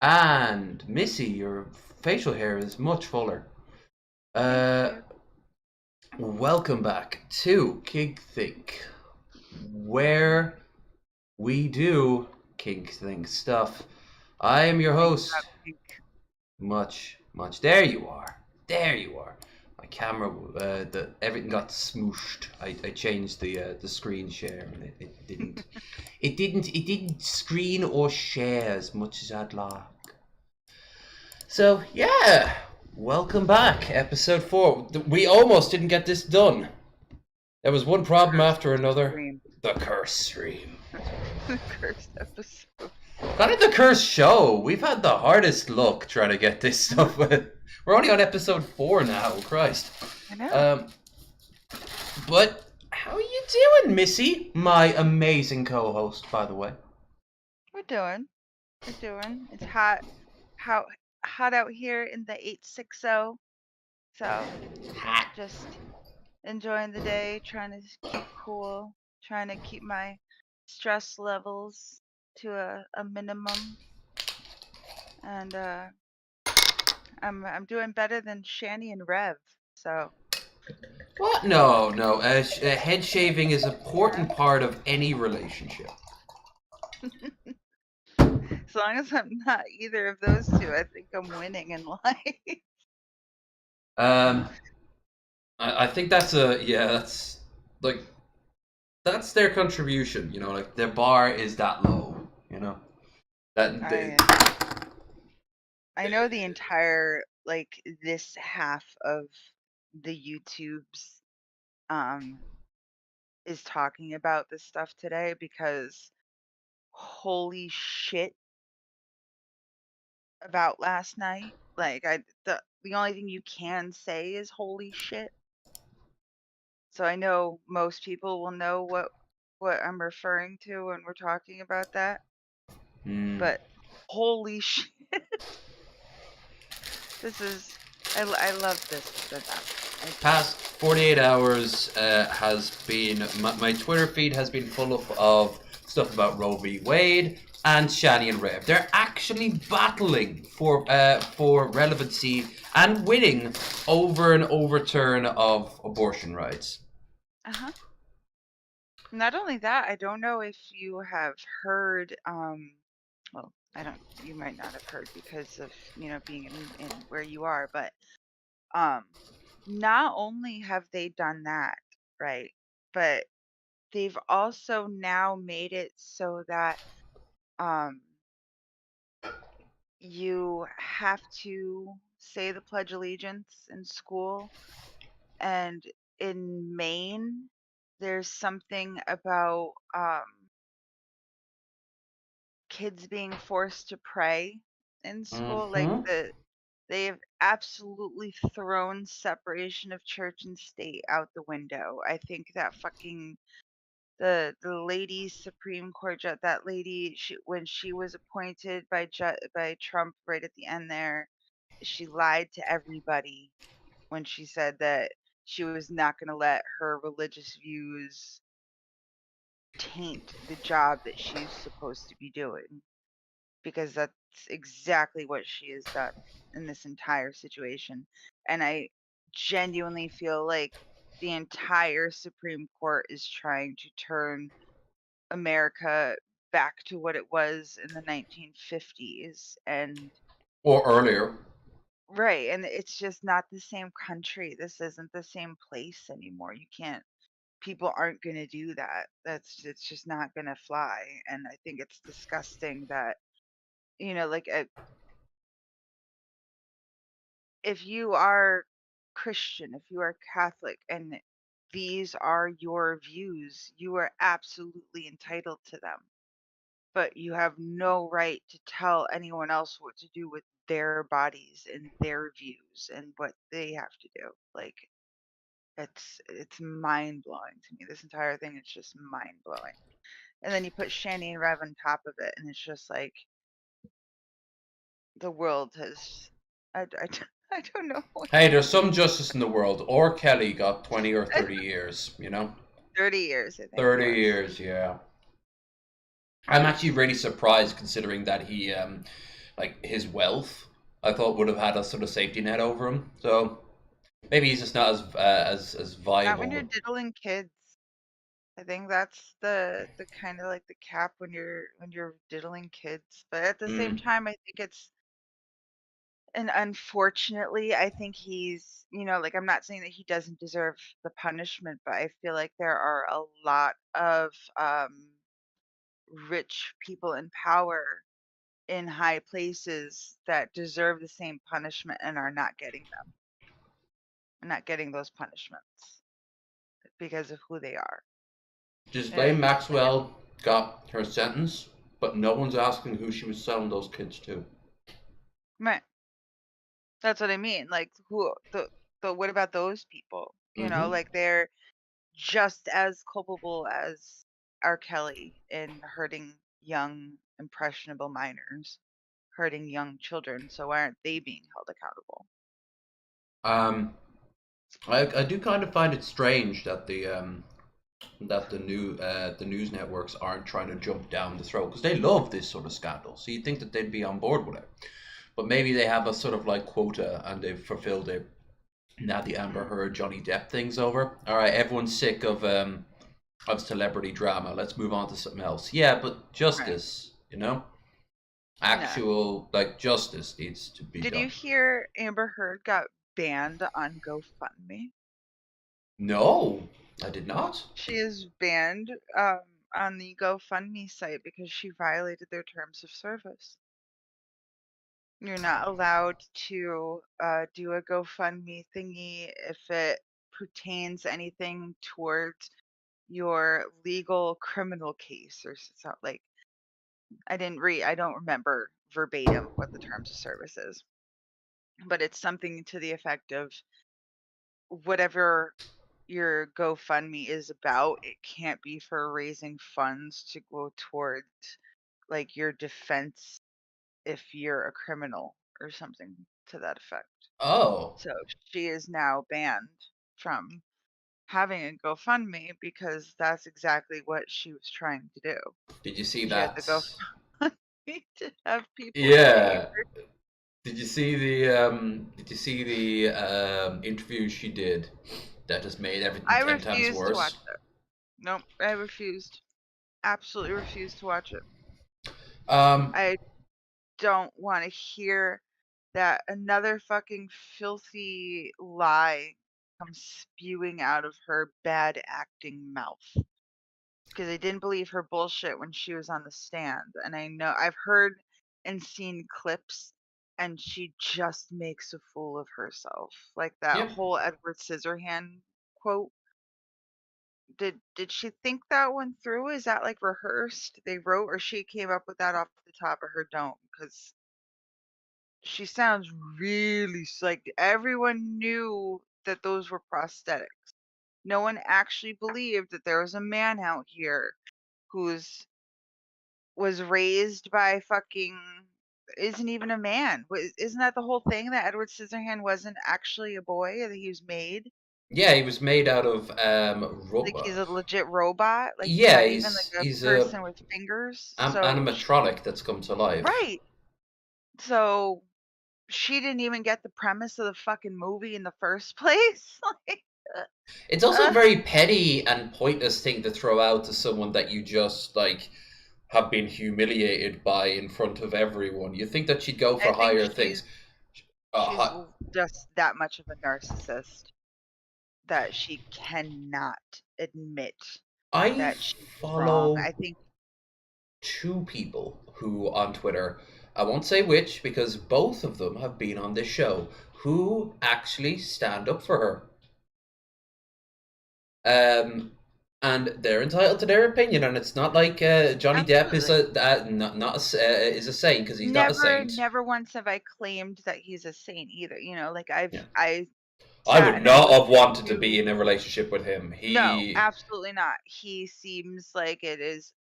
And Missy, your facial hair is much fuller. Thank Uh, you. Welcome back to KINK THINK, where we do kink think stuff. I am your Think host. about pink. Much. There you are. There you are. My camera, everything got smooshed. I changed the screen share, and it didn't. It didn't screen or share as much as I'd like. So yeah, welcome back, episode 4. We almost didn't get this done. There was one problem Cursed after another. stream. The curse stream. The cursed episode. Kind of the curse show. We've had the hardest luck trying to get this stuff. We're only on episode 4 now. Christ. I know. Um, but how are you doing, Missy? My amazing co-host, by the way. We're doing. We're doing. It's hot. How hot out here in the 860. So Hot. just enjoying the day, trying to keep cool, trying to keep my stress levels to a minimum. And I'm doing better than Shani and Rev. So What? No. Head shaving is an yeah. important part of any relationship. As long as I'm not either of those two, I think I'm winning in life. Um, I think that's like that's their contribution. Like their bar is that low. That they, I know the entire like this half of the YouTubes um is talking about this stuff today because holy shit about last night. Like the only thing you can say is holy shit. So I know most people will know what I'm referring to when we're talking about that. mm. But holy shit, this is I love this for them. Past 48 hours has been my Twitter feed has been full of stuff about Roe v. Wade and Shani and Rev. They're actually battling for relevancy and winning over an overturn of abortion rights. Uh-huh. Not only that, I don't know if you have heard, well, I don't, you might not have heard because of, being in where you are, but um, not only have they done that, right, but they've also now made it so that um, you have to say the Pledge of Allegiance in school. And in Maine, there's something about kids being forced to pray in school. Like Mm-hmm. they have absolutely thrown separation of church and state out the window. I think that fucking the lady Supreme Court judge, that lady, when she was appointed by Trump right at the end there, she lied to everybody when she said that she was not going to let her religious views taint the job that she's supposed to be doing, because that's exactly what she has done in this entire situation. And I genuinely feel like the entire Supreme Court is trying to turn America back to what it was in the 1950s. And Or earlier. right, and it's just not the same country. This isn't the same place anymore. You can't People aren't going to do that. It's just not going to fly. And I think it's disgusting that, like if you are Christian, if you are Catholic, and these are your views, you are absolutely entitled to them. But you have no right to tell anyone else what to do with their bodies and their views and what they have to do. Like it's mind blowing to me. This entire thing is just mind blowing. And then you put Shani and Rev on top of it, and it's just like the world has. I don't know what Hey, to there's do. some justice in the world. Or Kelly got 20 or 30 years. 30 years, I think it 30 was. years, yeah. I'm actually really surprised considering that like his wealth, I thought would have had a sort of safety net over him. So maybe he's just not as Not when you're viable. diddling kids. I think that's the kind of like the cap when you're diddling kids. But at the same Mm. time, I think it's and unfortunately, I think he's, like I'm not saying that he doesn't deserve the punishment, but I feel like there are a lot of rich people in power in high places that deserve the same punishment and are not getting them, not getting those punishments because of who they are. Ghislaine And Maxwell got her sentence, but no one's asking who she was selling those kids to. right, that's what I mean. Like who the what about those people? Hmm. Like they're just as culpable as R. Kelly in hurting young impressionable minors, hurting young children. So why aren't they being held accountable? Um, I do kind of find it strange that the news networks aren't trying to jump down the throat because they love this sort of scandal. So you'd think that they'd be on board with it, but maybe they have a sort of like quota and they've fulfilled it. Now the Amber Mm, Heard Johnny Depp thing's over. All right, everyone's sick of celebrity drama. Let's move on to something else. Yeah, but right. justice, Yeah. actual like justice needs to be Did you done. hear Amber Heard got banned on GoFundMe? No, I did not. She is banned on the GoFundMe site because she violated their terms of service. You're not allowed to do a GoFundMe thingy if it pertains anything towards your legal criminal case or something. Like I don't remember verbatim what the terms of service is, but it's something to the effect of whatever your GoFundMe is about, it can't be for raising funds to go towards like your defense if you're a criminal or something to that effect. Oh, So she is now banned from having a GoFundMe because that's exactly what she was trying to do. did you see She had the that? GoFundMe to have people pay Yeah. her. Did you see the interview she did that just made everything I 10 times refused to watch worse? it. Nope, I refused. Absolutely refused to watch it. Um, I don't want to hear that another fucking filthy lie comes spewing out of her bad acting mouth. Because I didn't believe her bullshit when she was on the stand. And I know I've heard and seen clips, and she just makes a fool of herself. Like that yep. whole Edward Scissorhand quote. Did she think that one through? Is that like rehearsed? They wrote, or she came up with that off the top of her dome? Because she sounds really like everyone knew that those were prosthetics. No one actually believed that there was a man out here who's was raised by fucking isn't even a man. Isn't that the whole thing that Edward Scissorhand wasn't actually a boy that he was made? Yeah, he was made out of Like rubber. he's a legit robot. Like he's Yeah, not even like he's a he's a person with fingers. So animatronic that's come to life. right. So she didn't even get the premise of the fucking movie in the first place. Like, It's also a uh, very petty and pointless thing to throw out to someone that you just like have been humiliated by in front of everyone. You think that she'd go I for think higher she's things. she's Uh, just that much of a narcissist that she cannot admit I that she was wrong. follow I think two people who on Twitter, I won't say which because both of them have been on this show, who actually stand up for her. Um, and they're entitled to their opinion, and it's not like Johnny Depp is absolutely. is a saint because he's not a Never, saint. never once have I claimed that he's a saint either. Like Yeah, I I sat would and I not have listened wanted to be to in a relationship with him. no, He, absolutely not. He seems like it is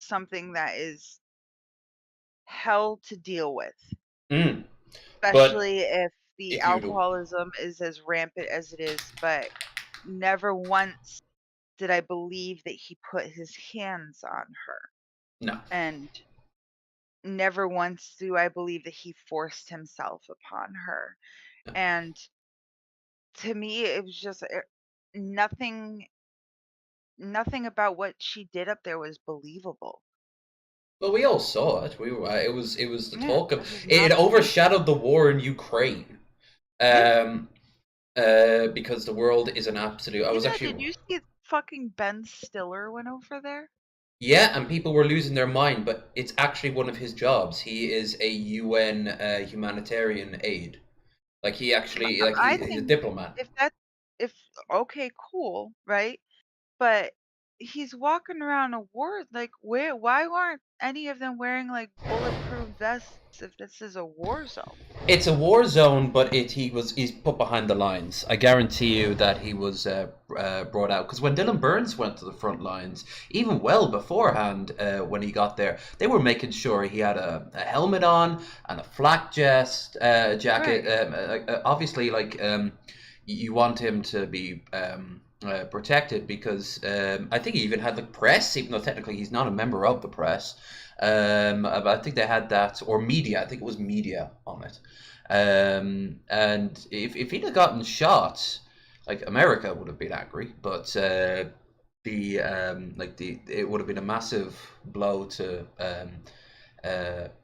something that is hell to deal with, mm, but especially if the if you, alcoholism is as rampant as it is. But never once did I believe that he put his hands on her. no, And never once do I believe that he forced himself upon her. And to me, it was just nothing nothing about what she did up there was believable. Well, we all saw it. We were. It was the Yeah, talk of. this was It not believable. overshadowed the war in Ukraine. Yeah. Um, because the world is an absolute. I was Yeah, actually. did you see fucking Ben Stiller went over there? Yeah, and people were losing their mind, but it's actually one of his jobs. He is a UN humanitarian aid. Like he actually, like I he's a think diplomat. if that if okay, cool, right? But he's walking around a war like where why aren't any of them wearing like bulletproof vests if this is a war zone? It's a war zone, but he's put behind the lines. I guarantee you that he was brought out because when Dylan Burns went to the front lines, even well beforehand, when he got there, they were making sure he had a helmet on and a flak jacket. Right. Obviously, like you want him to be protected because I think he even had the press, even though technically he's not a member of the press. But I think they had that, or media. I think it was media on it. And if he'd have gotten shot, like America would have been angry, but it would have been a massive blow to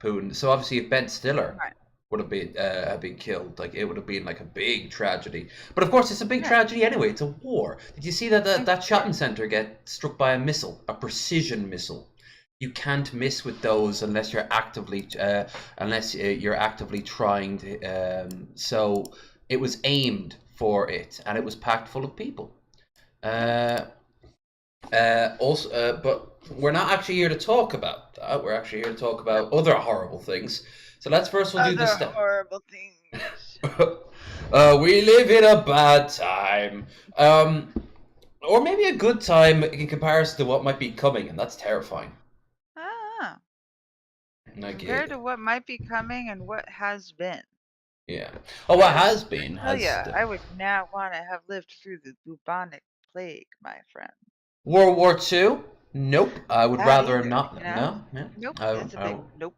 Putin. So obviously, if Ben Stiller Right. would have been killed, like it would have been like a big tragedy. But of course, it's a big Yeah, tragedy anyway. It's a war. Did you see that of that shopping course. center get struck by a missile, a precision missile? You can't miss with those unless you're actively trying to. So it was aimed for it, and it was packed full of people. Yeah. Uh, but we're not actually here to talk about that. We're actually here to talk No. about other horrible things. So let's first we'll do the Other step. horrible things. We live in a bad time. Or maybe a good time in comparison to what might be coming, and that's terrifying. Ah, Like, compared to what might be coming and what has been. yeah. Oh, what Because has I been tell has ya, I would not want to have lived through the bubonic plague, my friend. World War II? Nope. I would That rather either, not. you know? No, yeah. Nope, I, it's a big I, nope.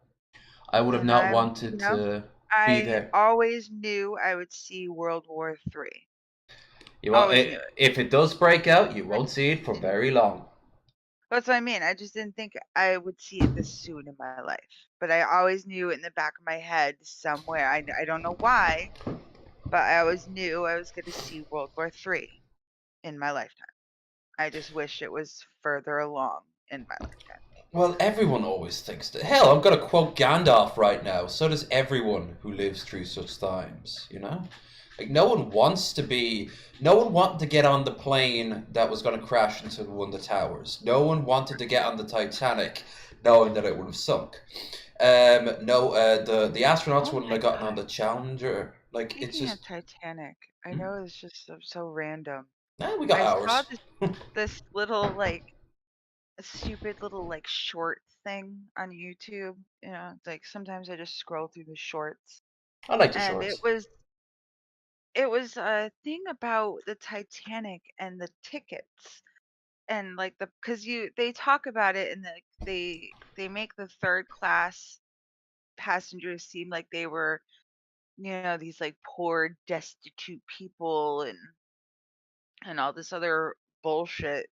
I would have And not I'm, wanted to be I there. always knew I would see World War III. You will, Always knew it. if it does break out, you I won't just see it for very long. That's what I mean. I just didn't think I would see it this soon in my life. But I always knew in the back of my head somewhere. I don't know why, but I always knew I was going to see World War III in my lifetime. I just wish it was further along in my lifetime. Well, everyone always thinks that. Hell, I'm going to quote Gandalf right now. So does everyone who lives through such times, you know? Like, no one wants to be. No one wanted to get on the plane that was going to crash into one of the towers. No one wanted to get on the Titanic knowing that it would have sunk. No, the astronauts Oh wouldn't my have gotten on god. the Challenger. Like, it's Speaking of just. Titanic, I Hmm? know it's just so random. We got I saw ours. this little like a stupid little like short thing on YouTube. You know, it's like sometimes I just scroll through the shorts I like the and shorts. it was a thing about the Titanic and the tickets and like because you they talk about it and they make the third class passengers seem like they were these like poor destitute people and all this other bullshit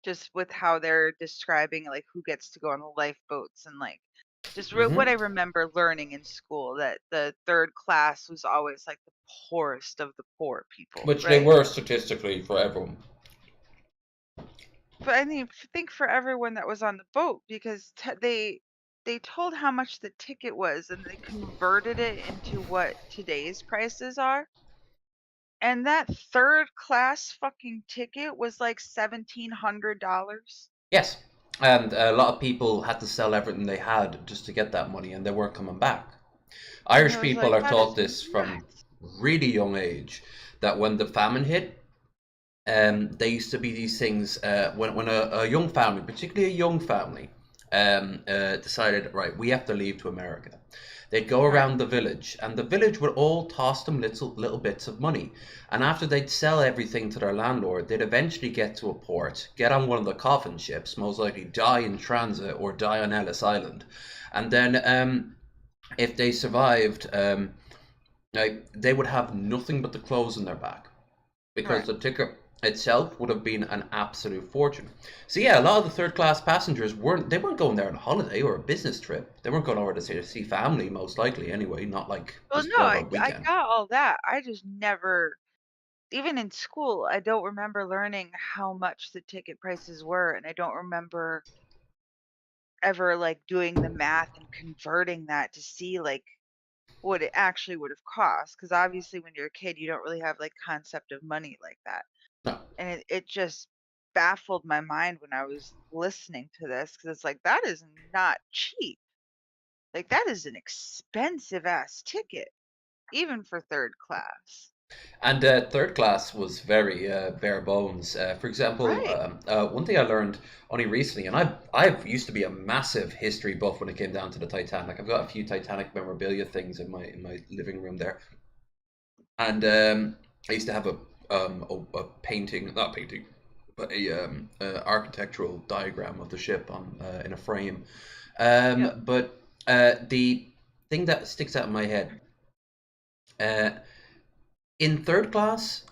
just with how they're describing like who gets to go on the lifeboats and like just what Hmm. I remember learning in school that the third class was always like the poorest of the poor people, Which they right? were statistically for everyone. But I mean, think for everyone that was on the boat because they told how much the ticket was and they converted it into what today's prices are. And that third class fucking ticket was like $1,700. Yes. And a lot of people had to sell everything they had just to get that money, and they weren't coming back. And it Irish was people like are that taught is this from nuts. really young age that when the famine hit, there used to be these things when a young family, particularly a young family, decided, right, we have to leave to America. They'd go Right. around the village, and the village would all toss them little bits of money. And after they'd sell everything to their landlord, they'd eventually get to a port, get on one of the coffin ships, most likely die in transit or die on Ellis Island, and then if they survived, like, they would have nothing but the clothes on their back because Right. the ticket itself would have been an absolute fortune. So yeah, a lot of the third class passengers weren't going there on a holiday or a business trip. They weren't going over to see family, most likely anyway, not like Well, just no, for a I weekend. got all that. I just never, even in school, I don't remember learning how much the ticket prices were, and I don't remember ever, like, doing the math and converting that to see, like, what it actually would have cost. Because obviously when you're a kid, you don't really have, like, concept of money like that, No. and it just baffled my mind when I was listening to this because it's like, that is not cheap. Like, that is an expensive ass ticket, even for 3rd class. And third class was very bare bones. For example, Right. one thing I learned only recently, and I've used to be a massive history buff when it came down to the Titanic. I've got a few Titanic memorabilia things in my living room there, and I used to have a painting, not painting, but a architectural diagram of the ship on in a frame. Yep. But the thing that sticks out in my head, uh, in third class,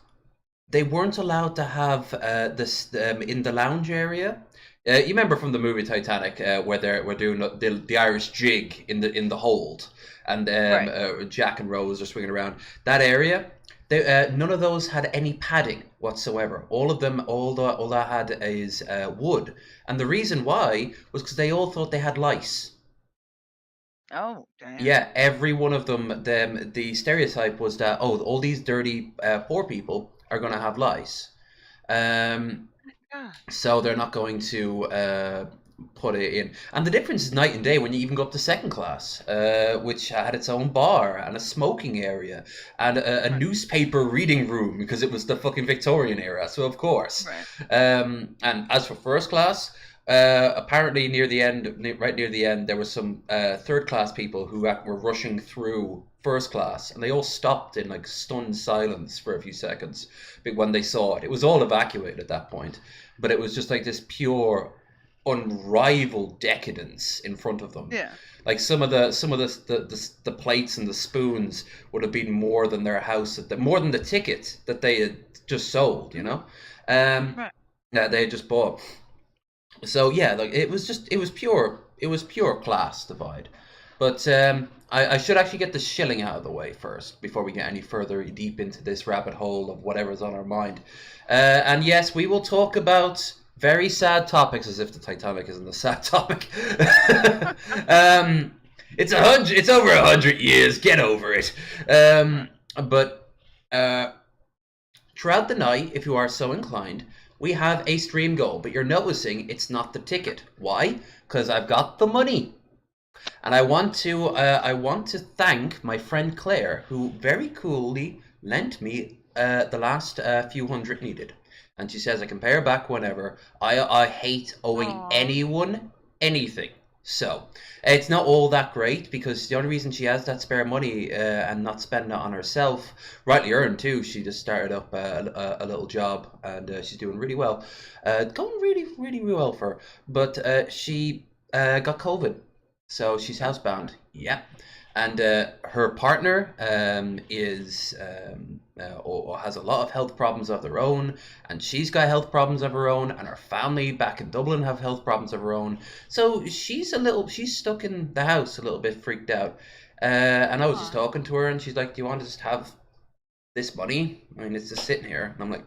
they weren't allowed to have this in the lounge area. You remember from the movie Titanic where we're doing the Irish jig in the hold, and Right. Jack and Rose are swinging around that area. None of those had any padding whatsoever. All of them, all that had is wood, and the reason why was because they all thought they had lice. Oh, damn. Yeah, every one of them. The stereotype was that, oh, all these dirty poor people are gonna have lice. Um, God. so they're not going to put it in. And the difference is night and day when you even go up to second class, which had its own bar and a smoking area and a Right. newspaper reading room because it was the fucking Victorian era. So of course. Right. And as for first class, apparently right near the end, there was some third class people who were rushing through first class, and they all stopped in like stunned silence for a few seconds when they saw it. It was all evacuated at that point, but it was just like this pure, unrivaled decadence in front of them. Yeah. Like some of the plates and the spoons would have been more than their house, more than the ticket that they had just sold. You know, um, Right. that they had just bought. So yeah, like it was pure class divide. But I should actually get the shilling out of the way first before we get any further deep into this rabbit hole of whatever's on our mind. And yes, we will talk about very sad topics, as if the Titanic isn't a sad topic. um, it's over 100 years. Get over it. Right. But throughout the night, if you are so inclined, we have a stream goal, but you're noticing it's not the ticket. Why? Because I've got the money. And I want to thank my friend Claire, who very coolly lent me the last few hundred needed. And she says I can pay her back whenever. I hate owing Aw. anyone anything. So it's not all that great because the only reason she has that spare money and not spending it on herself, rightly earned too. She just started up a little job and she's doing really well, going really well for her. But she got COVID, so she's Oh, housebound. God. Yeah. And her partner or has a lot of health problems of their own, and she's got health problems of her own, and her family back in Dublin have health problems of her own. So she's stuck in the house a little bit freaked out. And I was just Aw. talking to her, and she's like, "Do you want to just have this money? I mean, it's just sitting here." And I'm like,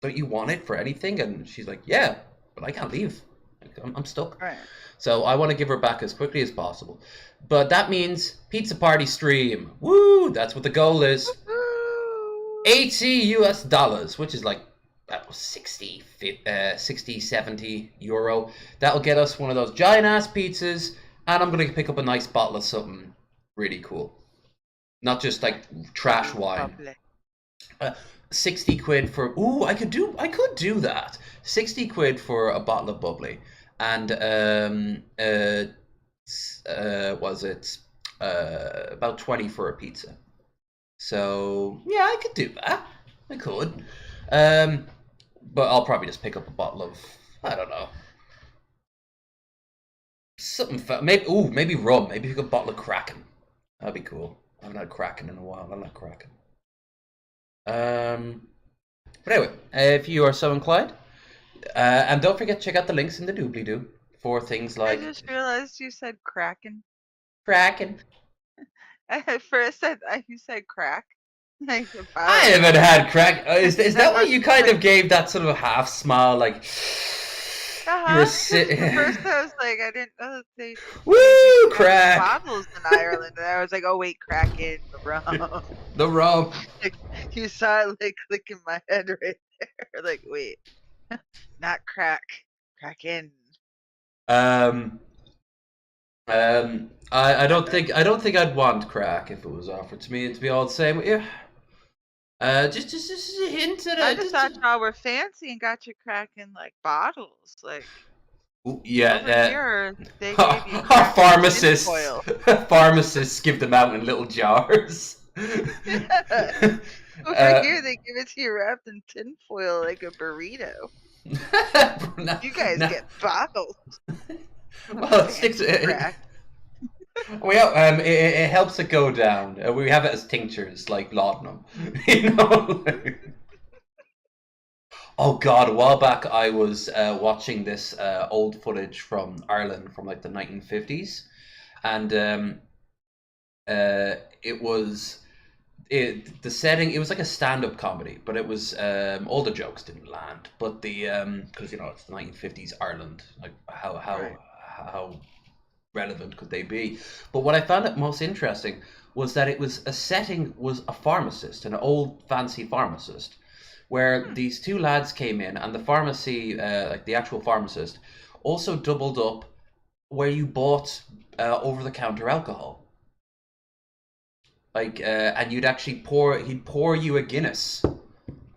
"Don't you want it for anything?" And she's like, "Yeah, but I can't leave. Like, I'm stuck." Right. So I want to give her back as quickly as possible. But that means pizza party stream. Woo! That's what the goal is. Woo-hoo! 80 US dollars, which is like 60, 70 euro. That'll get us one of those giant ass pizzas, and I'm going to pick up a nice bottle of something really cool. Not just like trash Bubbly, wine. bubbly. Uh, 60 quid for, ooh, I could do that. 60 quid for a bottle of bubbly. And was it about 20 for a pizza. So yeah, I could do that. I could. Um, but I'll probably just pick up a bottle of, I don't know, something maybe rum. Maybe pick a bottle of Kraken. That'd be cool. I haven't had Kraken in a while. I like Kraken. But anyway, if you are so inclined, and don't forget to check out the links in the doobly-doo for things I like just realized you said Kraken. Kraken. At first, you said crack. Like the I powder. haven't had crack. Is And I that why was you kind like, of gave that sort of half smile, like you were because sitting? at first I was like, I didn't know that they do Woo, crack in crack. bottles in Ireland. And I was like, oh wait, Kraken, the rum. The rum. Like, you saw it like click in my head right there. Like, wait, not crack, Kraken. Um, I don't think I'd want crack if it was offered to me. To be all the same, yeah. Just a hint at I it. just thought y'all were fancy and got your crack in like bottles. Like Ooh, over yeah. here, they gave you Our crack in pharmacists, tinfoil. pharmacists give them out in little jars. Yeah. Over here, they give it to you wrapped in tinfoil like a burrito. No, You guys no. get bottles. Well, it sticks. Fancy crack. It helps it go down. We have it as tinctures, like laudanum. You know. Oh God! A while back, I was watching this old footage from Ireland from like the 1950s, and it was the setting. It was like a stand-up comedy, but it was all the jokes didn't land. But the because you know it's the 1950s Ireland, like Right. how relevant could they be? But what I found it most interesting was that it was a setting was a pharmacist, an old fancy pharmacist, where Hmm. these two lads came in, and the pharmacy, like the actual pharmacist, also doubled up where you bought over-the-counter alcohol. Like, and he'd pour you a Guinness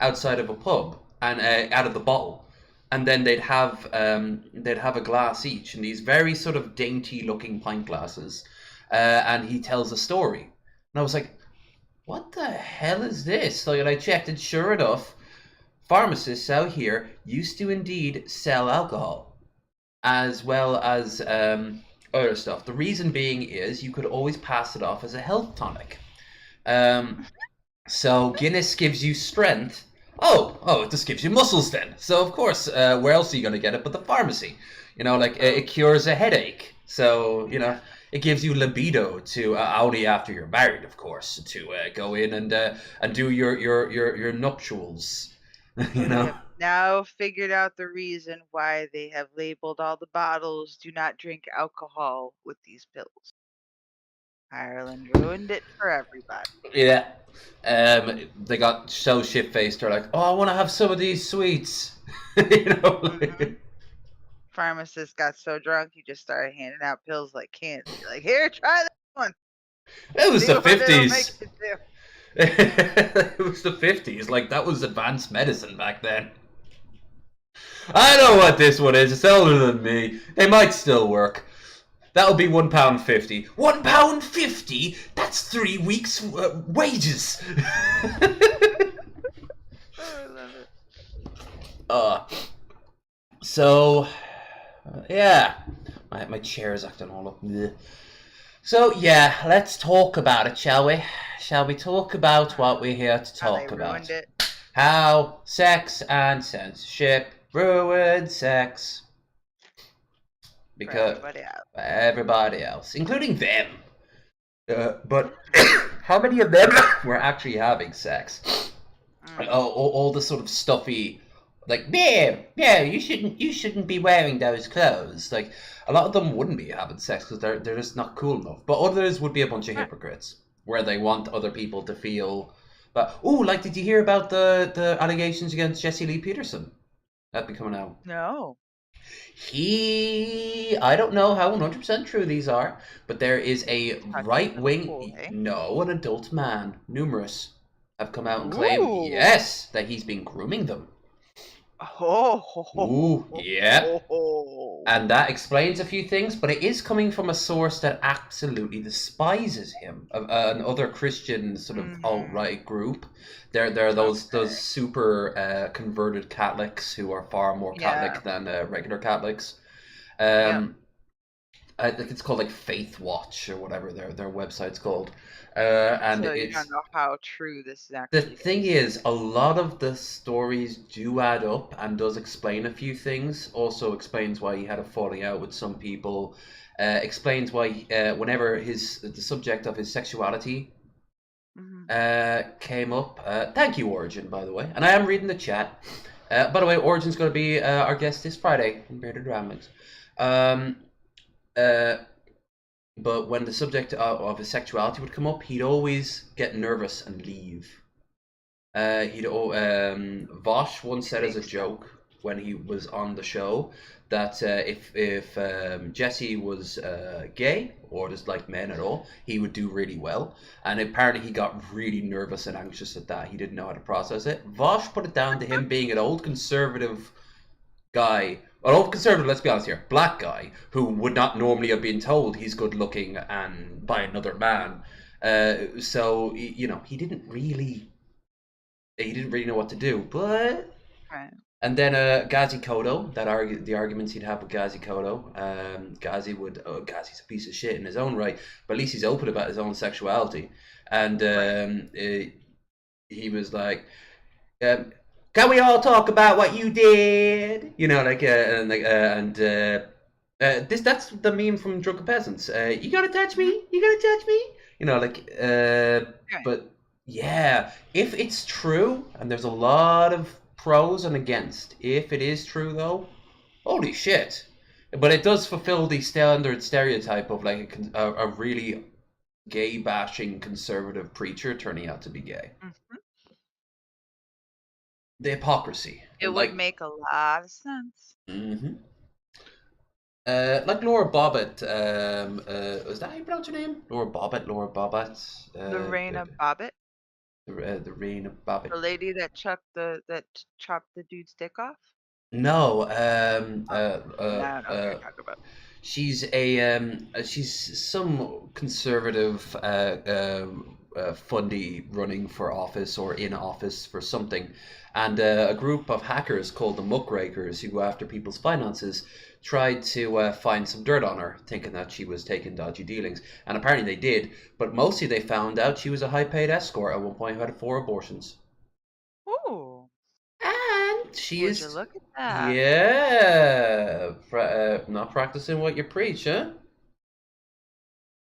outside of a pub and out of the bottle, and then they'd have a glass each in these very sort of dainty looking pint glasses, and he tells a story, and I was like, what the hell is this? Like, and I checked, and sure enough, pharmacists out here used to indeed sell alcohol as well as other stuff. The reason being is you could always pass it off as a health tonic. Um, so Guinness gives you strength. Oh, it just gives you muscles then. So of course, where else are you going to get it but the pharmacy? You know, like it cures a headache. So you know, it gives you libido to only after you're married, of course, to go in and do your nuptials. So You they know. have now figured out the reason why they have labeled all the bottles "Do not drink alcohol" with these pills. Ireland ruined it for everybody. Yeah. They got so shit faced. They're like, "Oh, I want to have some of these sweets." You know. Hmm. Pharmacist got so drunk he just started handing out pills like candy. Like, here, try this one. It was See the what it'll make 50s. you do. It was the 50s. Like, that was advanced medicine back then. I know what this one is. It's older than me. They might still work. That'll be £1.50. £1.50? That's 3 weeks' wages. Oh, I love it. uh, so, yeah. My chair is acting all up. Blech. So, yeah, let's talk about it, shall we? Shall we talk about what we're here to How they talk ruined about? it How sex and censorship ruined sex. for Because everybody else. everybody else, including them. But Mhm. how many of them were actually having sex? Mm. All the sort of stuffy, like, yeah, you shouldn't be wearing those clothes. Like, a lot of them wouldn't be having sex because they're just not cool enough. But others would be a bunch of Right. hypocrites, where they want other people to feel. But like, did you hear about the allegations against Jesse Lee Peterson that be coming out? No. I don't know how 100% true these are, but there is a Touching right little wing, boy. no, an adult man, numerous, have come out and claimed, Ooh. yes, that he's been grooming them. Ooh, yep. Oh. And that explains a few things, but it is coming from a source that absolutely despises him. Another Christian sort of alt-right group. They're those Okay. super converted Catholics who are far more Yeah. Catholic than regular Catholics. Yep. I think it's called like Faith Watch or whatever their website's called. And So you don't it's know how true this the actually thing is. is, a lot of the stories do add up and does explain a few things. Also explains why he had a falling out with some people. Explains why whenever the subject of his sexuality Mhm. came up. Thank you, Origin, by the way. And I am reading the chat. By the way, Origin's going to be our guest this Friday in Bearded Ramblings. Um, uh, but when the subject of his sexuality would come up, he'd always get nervous and leave. Vosh once It said as a makes sense. joke when he was on the show that if Jesse was gay or just like men at all, he would do really well. And apparently he got really nervous and anxious at that. He didn't know how to process it. Vosh put it down to him being an old conservative guy, an old conservative, let's be honest here, black guy who would not normally have been told he's good looking and by another man. So you know he didn't really know what to do. But Right. and then Ghazi Kodo, the arguments he'd have with Ghazi Kodo, Ghazi's a piece of shit in his own right, but at least he's open about his own sexuality, and Right. he was like, "Can we all talk about what you did?" You know, like this that's the meme from Drunken Peasants. You gotta touch Mhm. me, you gotta touch me. You know, like Right. but yeah, if it's true, and there's a lot of pros and against. If it is true, though, holy shit! But it does fulfill the standard stereotype of like a really gay bashing conservative preacher turning out to be gay. Mhm. The hypocrisy, It and would like, make a lot of sense. hmm like Laura Bobbitt. Was that how you pronounce her name? Laura Bobbitt. Laura Bobbitt. Lorena Bobbitt, The reign of Bobbitt. the lady that chopped the dude's dick off. No, Oh, then I don't know who you're talking about. she's some conservative fundy running for office or in office for something, and a group of hackers called the Muckrakers who go after people's finances tried to find some dirt on her, thinking that she was taking dodgy dealings, and apparently they did, but mostly they found out she was a high-paid escort at one point who had 4 abortions. Ooh, And she would you is, look at that? yeah, not practicing what you preach, huh?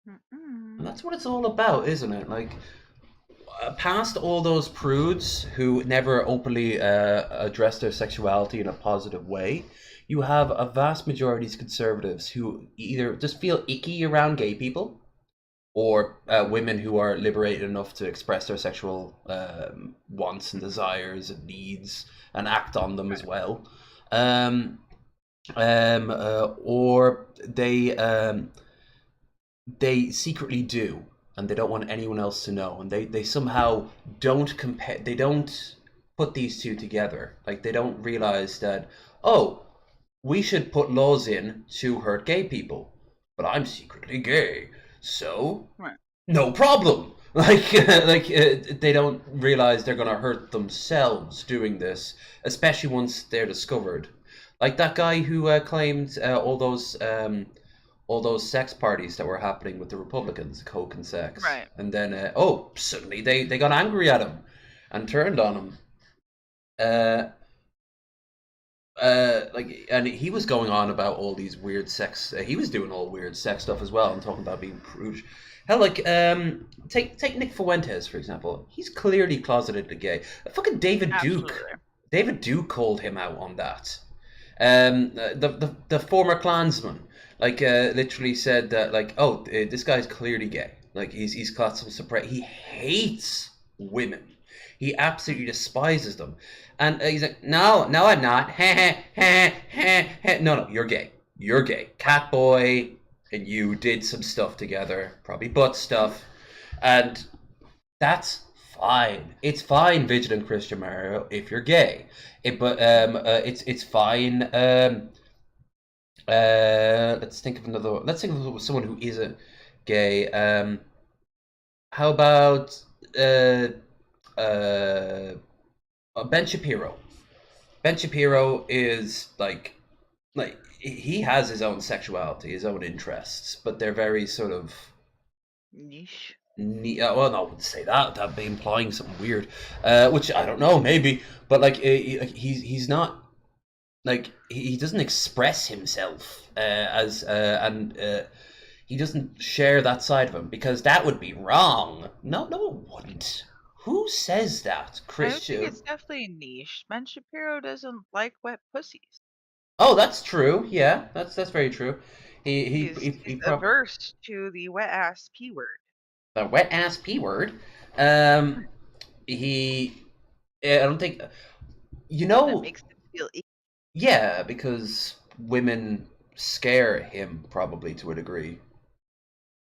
And Mm-mm. that's what it's all about, isn't it? Like, past all those prudes who never openly address their sexuality in a positive way, you have a vast majority of conservatives who either just feel icky around gay people or women who are liberated enough to express their sexual wants and Mhm. desires and needs and act on them as Right. well. Um, or they secretly do, and they don't want anyone else to know, and they somehow don't compare. They don't put these two together. Like they don't realize that, oh, we should put laws in to hurt gay people, but I'm secretly gay, so Right. no problem. They don't realize they're gonna hurt themselves doing this, especially once they're discovered. Like that guy who claimed all those sex parties that were happening with the Republicans, coke and sex, Right. and then suddenly they got angry at him and turned on him. Uh, and he was going on about all these weird sex. He was doing all weird sex stuff as well, and talking about being prudish. Hell, like take Nick Fuentes for example. He's clearly closeted gay. Fucking Absolutely. David Duke called him out on that. The former Klansman, like literally said that like, oh, this guy's clearly gay. Like he's got some suppress. He hates women. He absolutely Mhm. despises them. And he's like, no, no, I'm not. No, no, you're gay. You're gay. Catboy and you did some stuff together, probably butt stuff, and that's fine. It's fine, Vigilant Christian Mario, if you're gay. It's fine. Let's think of another. Let's think of someone who isn't gay. How about uh, uh, Ben Shapiro? Ben Shapiro is like he has his own sexuality, his own interests, but they're very sort of Niche. well, no, I wouldn't say that. That'd be implying something weird, which I don't know, maybe. But like, he's not like he doesn't express himself as and he doesn't share that side of him because that would be wrong. No, no, it wouldn't. Who says that, I think Christian? it's definitely niche. Ben Shapiro doesn't like wet pussies. Oh, that's true. Yeah, that's very true. He's He probably averse to the wet ass p word. the wet ass p word. Um, he. I don't think you That know. makes him feel icky. Yeah, because women scare him probably to a degree.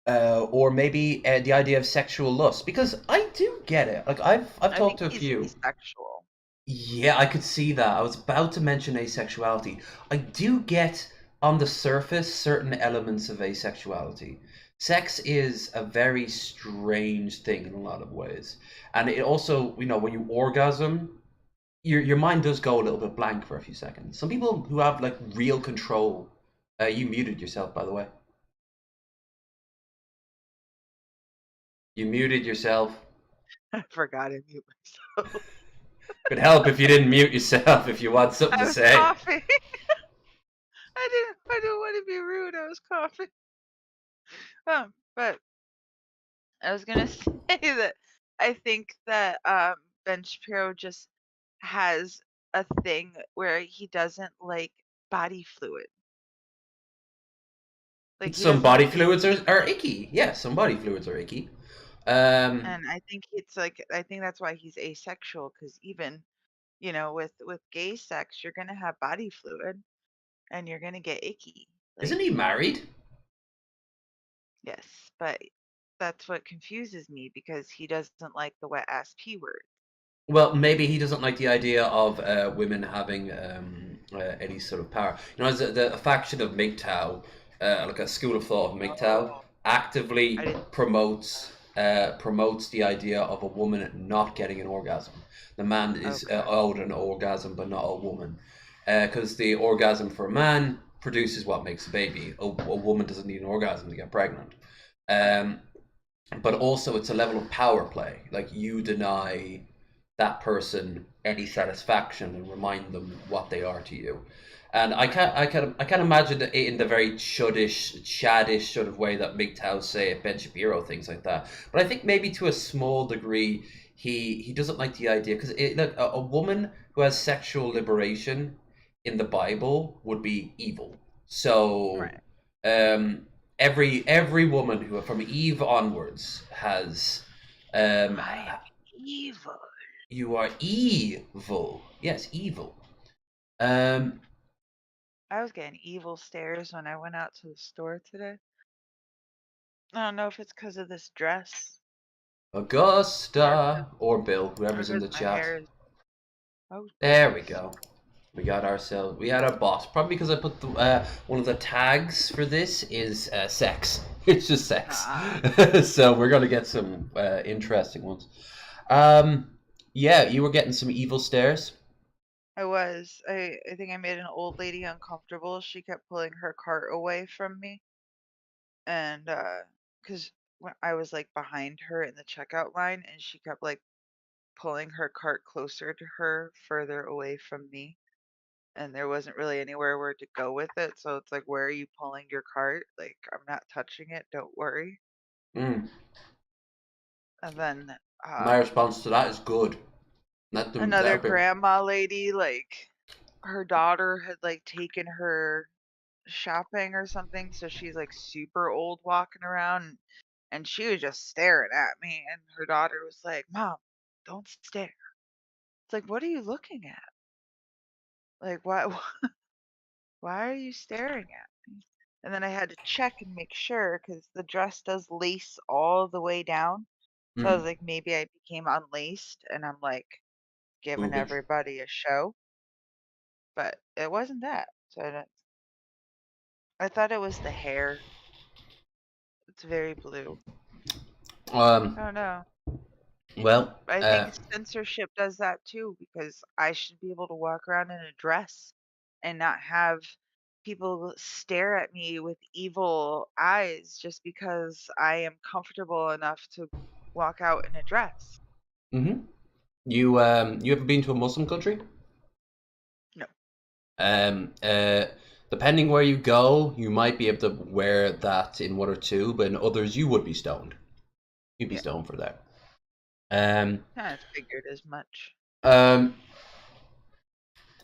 Or maybe the idea of sexual lust, because I do get it. Like I've I talked think to a he's few. asexual. Yeah, I could see that. I was about to mention asexuality. I do get on the surface certain elements of asexuality. Sex is a very strange thing in a lot of ways, and it also, when you orgasm, your mind does go a little bit blank for a few seconds. Some people who have like real control. You muted yourself, by the way. You muted yourself. I forgot to mute myself. Could help if you didn't mute yourself if you want something I to was say. coughing. I didn't want to be rude. I was coughing. But I was gonna say that I think that Ben Shapiro just has a thing where he doesn't like body fluid. Like he Some doesn't body like to fluids see are it. icky. Yeah, some body fluids are icky. Um, And I think it's like I think that's why he's asexual because even with gay sex you're gonna have body fluid and you're gonna get icky. isn't Like he married? yes, but that's what confuses me because he doesn't like the wet ass p word. Well, maybe he doesn't like the idea of women having any sort of power. As a faction of MGTOW, like a school of thought of MGTOW, Oh, I actively didn't. promotes the idea of a woman not getting an orgasm. The man is Okay. owed an orgasm, but not a woman, because the orgasm for a man produces what makes a baby. A woman doesn't need an orgasm to get pregnant. Right. Um, but also it's a level of power play. Like you deny that person any satisfaction and remind them what they are to you. And Right. I can't imagine it in the very chadish sort of way that MGTOW say it, Ben Shapiro, things like that. But I think maybe to a small degree, he doesn't like the idea because look, a woman who has sexual liberation in the Bible would be evil. So Right. um, every woman who from Eve onwards has I am evil. you are evil. Yes, evil. Um, I was getting evil stares when I went out to the store today. I don't know if it's because of this dress or Augusta or Bill, whoever's in because the my chat. hair is. Oh There we goodness. go. We had our boss. Probably because I put one of the tags for this is sex. It's just sex. Ah, So we're gonna get some interesting ones. Um, yeah, you were getting some evil stares. I was. I think I made an old lady uncomfortable. She kept pulling her cart away from me, and because I was like behind her in the checkout line, and she kept like pulling her cart closer to her, further away from me. And there wasn't really anywhere where to go with it. So it's like, where are you pulling your cart? Like, I'm not touching it. Don't worry. Mm. And then My response to that is good. Let them another let her. grandma lady, like her daughter had like taken her shopping or something, so she's like super old walking around, and she was just staring at me. And her daughter was like, "Mom, don't stare." It's like, what are you looking at? Like, why? Why are you staring at me? And then I had to check and make sure because the dress does lace all the way down. So I Mm. was like, maybe I became unlaced and I'm like giving Boobage. everybody a show, but it wasn't that. So I thought it was the hair. It's very blue. Um, I don't know. well, I think censorship does that too because I should be able to walk around in a dress and not have people stare at me with evil eyes just because I am comfortable enough to walk out in a dress. hmm you ever been to a Muslim country? No. Um, uh, Depending where you go, you might be able to wear that in one or two, but in others, you would be stoned. You'd be Yeah. stoned for that. Um, I figured as much. um,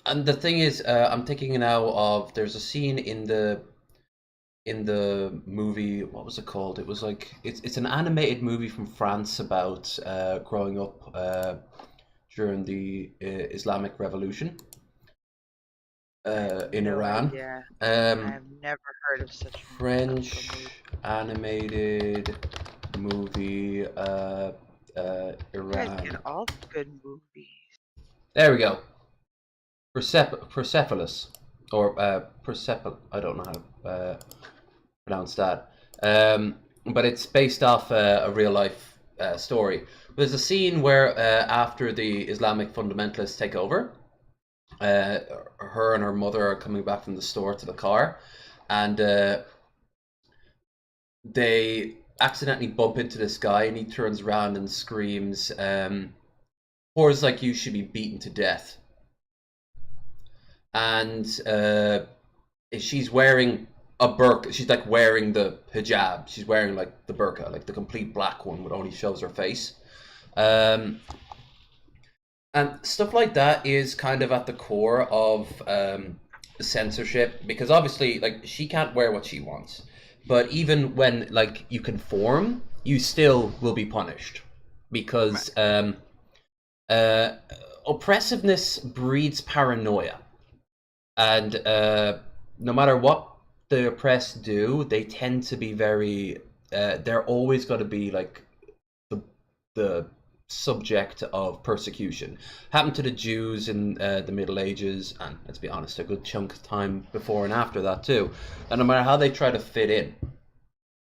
and the thing is, I'm thinking now of there's a scene in the movie. What was it called? It was like it's an animated movie from France about growing up during the Islamic Revolution I have in no Iran. idea. I Um, have never heard of such a movie. French animated movie, You guys get Iran. all the good movies. There we go. Persepolis, or I don't know how to pronounce that. But it's based off a real life story. There's a scene where after the Islamic fundamentalists take over, uh, her and her mother are coming back from the store to the car, and they accidentally bump into this guy, and he turns around and screams, "Whores like you should be beaten to death." And she's wearing a burqa. She's like wearing the hijab. She's wearing like the burqa, like the complete black one, that only shows her face. Um, and stuff like that is kind of at the core of censorship, because obviously, like, she can't wear what she wants, but even when like you conform, you still will be punished Right. because uh, oppressiveness breeds paranoia, and no matter what the oppressed do, they tend to be very. They're always going to be like the the subject of persecution. Happened to the Jews in the Middle Ages, and let's be honest, a good chunk of time before and after that too. And no matter how they try to fit in,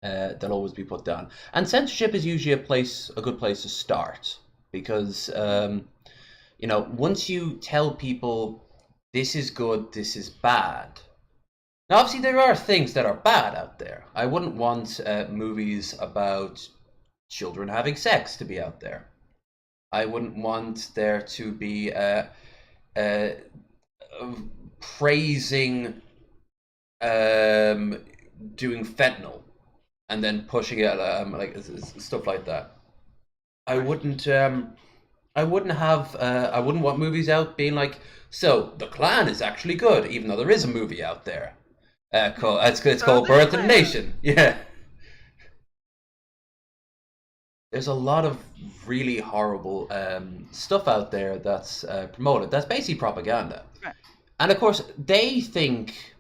they'll always be put down. And censorship is usually a good place to start, because once you tell people this is good, this is bad. Now, obviously, there are things that are bad out there. I wouldn't want movies about children having sex to be out there. I wouldn't want there to be uh, praising um, doing fentanyl and then pushing it like stuff like that. I Right. wouldn't. I wouldn't want movies out being like, so the Klan is actually good, even though there is a movie out there. It's So called the Birth of the clan. Nation. Yeah, there's a lot of really horrible stuff out there that's promoted. That's basically propaganda, Right. and of course they think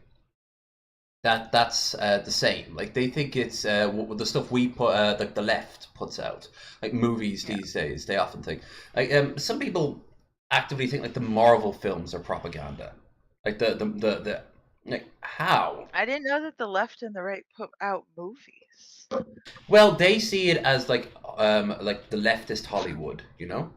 that that's the same. Like they think it's the stuff we put, like the left puts out, like movies Yeah. these days. They often think, like some people actively think like the Marvel films are propaganda, like the like how? I didn't know that the left and the right put out movies. Well, they see it as like the leftist Hollywood, you know.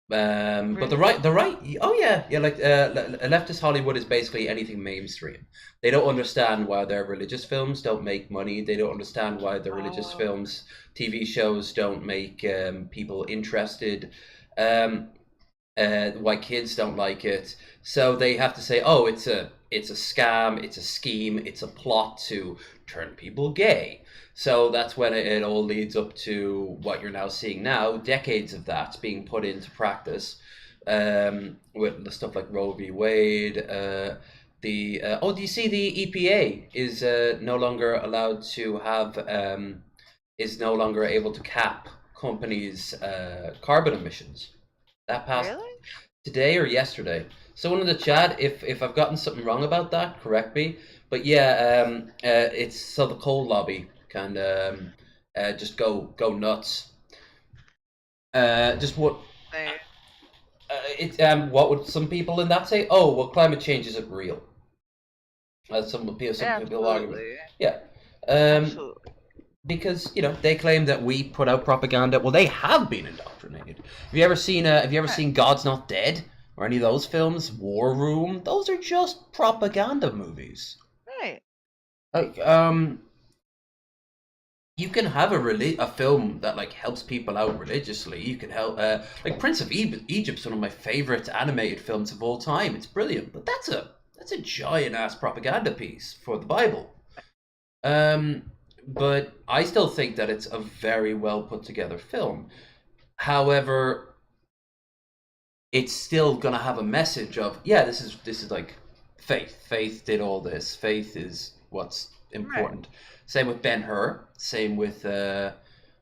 But Really? the right, oh yeah, yeah. Like leftist Hollywood is basically anything mainstream. They don't understand why their religious films don't make money. They don't understand why their religious Oh. films, TV shows don't make people interested. Um, why kids don't like it. So they have to say, oh, it's a scam, it's a scheme, it's a plot to turn people gay. So that's when it all leads up to what you're now seeing now, decades of that being put into practice, with the stuff like Roe v. Wade. Do you see the EPA is no longer allowed to have is no longer able to cap companies' carbon emissions? That passed Really? today or yesterday. Someone in the chat, if I've gotten something wrong about that, correct me. But yeah, it's so the coal lobby can just go nuts. Just what They what would some people in that say? Oh, well, climate change isn't real. Some people argue with. absolutely, Yeah. Um, absolutely. because they claim that we put out propaganda. Well, they have been indoctrinated. Right, Have you ever seen God's Not Dead or any of those films? War Room. Those are just propaganda movies. right, Like you can have a film that like helps people out religiously. You can help like Prince of Egypt's one of my favorite animated films of all time. It's brilliant, but that's a giant ass propaganda piece for the Bible. Um, but I still think that it's a very well put together film. However, it's still gonna have a message of this is like faith. Faith did all this. Faith is what's right. important. Same with Ben Hur. Same with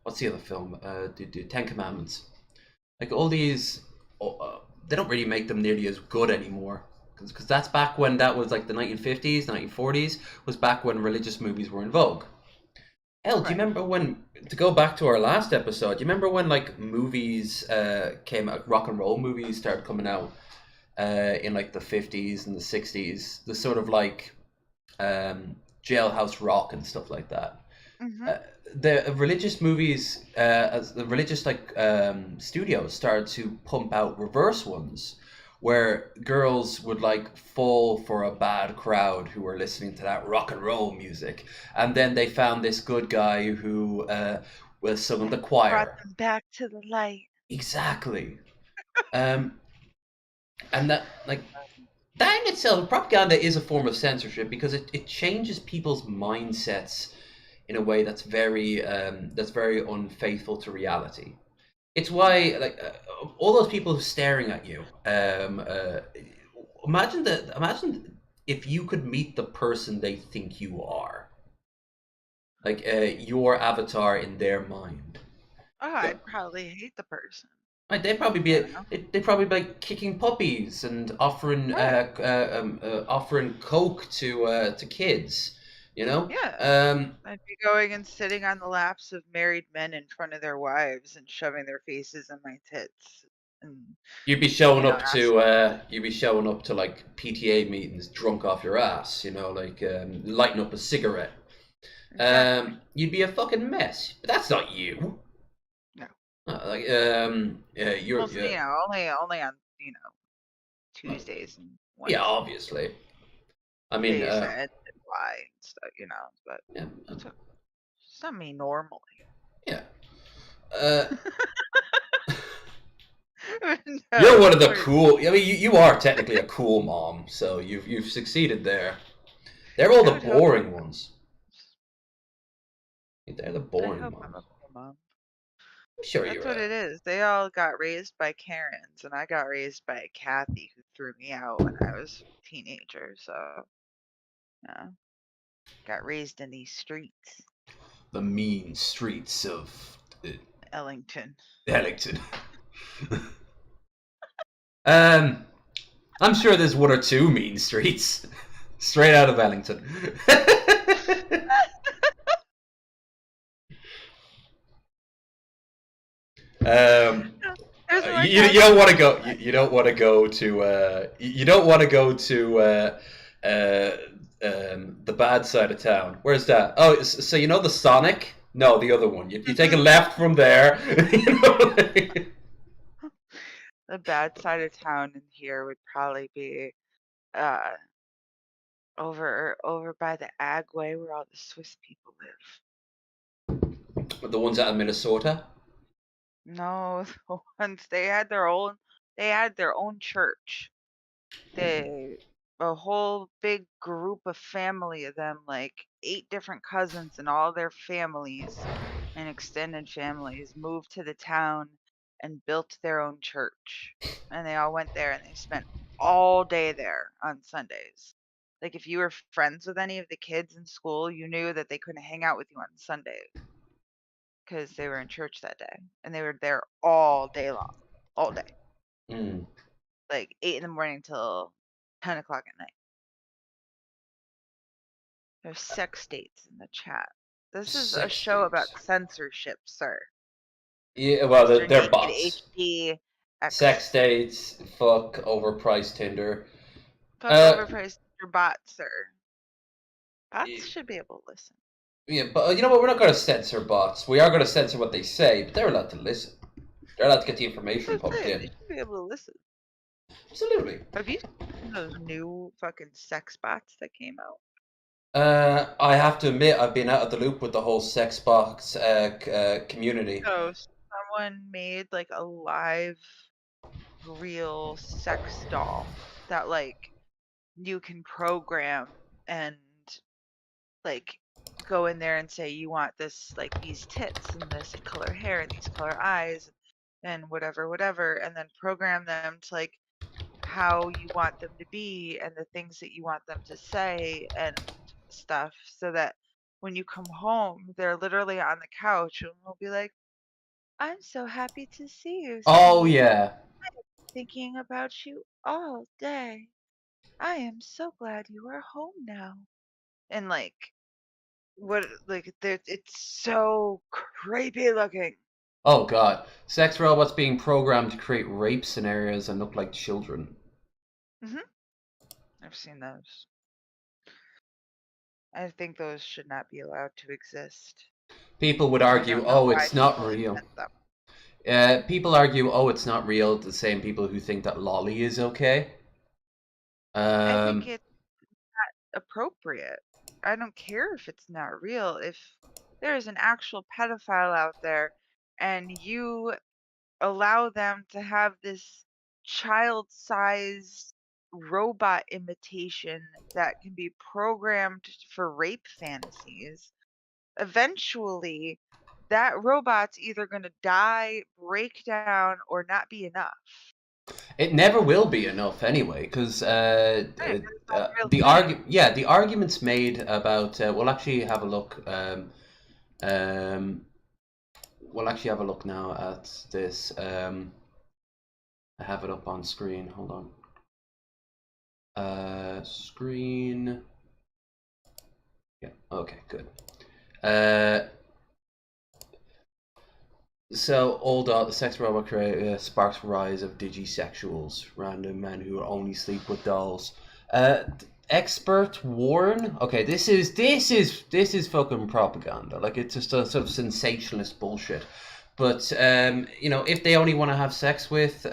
what's the other film? The Ten Commandments. Like all these, they don't really make them nearly as good anymore. Because that's back when that was like the 1950s, 1940s was back when religious movies were in vogue. Hell, do you Right. remember when, to go back to our last episode, do you remember when like movies came out, rock and roll movies started coming out in like the 50s and the 60s? The sort of like jailhouse rock and stuff like that. Mhm. Uh, the religious movies, as the religious like studios started to pump out reverse ones, where girls would like fall for a bad crowd who were listening to that rock and roll music, and then they found this good guy who was singing the Brought choir. them back to the light. Exactly. Um, and that like that in itself, propaganda is a form of censorship because it changes people's mindsets in a way that's very unfaithful to reality. It's Right. why like all those people staring at you. Imagine if you could meet the person they think you are, like your avatar in their mind. Oh, Go- I'd probably hate the person, Like they'd probably you be know? they'd probably be like kicking puppies and Right. offering coke to kids, you know. Yeah. Um, I'd be going and sitting on the laps of married men in front of their wives and shoving their faces in my tits and, You'd be showing up to asking like PTA meetings drunk off your ass, like lighting up a cigarette. exactly. You'd be a fucking mess. But that's not you. No. You're Well, only on, Tuesdays and yeah, Wednesdays, obviously. I mean, days that end in Y and stuff, but yeah, it's, it's not me normally. yeah. Uh, you're No, one of of the course. cool. I mean, you are technically a cool mom, so you've succeeded there. They're all I the would hope boring ones. They're the I boring hope I'm a ones. cool mom. I'm sure That's you're what it is. They all got raised by Karens, and I got raised by a Kathy who threw me out when I was a teenager. So, yeah, got raised in these streets, the mean streets of Ellington. Ellington. um, I'm sure there's one or two mean streets straight out of Ellington. um, There's one you time. don't want to go. You don't want to go to. You don't want to go to uh, the bad side of town. Where's that? Oh, so you know the Sonic? No, the other one. You take a left from there. The bad side of town in here would probably be uh over by the Agway where all the Swiss people live. The ones out of Minnesota. No, the ones they had their own church. They a whole big group of family of them, like 8 different cousins and all their families and extended families moved to the town and built their own church. And they all went there and they spent all day there on Sundays. Like if you were friends with any of the kids in school, you knew that they couldn't hang out with you on Sunday because they were in church that day. And they were there all day long, all day, Mm. like 8 in the morning till 10 o'clock at night. There's sex states in the chat. This is a Sex show about tapes. censorship, sir. Yeah, well, Mr. they're Naked bots. HD Sex X. dates, fuck, overpriced Tinder. Fuck Uh, overpriced your bots, sir. Bots should be able to listen. yeah, but you know what? We're not going to censor bots. We are going to censor what they say, but they're allowed to listen. They're allowed to get the information That's what I'm pumped saying. They in. should be able to listen. Absolutely. Have you seen those new fucking sex bots that came out? I have to admit, I've been out of the loop with the whole sex box community. So someone made like a live, real sex doll that like you can program and like go in there and say you want this like these tits and this color hair and these color eyes and whatever and then program them to like how you want them to be and the things that you want them to say and stuff so that when you come home they're literally on the couch and they'll be like, I'm so happy to see you, Oh Steve. yeah. Thinking about you all day. I am so glad you are home now. And like it's so creepy looking. Oh god. Sex robots being programmed to create rape scenarios and look like children. Mhm. I've seen those. I think those should not be allowed to exist. People would And I argue, don't know oh, why it's not people real. invent them. People argue, oh, it's not real. The same people who think that lolly is okay. I think Um, it's appropriate. I don't care if it's not real. If there is an actual pedophile out there and you allow them to have this child-sized robot imitation that can be programmed for rape fantasies, eventually that robot's either going to die, break down, or not be enough. it never will be enough anyway, because Right, 'cause it's not a real thing. the arguments made about we'll actually have a look. Um, we'll actually have a look now at this. I have it up on screen. Hold on. Screen. Yeah. Okay. Good. Uh, So, the sex robot sparks rise of digisexuals, random men who only sleep with dolls. Expert warn. Okay, this is fucking propaganda. Like it's just a sort of sensationalist bullshit. But if they only want to have sex with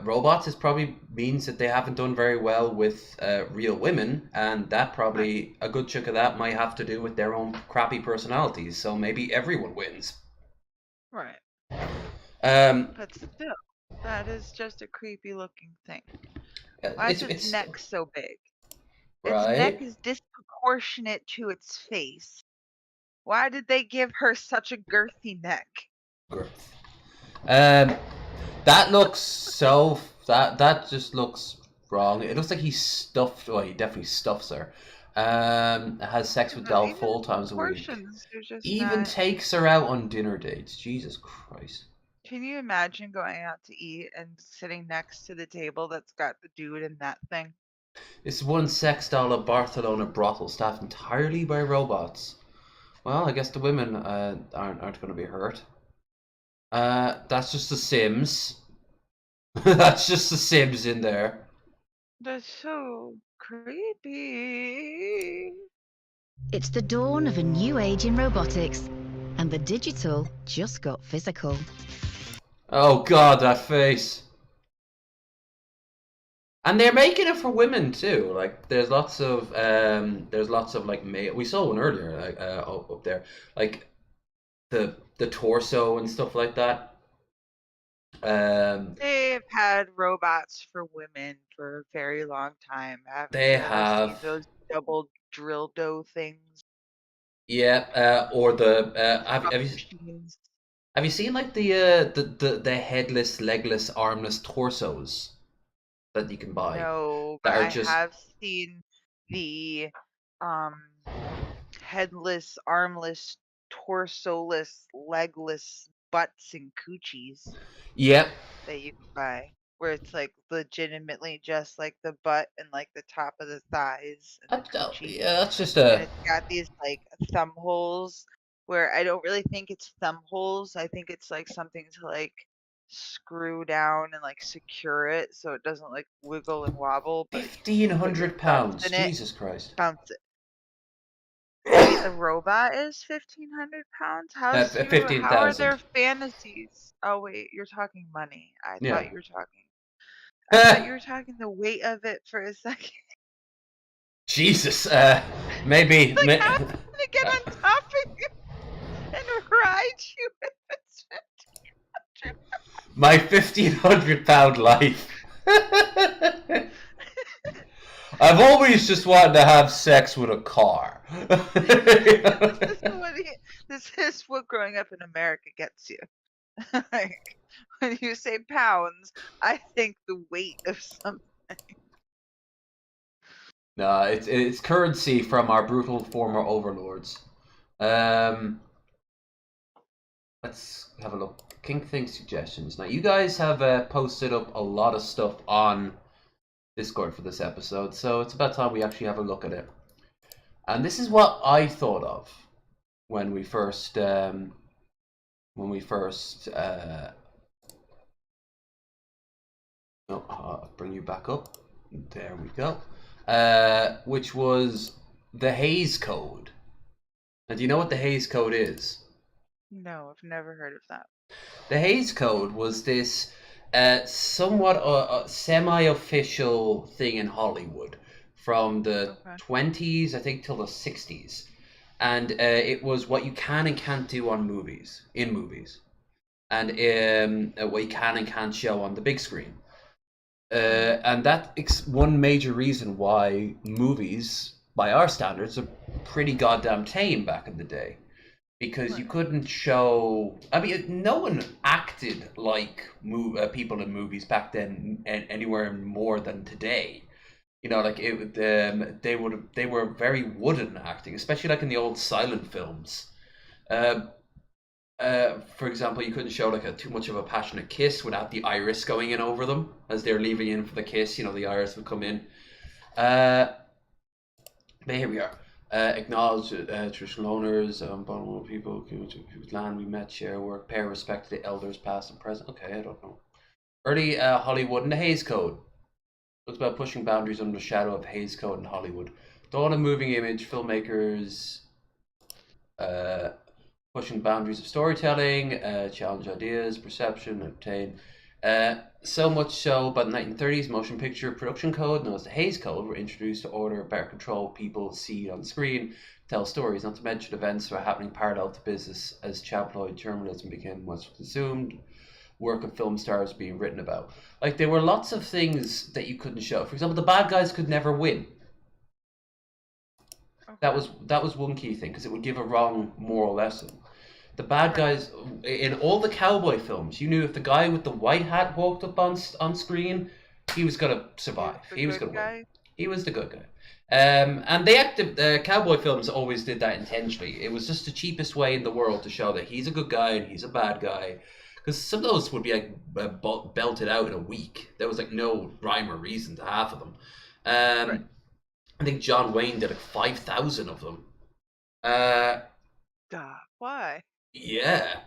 robots, it probably means that they haven't done very well with real women, and that Right, probably a good chunk of that might have to do with their own crappy personalities. So maybe everyone wins. right. Um, But still, that is just a creepy looking thing. Why is it's its it's neck so big? Its neck right. is disproportionate to its face. Why did they give her such a girthy neck? Girth. Um, that looks so that just looks wrong. It looks like he stuffed. Well, he definitely stuffs her. Has sex with No, Del even the 4 times a week. proportions are just Even not. takes her out on dinner dates. Jesus Christ. Can you imagine going out to eat and sitting next to the table that's got the dude in that thing? This one sex doll of Barcelona brothel staffed entirely by robots. Well, I guess the women aren't going to be hurt. That's just the Sims. That's just the Sims in there. That's so creepy. It's the dawn of a new age in robotics, and the digital just got physical. Oh god, that face. And they're making it for women too. Like there's lots of like male. We saw one earlier, like up there, like the torso and stuff like that. Um, They've had robots for women for a very long time. Haven't they you ever seen have, those double drill dough things? yeah, or the Crop machines? have you seen like the headless, legless, armless torsos that you can buy No, but that are I just have seen the um headless, armless, torsoless, legless butts and coochies yep. that you can buy, where it's like legitimately just like the butt and like the top of the thighs and the coochie, Yeah, that's just and a it's got these like thumb holes where I don't really think it's thumb holes. I think it's like something to like screw down and like secure it so it doesn't like wiggle and wobble, but you put your thumbs £1,500. in it, Jesus Christ. bounce it. Wait, the robot is 1,500 pounds? How are 15,000. their fantasies? Oh wait, you're talking money. I Yeah. thought you were talking the weight of it for a second. Jesus. Maybe. Like, how is it gonna get on top of you and ride you if it's 1,500? My £1,500 life. I've always just wanted to have sex with a car. This is what growing up in America gets you. Like, when you say pounds, I think the weight of something. No, it's currency from our brutal former overlords. Let's have a look. Kink Think suggestions. Now, you guys have posted up a lot of stuff on Discord for this episode, so it's about time we actually have a look at it. And this is what I thought of when we first I'll bring you back up. There we go. Which was the Hays Code. Now, do you know what the Hays Code is? No, I've never heard of that. The Hays Code was this somewhat semi-official thing in Hollywood from the 20s, I think, till the 60s. And it was what you can and can't do in movies. And what you can and can't show on the big screen. And that's one major reason why movies, by our standards, are pretty goddamn tame back in the day. Because you couldn't show... I mean, no one acted like people in movies back then anywhere more than today. You know, like they were very wooden acting, especially like in the old silent films. For example, you couldn't show like too much of a passionate kiss without the iris going in over them as they're leaving in for the kiss. You know, the iris would come in. But here we are. Acknowledge traditional owners, vulnerable people whose land we met, share work, pay respect to the elders past and present. Okay, I don't know. Early Hollywood and the Hays Code. It's about pushing boundaries under the shadow of Hays Code in Hollywood. Dawn of moving image, filmmakers pushing boundaries of storytelling, challenge ideas, perception, obtain. So much so, by the 1930s, motion picture production code, known as the Hays Code, were introduced to order, better control people see on screen, tell stories, not to mention events that were happening parallel to business as tabloid journalism became much consumed, work of film stars being written about. Like, there were lots of things that you couldn't show. For example, the bad guys could never win. Okay. That was one key thing, because it would give a wrong moral lesson. The bad guys, in all the cowboy films, you knew if the guy with the white hat walked up on screen, he was going to survive. He was going to win. He was the good guy. And the cowboy films always did that intentionally. It was just the cheapest way in the world to show that he's a good guy and he's a bad guy. Because some of those would be like belted out in a week. There was like no rhyme or reason to half of them. I think John Wayne did like 5,000 of them. Why? Yeah,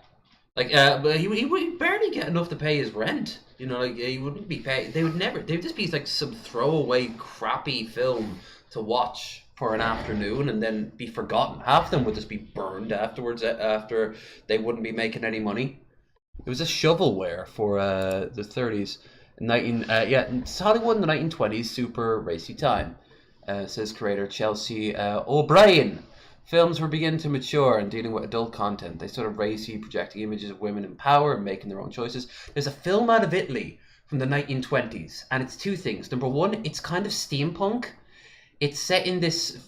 like but he would barely get enough to pay his rent. You know, like he wouldn't be paid. They would just be like some throwaway crappy film to watch for an afternoon and then be forgotten. Half of them would just be burned afterwards after they wouldn't be making any money. It was a shovelware for the 30s. It's Hollywood in the 1920s, super racy time, says creator Chelsea O'Brien. Films were beginning to mature and dealing with adult content. They started racy, projecting images of women in power and making their own choices. There's a film out of Italy from the 1920s, and it's two things. Number one, it's kind of steampunk. It's set in this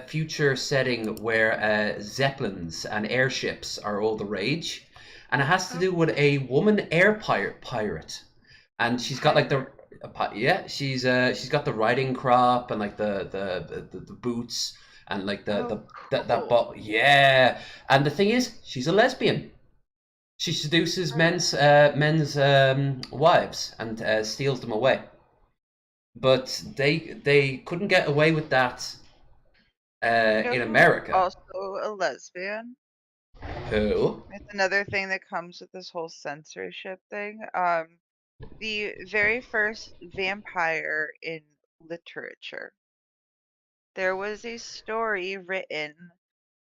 future setting where zeppelins and airships are all the rage, and it has to do with a woman air pirate, and she's got like she's got the riding crop and like the boots. And like that bottle, yeah. And the thing is, she's a lesbian. She seduces men's wives and steals them away. But they couldn't get away with that in America. Also a lesbian. Cool. It's another thing that comes with this whole censorship thing. The very first vampire in literature. There was a story written,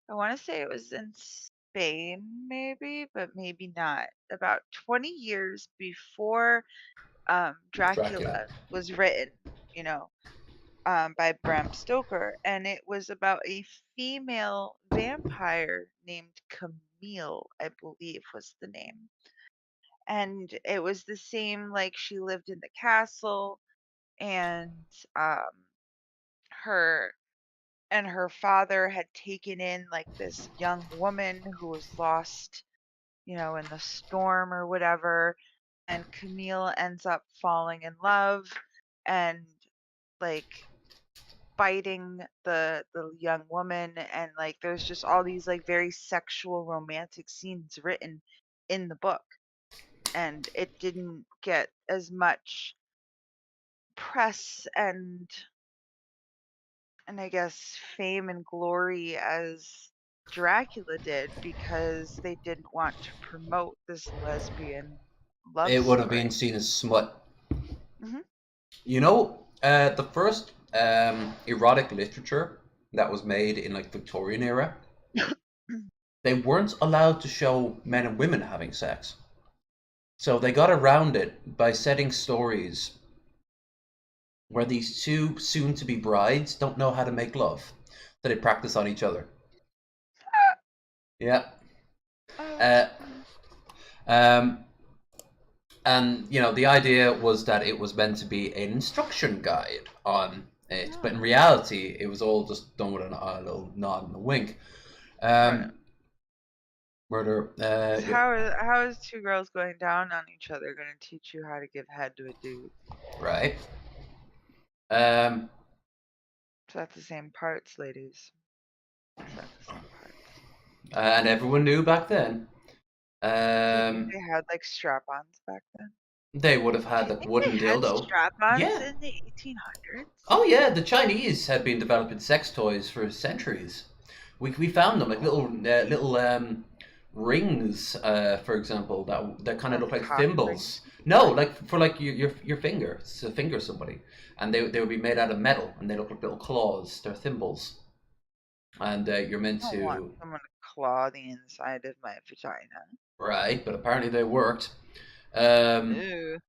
I want to say it was in Spain, maybe, but maybe not. About 20 years before Dracula. Dracula was written, you know, by Bram Stoker, and it was about a female vampire named Camille, I believe was the name. And it was the same, like she lived in the castle, and um, her her father had taken in like this young woman who was lost, in the storm or whatever, and Camille ends up falling in love and like fighting the young woman, and like there's just all these like very sexual romantic scenes written in the book, and it didn't get as much press and I guess fame and glory as Dracula did, because they didn't want to promote this lesbian love It would have been story. seen as smut. Hmm. You know, the first erotic literature that was made in like Victorian era, they weren't allowed to show men and women having sex. So they got around it by setting stories where these two soon-to-be brides don't know how to make love, so they practice on each other. Yeah. Oh, Uh, that's funny. and the idea was that it was meant to be an instruction guide on it, but in Oh, reality, it was all just done with a little nod and a wink. right. Murder. 'Cause how is two girls going down on each other going to teach you how to give head to a dude? Right. Um, So that's the same parts, ladies. That's the same parts. and everyone knew back then. Do you think Um, they had like strap-ons back then? they would have Do had you like think they wooden had dildo. strap-ons Yeah. in the 1800s? Oh yeah, the Chinese had been developing sex toys for centuries. We found them like little rings, for example, that kind of Like look like cock rings? thimbles. No, like for like your finger to finger somebody, and they would be made out of metal, and they look like little claws. They're thimbles, and you're meant I don't want to someone to claw the inside of my vagina. right, but apparently they worked. Um, Ew.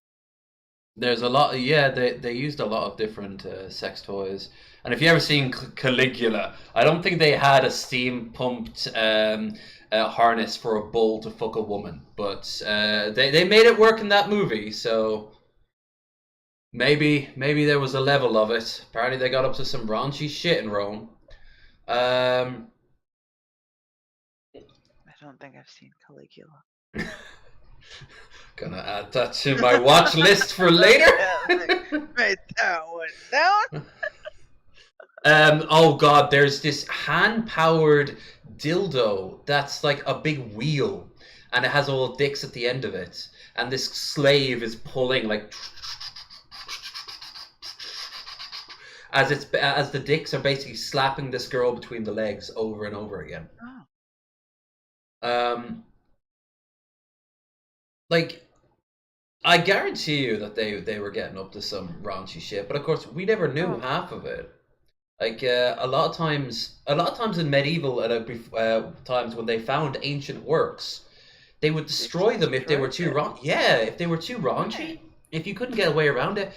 There's a lot. Yeah, they used a lot of different sex toys. And if you ever seen Caligula, I don't think they had a steam pumped harness for a bull to fuck a woman, but they made it work in that movie. So maybe there was a level of it. Apparently they got up to some raunchy shit in Rome. Um, I don't think I've seen Caligula. Gonna add that to my watch list for later. Write that one down. Oh god, there's this hand-powered dildo that's like a big wheel, and it has all dicks at the end of it, and this slave is pulling like as the dicks are basically slapping this girl between the legs over and over again. Oh. Like I guarantee you that they were getting up to some raunchy shit, but of course we never knew Oh. half of it. Like a lot of times in medieval times when they found ancient works, they would destroy them if they were too destroyed raunchy. Yeah, if they were too raunchy, Right. if you couldn't get away around it,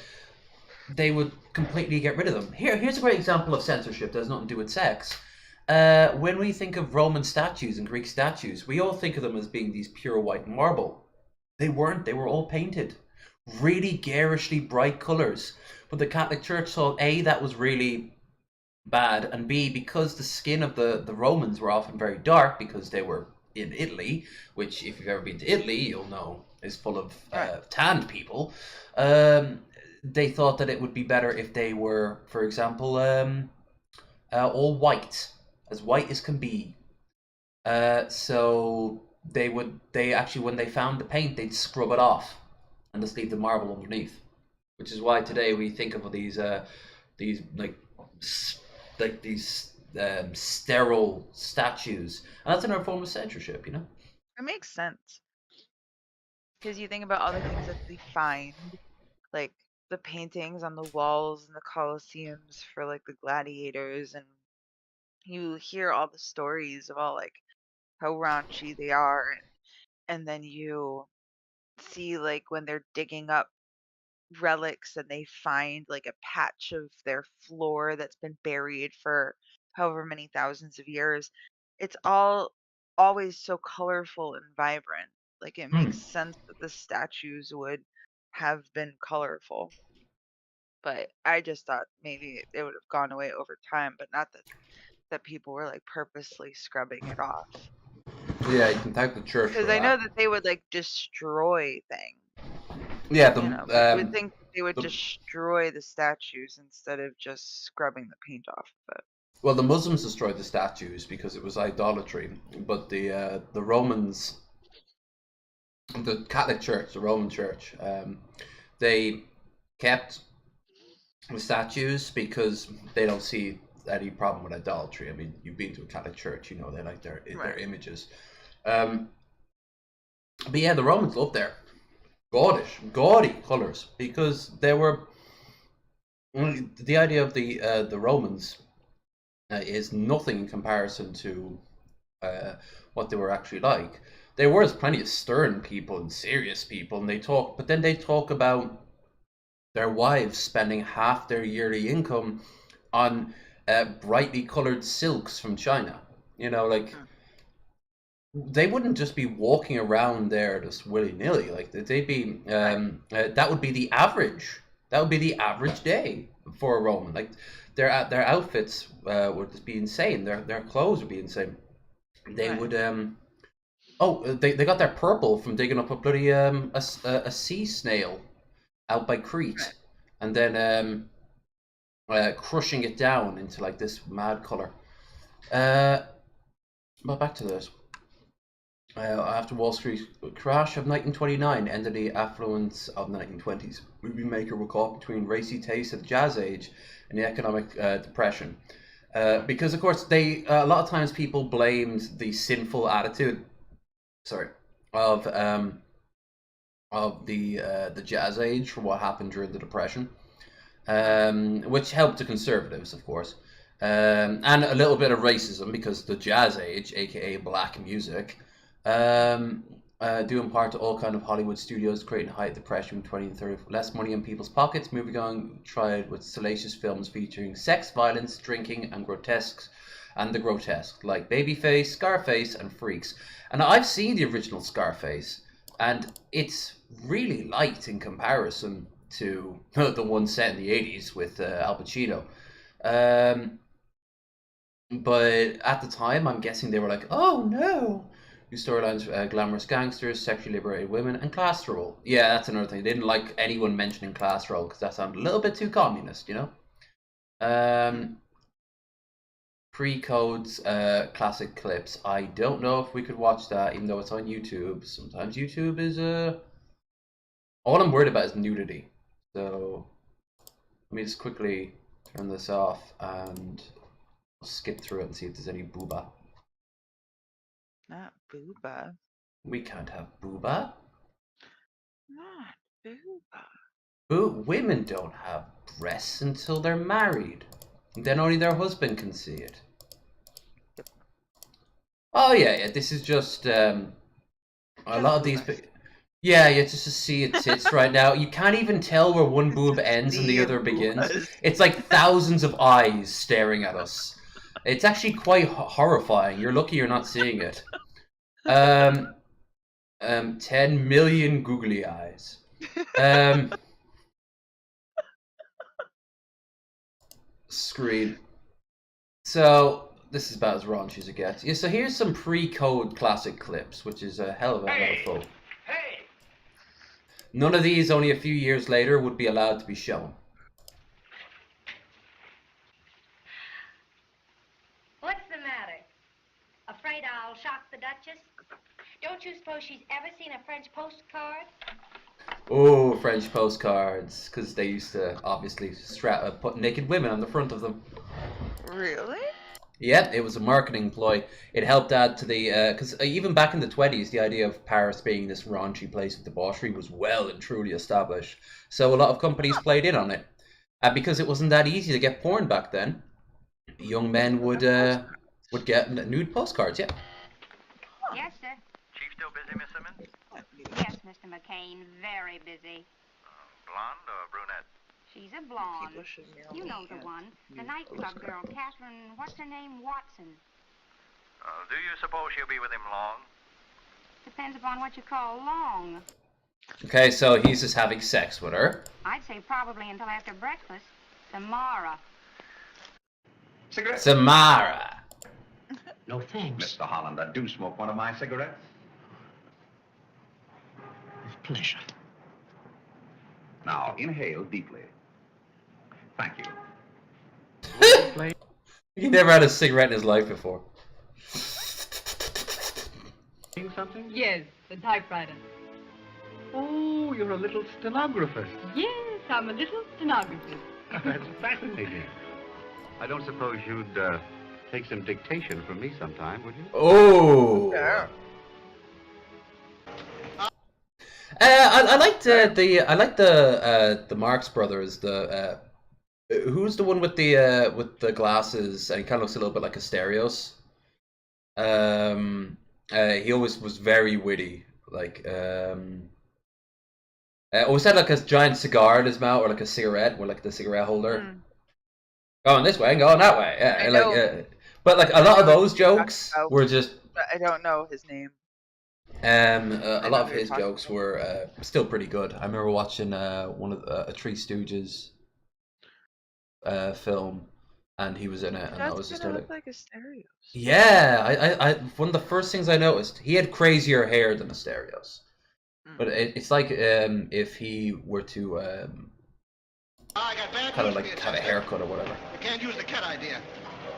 they would completely get rid of them. Here's a great example of censorship that has nothing to do with sex. When we think of Roman statues and Greek statues, we all think of them as being these pure white marble. They weren't. They were all painted, really garishly bright colors. But the Catholic Church thought A, that was really bad, and B, because the skin of the Romans were often very dark because they were in Italy, which if you've ever been to Italy, you'll know is full of tanned people. They thought that it would be better if they were, for example, all white as can be. So they actually, when they found the paint, they'd scrub it off and just leave the marble underneath. Which is why today we think of these like these sterile statues, and that's another form of censorship, you know. It makes sense. Because you think about all the things that they find, like the paintings on the walls in the Colosseums for like the gladiators, and you hear all the stories of all like how raunchy they are, and then you see like when they're digging up relics and they find like a patch of their floor that's been buried for however many thousands of years. It's all always so colorful and vibrant. Like it Hmm. makes sense that the statues would have been colorful. But I just thought maybe it would have gone away over time, but not that people were like purposely scrubbing it off. Yeah, you can thank the church Because for I know that. that they would like destroy things, Yeah, but you would think they would the destroy the statues instead of just scrubbing the paint off of it. well, the Muslims destroyed the statues because it was idolatry, but the Romans, the Catholic Church, the Roman Church, they kept the statues because they don't see any problem with idolatry. I mean, you've been to a Catholic church, you know they like their Right. images. But yeah, the Romans loved their gaudy colors because they were the idea of the Romans is nothing in comparison to what they were actually like. There was plenty of stern people and serious people, and but then they talk about their wives spending half their yearly income on brightly colored silks from China. You know, like they wouldn't just be walking around there just willy nilly. Like they'd be that would be the average. That would be the average day for a Roman. Like their outfits would just be insane. Their clothes would be insane. They Right. would they got their purple from digging up a bloody a sea snail out by Crete, Right. and then crushing it down into like this mad color. But back to this. After Wall Street crash of 1929 ended the affluence of the 1920s, movie maker were caught between racy tastes of the Jazz Age and the economic depression. Because of course a lot of times people blamed the sinful attitude, of the Jazz Age for what happened during the Depression, which helped the conservatives, of course, and a little bit of racism because the Jazz Age, aka black music, due in part to all kind of Hollywood studios creating high depression, 20 and 30 less money in people's pockets, moving on tried with salacious films featuring sex, violence, drinking, and the grotesque, like Babyface, Scarface, and Freaks. And I've seen the original Scarface, and it's really light in comparison to the one set in the 80s with Al Pacino. But at the time, I'm guessing they were like, oh no, new storylines, glamorous gangsters, sexually liberated women, and class role. Yeah, that's another thing. They didn't like anyone mentioning class role because that sounded a little bit too communist, you know? Pre-codes, classic clips. I don't know if we could watch that, even though it's on YouTube. Sometimes YouTube is all I'm worried about is nudity. So let me just quickly turn this off and skip through it and see if there's any booba. Not booba. We can't have booba. Not booba. Women don't have breasts until they're married. Then only their husband can see it. Oh yeah. This is just a lot of these. Yeah, just to see its tits right now. You can't even tell where one boob ends and the other begins. It's like thousands of eyes staring at us. It's actually quite horrifying. You're lucky you're not seeing it. 10 million googly eyes. Screen. So this is about as raunchy as it gets. Yeah, so here's some pre-code classic clips, which is a hell of a mouthful. Hey! None of these, only a few years later, would be allowed to be shown. What's the matter? Afraid I'll shock the Duchess? Don't you suppose she's ever seen a French postcard? Oh, French postcards, because they used to obviously put naked women on the front of them. Really? Yeah, it was a marketing ploy. It helped add to the because even back in the 20s, the idea of Paris being this raunchy place of debauchery was well and truly established. So a lot of companies played in on it, because it wasn't that easy to get porn back then. Young men would get nude postcards. Yeah. Yes, sir. Chief still busy, Miss Simmons? Yes, Mr. McCain, very busy. Blonde or brunette? She's a blonde. People should mail You me know the a one. The nude nightclub girl, postcard. Catherine, what's her name? Watson. Do you suppose she'll be with him long? Depends upon what you call long. Okay, so he's just having sex with her. I'd say probably until after breakfast. Tomorrow. Cigarette? Samara. No thanks. Mr. Holland, I do smoke one of my cigarettes. With pleasure. Now, inhale deeply. Thank you. He never had a cigarette in his life before. Something? Yes, the typewriter. Oh, you're a little stenographer. Yes, I'm a little stenographer. That's fascinating. I don't suppose you'd take some dictation from me sometime, would you? Oh. Yeah. I liked the Marx Brothers. The who's the one with the glasses and he kind of looks a little bit like Asterios. He always was very witty. Like always had like a giant cigar in his mouth or like a cigarette with like the cigarette holder. Going this way and going that way. Yeah, I and know. like but like a lot of those jokes were just. I don't know his name. A lot of his jokes were still pretty good. I remember watching one of a Three Stooges film, and he was in it, and I was just look like Asterios. yeah. I one of the first things I noticed, he had crazier hair than Asterios, but it's like if he were to kind of like have a haircut or whatever. You can't use the cat idea.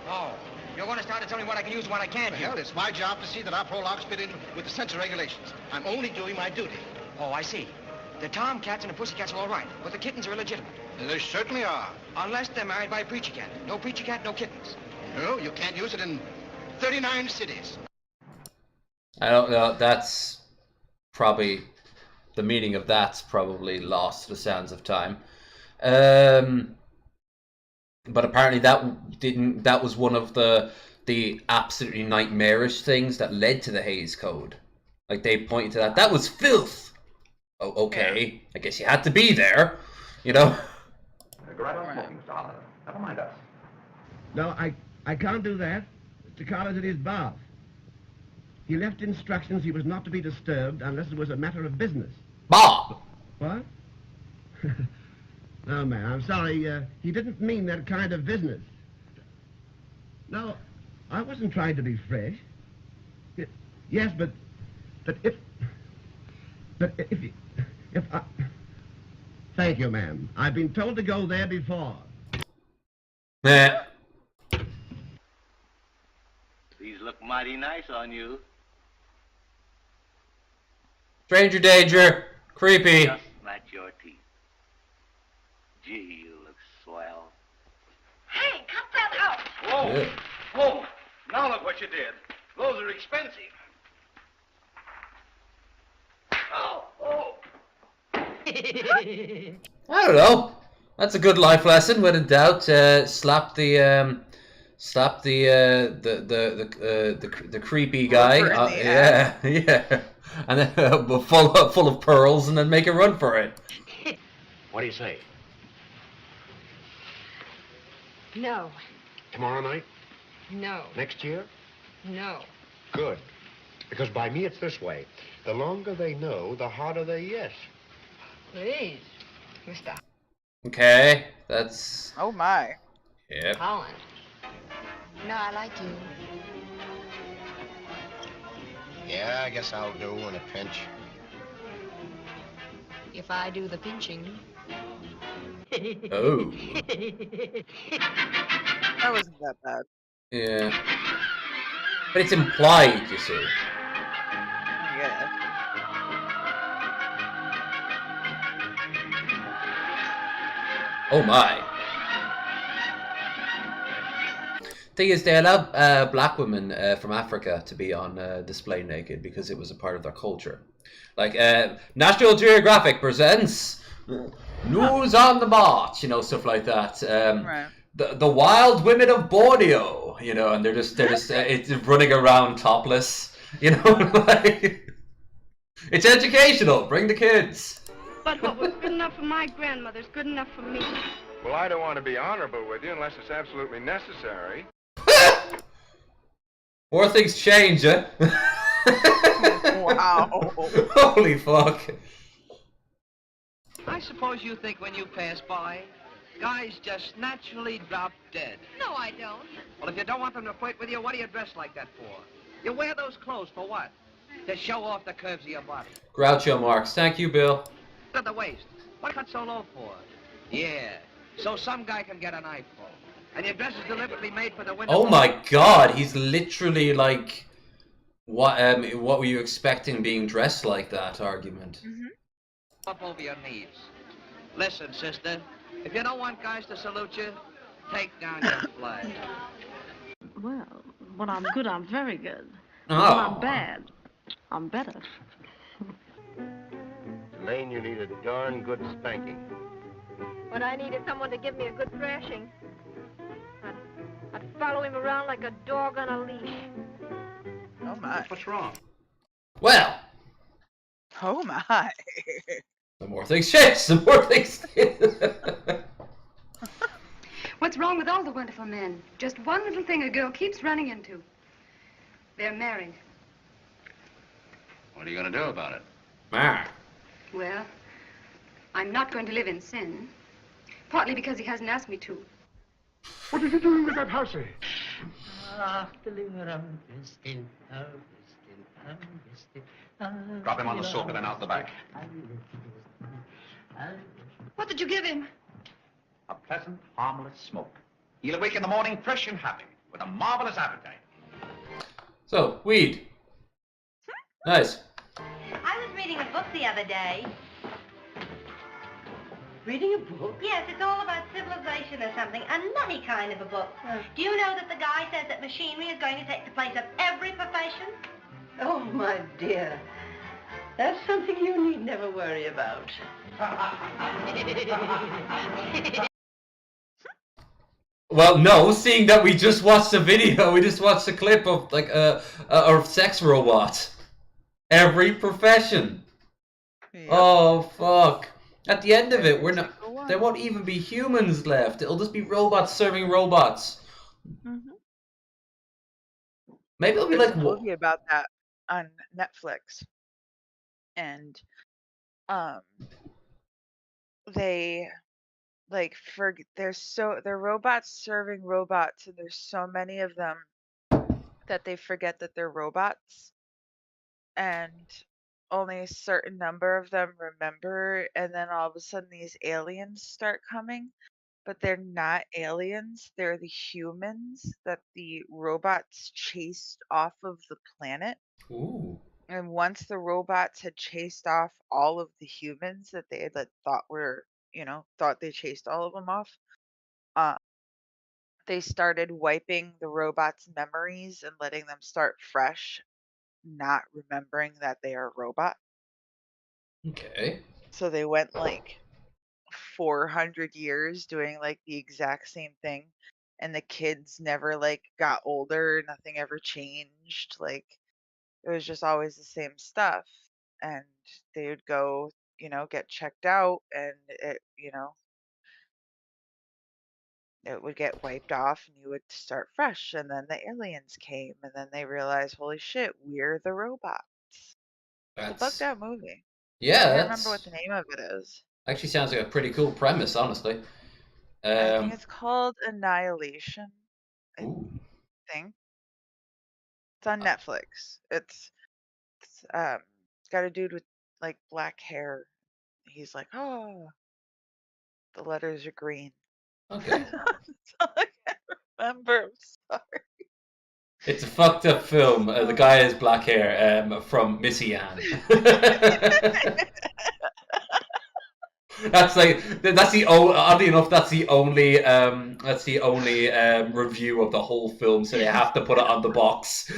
Oh, you're going to start to tell me what I can use and what I can't The use. hell, it's my job to see that our prologues fit in with the censor regulations. I'm only doing my duty. Oh, I see. The tomcats and the pussycats are all right, but the kittens are illegitimate. They certainly are. Unless they're married by a preacher cat. No preacher cat, no kittens. No, you can't use it in 39 cities. I don't know. That's probably the meaning of that's probably lost to the sands of time. But apparently that was one of the absolutely nightmarish things that led to the Hays Code. Like they pointed to that. That was filth. Oh, okay. I guess you had to be there, you know. Go right on smoking, Mr. Holland. Never mind us. No, I can't do that. Mr. Collins at his bath. He left instructions he was not to be disturbed unless it was a matter of business. Bob! What? No, man, I'm sorry. He didn't mean that kind of business. No, I wasn't trying to be fresh. Yes, but if I... Thank you, ma'am. I've been told to go there before. Meh. These look mighty nice on you. Stranger danger. Creepy. Just match your teeth. Gee, you look swell. Hey, cut that out! Whoa! Yeah. Whoa! Now look what you did. Those are expensive. Oh! Oh! I don't know. That's a good life lesson. When in doubt, slap the creepy guy. Yeah, yeah, and then full of pearls, and then make a run for it. What do you say? No, Tomorrow night? no, Next year? no. Good. Because by me it's this way. The longer they know, the harder they yes. Please, Mr. Okay, that's Oh my. yep. Holland. No, I like you. Yeah, I guess I'll do in a pinch. If I do the pinching. Oh, That wasn't that bad. yeah. But it's implied, you see. Yeah. Oh my. Thing is, they allowed black women from Africa to be on display naked because it was a part of their culture. Like National Geographic presents News on the March, you know, stuff like that. Right. The wild women of Borneo, you know, and they're just it's running around topless, you know, like it's educational. Bring the kids. But what was good enough for my grandmother is good enough for me. Well, I don't want to be honorable with you unless it's absolutely necessary. More things change, huh? Wow. Holy fuck. I suppose you think when you pass by, guys just naturally drop dead. No, I don't. Well, if you don't want them to flirt with you, what do you dress like that for? You wear those clothes for what? To show off the curves of your body. Groucho Marx. Thank you, Bill. At the waist. What cut so low for? Yeah. So some guy can get an eyeful. And your dress is deliberately made for the window. Oh my god, he's literally like, what were you expecting being dressed like that argument? Up over your knees. Listen, sister, if you don't want guys to salute you, take down your flag. Well, when I'm good, I'm very good. Oh. When I'm bad, I'm better. Elaine, you need a darn good spanking. When I needed someone to give me a good thrashing, I'd follow him around like a dog on a leash. Oh my. What's wrong? Well, Oh my. the more things change, the more things What's wrong with all the wonderful men? Just one little thing a girl keeps running into. They're married. What are you going to do about it? Well, I'm not going to live in sin. Partly because he hasn't asked me to. What are you doing with that housey? Drop him on the sofa, then out the back. What did you give him? A pleasant, harmless smoke. He'll awake in the morning fresh and happy, with a marvelous appetite. So, weed. Nice. I was reading a book the other day. Reading a book? Yes, it's all about civilization or something. A nutty kind of a book. Do you know that the guy says that machinery is going to take the place of every profession? Oh, my dear. That's something you need never worry about. Well, no, seeing that we just watched a video, we just watched a clip of like a sex robot. Every profession. Yep. Oh fuck. At the end of it, there won't even be humans left. It'll just be robots serving robots. Maybe it'll be There's like a movie about that on Netflix, and they like they're robots serving robots, and there's so many of them that they forget that they're robots, and only a certain number of them remember, and then all of a sudden these aliens start coming, but they're not aliens, they're the humans that the robots chased off of the planet. Ooh. And once the robots had chased off all of the humans that they had thought they chased all of them off, they started wiping the robots' memories and letting them start fresh, not remembering that they are robots. Okay. So they went like 400 years doing like the exact same thing, and the kids never like got older, nothing ever changed. Like it was just always the same stuff, and they would go, get checked out, and it would get wiped off, and you would start fresh. And then the aliens came, and then they realized, holy shit, we're the robots. It's a bugged out movie. Yeah, I can't remember what the name of it is. Actually sounds like a pretty cool premise, honestly. I think it's called Annihilation. I Ooh. think it's on Netflix. It's got a dude with like black hair. He's like, oh, the letters are green. Okay. That's all I can remember. I'm sorry. It's a fucked up film. The guy has black hair from Missy Ann. That's oddly enough, that's the only review of the whole film, so they have to put it on the box.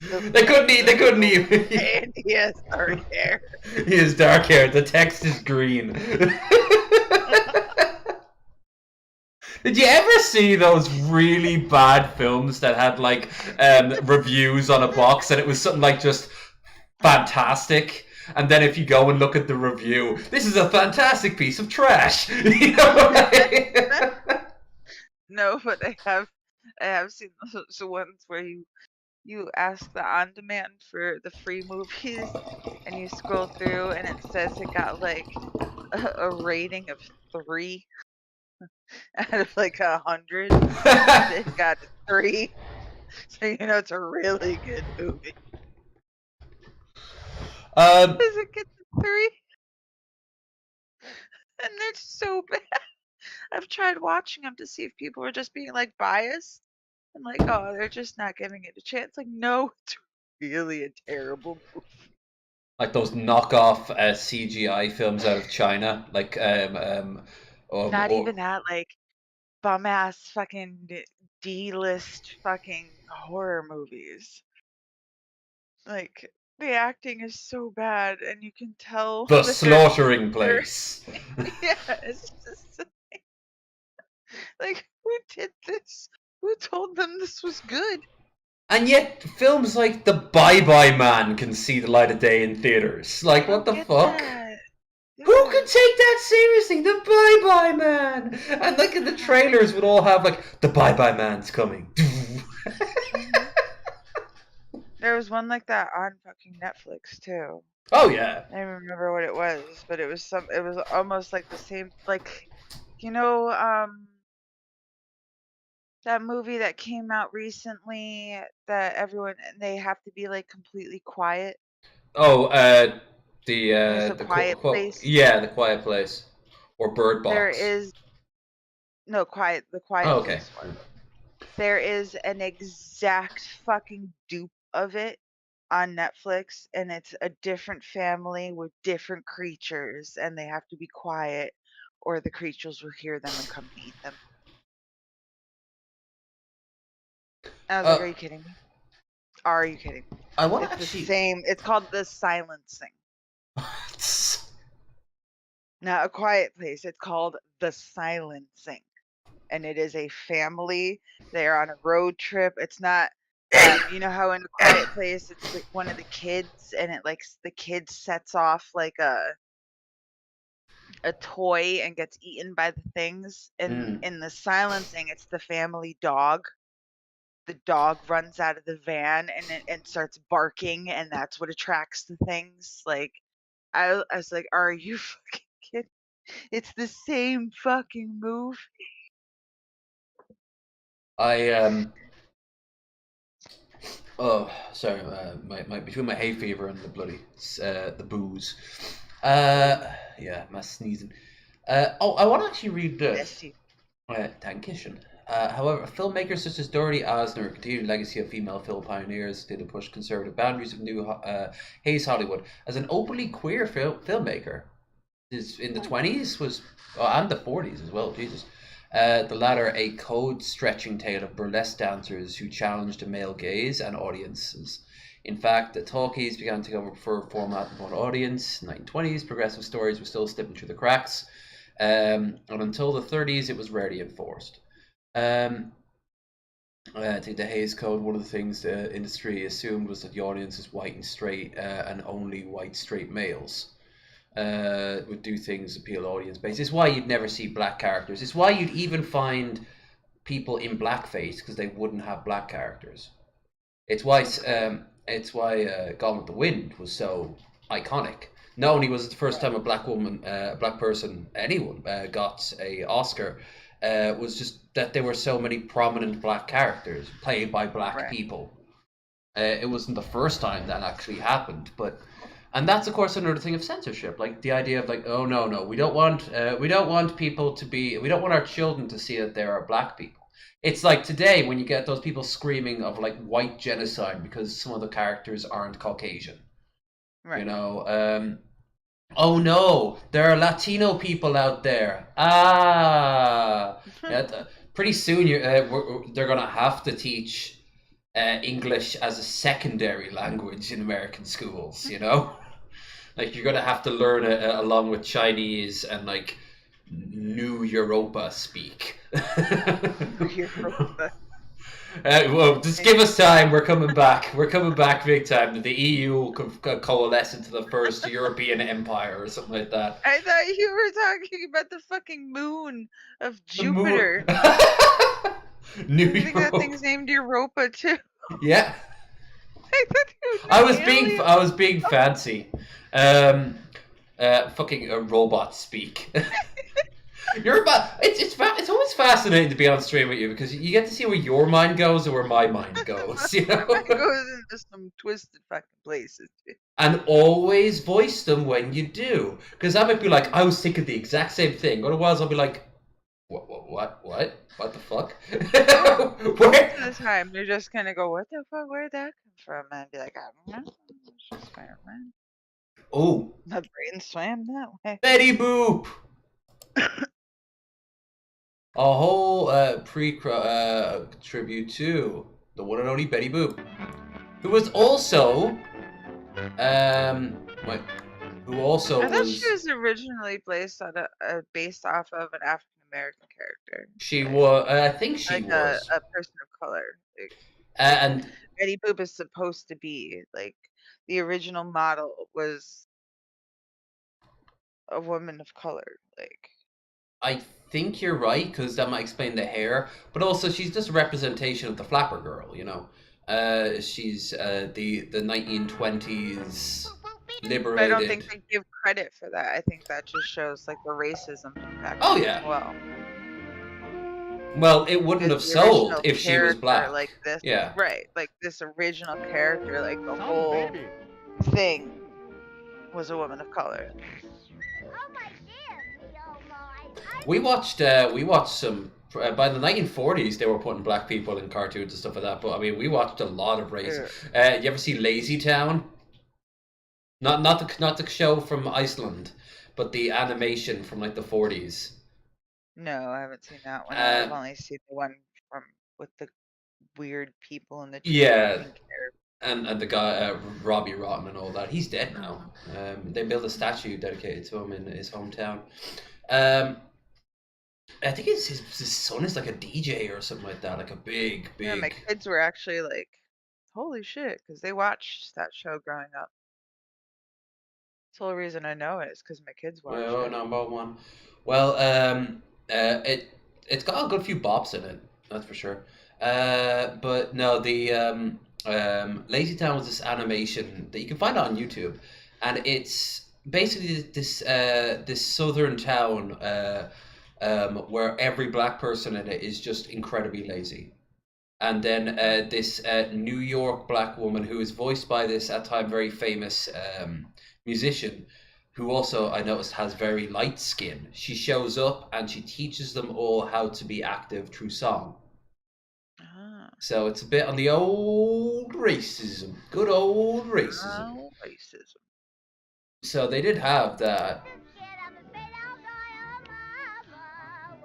They couldn't even. And he has dark hair. He has dark hair. The text is green. Did you ever see those really bad films that had like reviews on a box and it was something like just fantastic? And then if you go and look at the review, this is a fantastic piece of trash. You know what I mean? No, but I have seen those ones where you ask the on-demand for the free movies, and you scroll through, and it says it got like a rating of 3 out of like 100. It got 3, so you know it's a really good movie. Does it get to 3? And they're so bad. I've tried watching them to see if people are just being like biased and like, oh, they're just not giving it a chance. Like, no, it's really a terrible movie. Like those knockoff CGI films out of China, like Not even that, like bum ass fucking D-list fucking horror movies. Like the acting is so bad, and you can tell The Slaughtering Place. Yeah, it's just like, who did this? Who told them this was good? And yet, films like The Bye Bye Man can see the light of day in theaters. Like, what the fuck? Who could take that seriously? The Bye Bye Man! And like, the trailers would all have like, The Bye Bye Man's coming. There was one like that on fucking Netflix too. Oh yeah. I don't remember what it was, but it was almost like the same, like, you know, that movie that came out recently that they have to be like completely quiet. Oh, There's a Quiet Place. Yeah, The Quiet Place. Or Bird Box. There is the Quiet Place one. There is an exact fucking dupe of it on Netflix, and it's a different family with different creatures, and they have to be quiet or the creatures will hear them and come eat them. I was like, are you kidding me? Are you kidding me? It's the same. It's called The Silencing. Not A Quiet Place. It's called The Silencing. And it is a family. They are on a road trip. It's not, you know how in A Quiet Place, it's like one of the kids, and it like the kid sets off like a toy and gets eaten by the things. And in The Silencing, it's the family dog. The dog runs out of the van and starts barking, and that's what attracts the things. Like, I was like, are you fucking kidding? It's the same fucking movie. Oh, sorry, between my hay fever and the bloody the booze. Yeah, my sneezing. I want to actually read this. Tankishan. However, filmmakers such as Dorothy Asner continue the legacy of female film pioneers. They did push conservative boundaries of new Hayes Hollywood. As an openly queer filmmaker, in the 20s and the 40s as well. Jesus. The latter a code-stretching tale of burlesque dancers who challenged the male gaze and audiences. In fact, the talkies began to go for a format of one audience. In the 1920s, progressive stories were still slipping through the cracks, and until the 30s, it was rarely enforced. I think the Hays Code, one of the things the industry assumed was that the audience is white and straight, and only white straight males would do things appeal to audience base. It's why you'd never see black characters. It's why you'd even find people in blackface because they wouldn't have black characters. It's why Gone with the Wind was so iconic. Not only was it the first time a black person, anyone got a Oscar, was just that there were so many prominent black characters played by black people. It wasn't the first time that actually happened, and that's of course another thing of censorship, like the idea of like, oh no, we don't want people to be, we don't want our children to see that there are black people. It's like today when you get those people screaming of like white genocide because some of the characters aren't Caucasian. Right. You know, Oh no, there are Latino people out there. Ah, pretty soon they're gonna have to teach English as a secondary language in American schools. You know, like you're gonna have to learn it along with Chinese and like New Europa speak. Europa. Well, just give us time. We're coming back. We're coming back big time. The EU will coalesce into the first European empire or something like that. I thought you were talking about the fucking moon of The moon. Jupiter. New I think that thing's named Europa too. Yeah. I was being fancy. Fucking robot speak. You're about. It's always fascinating to be on stream with you because you get to see where your mind goes and where my mind goes. You know, it goes into some twisted fucking places. And always voice them when you do, because I might be like, I was thinking the exact same thing. Otherwise, I'll be like, what the fuck? Most of the time, you're just gonna go, what the fuck? Where'd that come from? And I'd be like, I don't know. It's just Spider-Man. Oh, my brain swam that way. Betty Boop. A whole tribute to the one and only Betty Boop, who was also, who also I thought was. she was originally based on based off of an African American character. She was. I think she like was a person of color. Like, and Betty Boop is supposed to be like the original model was a woman of color. Like. I think you're right, because that might explain the hair, but also she's just a representation of the flapper girl, you know. She's the 1920s liberated. I don't think they give credit for that. I think that just shows like the racism back Oh then yeah. as well, it wouldn't have sold if she was black. Like this, yeah. Right, like this original character, like the whole thing was a woman of color. We watched some. By the 1940s, they were putting black people in cartoons and stuff like that. But I mean, we watched a lot of race. You ever see Lazy Town? Not the show from Iceland, but the animation from like the 40s. No, I haven't seen that one. I've only seen the one from with the weird people in the and the guy Robbie Rotten and all that. He's dead now. They built a statue dedicated to him in his hometown. I think his son is like a DJ or something like that, like a big. Yeah, my kids were actually like, "Holy shit!" because they watched that show growing up. That's the whole reason I know it is because my kids watched it. Number one. Well, it's got a good few bops in it, that's for sure. But no, the Lazy Town was this animation that you can find on YouTube, and it's basically this southern town where every black person in it is just incredibly lazy. And then this New York black woman who is voiced by this at the time very famous musician, who also I noticed has very light skin. She shows up and she teaches them all how to be active through song. So it's a bit on the old racism. Good old racism. Oh, racism. So they did have that.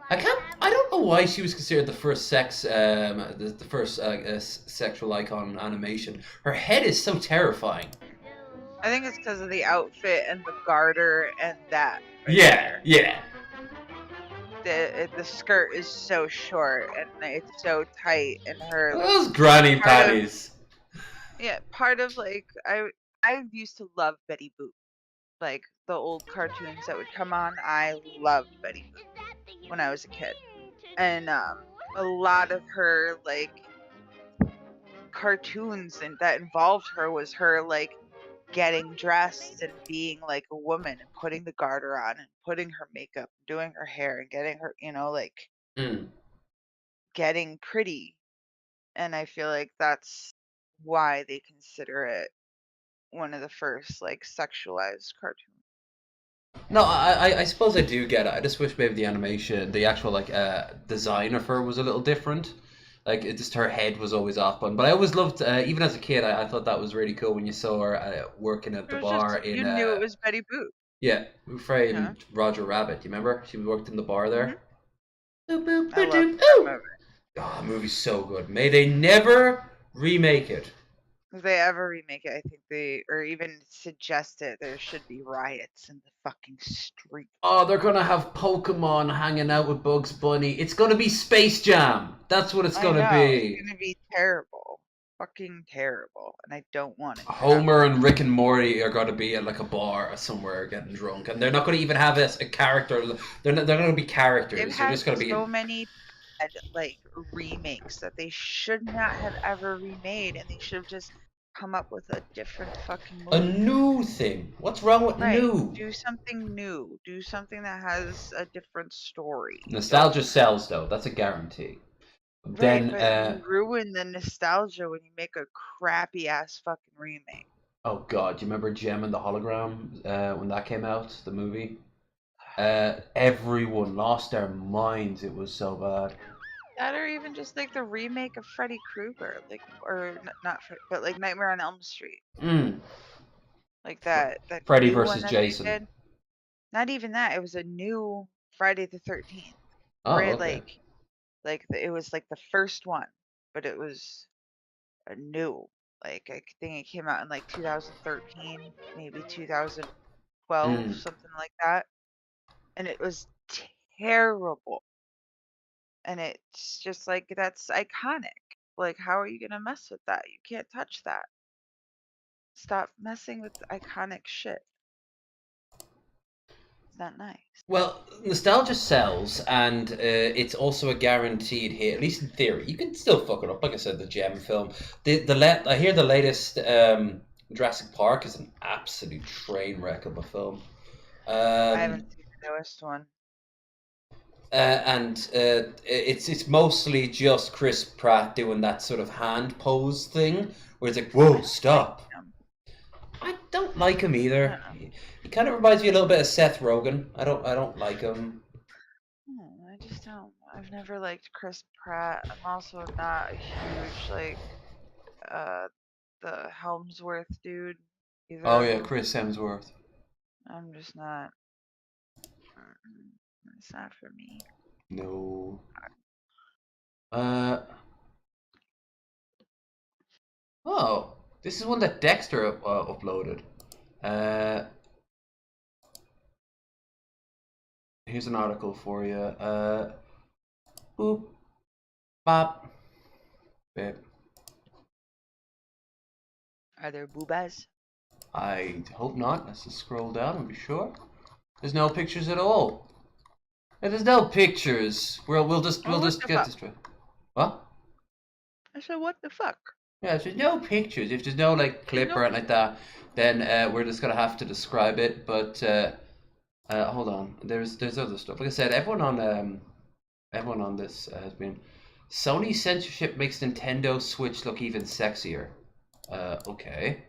I don't know why she was considered the first sexual icon animation. Her head is so terrifying. I think it's because of the outfit and the garter and that. Yeah. The skirt is so short and it's so tight, and her those granny panties. Part of like I used to love Betty Boop, like the old cartoons that would come on. I loved Betty Boop when I was a kid, and a lot of her like cartoons and that involved her was her like getting dressed and being like a woman and putting the garter on and putting her makeup, doing her hair and getting her, like getting pretty. And I feel like that's why they consider it one of the first like sexualized cartoons. No, I suppose I do get it. I just wish maybe the animation, the actual like design of her was a little different. Like it just her head was always off button. But I always loved, even as a kid, I thought that was really cool when you saw her working at the bar. You knew it was Betty Boop. Yeah, who framed Roger Rabbit? Do you remember? She worked in the bar there. Boop, boop, I boop, love boop, that ooh. movie. Oh, the movie's so good. May they never remake it. If they ever remake it, I think or even suggest it, there should be riots in the fucking street. Oh, they're gonna have Pokemon hanging out with Bugs Bunny. It's gonna be Space Jam. That's what it's gonna be. It's gonna be terrible. Fucking terrible. And I don't want it. Homer and Rick and Morty are gonna be at like a bar somewhere getting drunk, and they're not gonna even have a character. They're gonna be characters. They've They're had just gonna be so many like remakes that they should not have ever remade, and they should have just come up with a different fucking movie. a new thing. What's wrong with new? Do something new. Do something that has a different story. Nostalgia sells, though. That's a guarantee. Right, Then, but you ruin the nostalgia when you make a crappy ass fucking remake. oh god, do you remember Gem and the Hologram when that came out? The movie. Everyone lost their minds. It was so bad. That or even just like the remake of Freddy Krueger, like not Freddy, but like Nightmare on Elm Street. Like that Freddy new one versus that Jason. they did. Not even that. It was a new Friday the 13th. Oh, Where it, okay. it was like the first one, but it was a new. Like I think it came out in like 2013, maybe 2012, something like that. And it was terrible. And it's just like that's iconic. Like how are you gonna mess with that? You can't touch that. Stop messing with iconic shit. It's not nice. Well, nostalgia sells, and it's also a guaranteed hit, at least in theory. You can still fuck it up, like I said, the Gem film. I hear the latest Jurassic Park is an absolute train wreck of a film. I haven't seen the newest one. And it's mostly just Chris Pratt doing that sort of hand pose thing, where it's like, whoa, stop. I don't like him either. He kind of reminds me a little bit of Seth Rogen. I don't like him. I just don't. I've never liked Chris Pratt. I'm also not a huge like the Helmsworth dude either. Oh yeah, Chris Hemsworth. I'm just not. It's not for me. No. Oh, this is one that Dexter uploaded. Here's an article for you. Boop. Bop. Babe. Are there boobas? I hope not. Let's just scroll down and be sure. There's no pictures at all. If there's no pictures, we'll just get this straight. What? I said, what the fuck? Yeah, if there's no pictures, if there's no like clip or anything like that, then we're just gonna have to describe it. But hold on, there's other stuff. Like I said, everyone on this has been. Sony censorship makes Nintendo Switch look even sexier. Okay.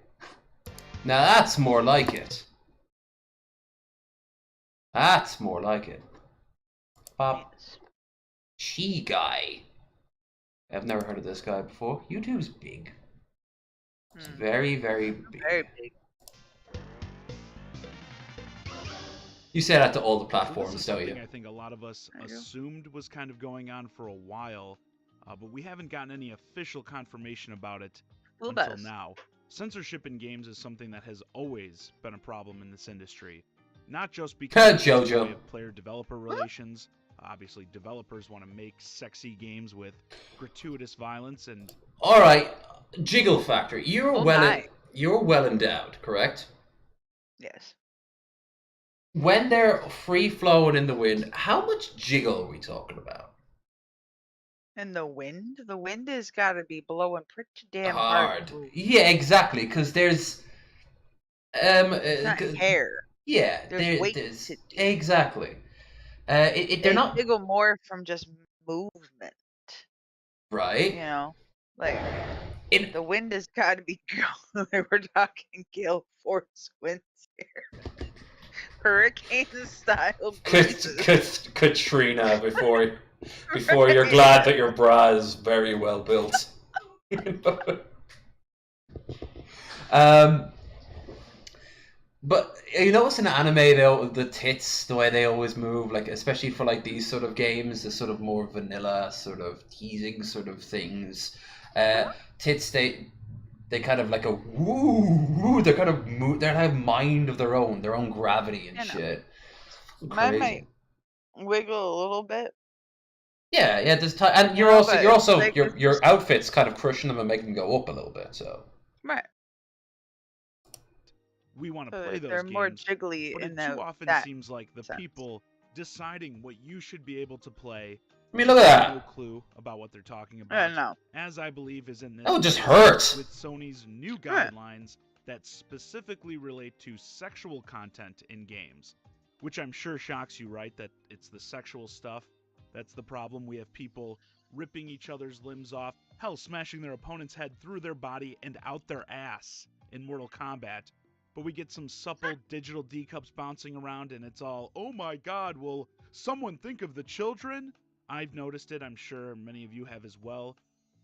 Now that's more like it. That's more like it. Pop. Chi guy. I've never heard of this guy before. YouTube's big. It's very, very big. Very big. You say that to all the platforms, This is don't you? something I think a lot of us assumed was kind of going on for a while, but we haven't gotten any official confirmation about it until now. Censorship in games is something that has always been a problem in this industry. Not just because Jojo. of player-developer relations. Obviously, developers want to make sexy games with gratuitous violence and... Alright, Jiggle Factor. You're well endowed, correct? Yes. When they're free-flowing in the wind, how much jiggle are we talking about? And the wind? The wind has got to be blowing pretty damn hard. hard. Yeah, exactly, because there's... It's not hair. Yeah, there's exactly. They're not jiggle more from just movement, right? You know, like the wind has got to be going. We're talking gale force winds here, hurricane style. Katrina, before you're glad that your bra is very well built. But you notice in anime, the tits, the way they always move, like especially for like these sort of games, the sort of more vanilla sort of teasing sort of things. Tits, they kind of like a woo, they're kind of they have mind of their own gravity and shit. Mine might wiggle a little bit. Yeah, there's and you're also like, your outfit's kind of crushing them and making them go up a little bit, so. Right. We want to play those they're games, more jiggly but it too often seems like the people deciding what you should be able to play. I mean, look at that. No clue about what they're talking about. No. As I believe is in this. Oh, it just hurts. With Sony's new guidelines that specifically relate to sexual content in games, which I'm sure shocks you, right? That it's the sexual stuff. That's the problem. We have people ripping each other's limbs off, hell, smashing their opponent's head through their body and out their ass in Mortal Kombat. But we get some supple digital D-cups bouncing around, and it's all, oh my god, will someone think of the children? I've noticed it, I'm sure many of you have as well.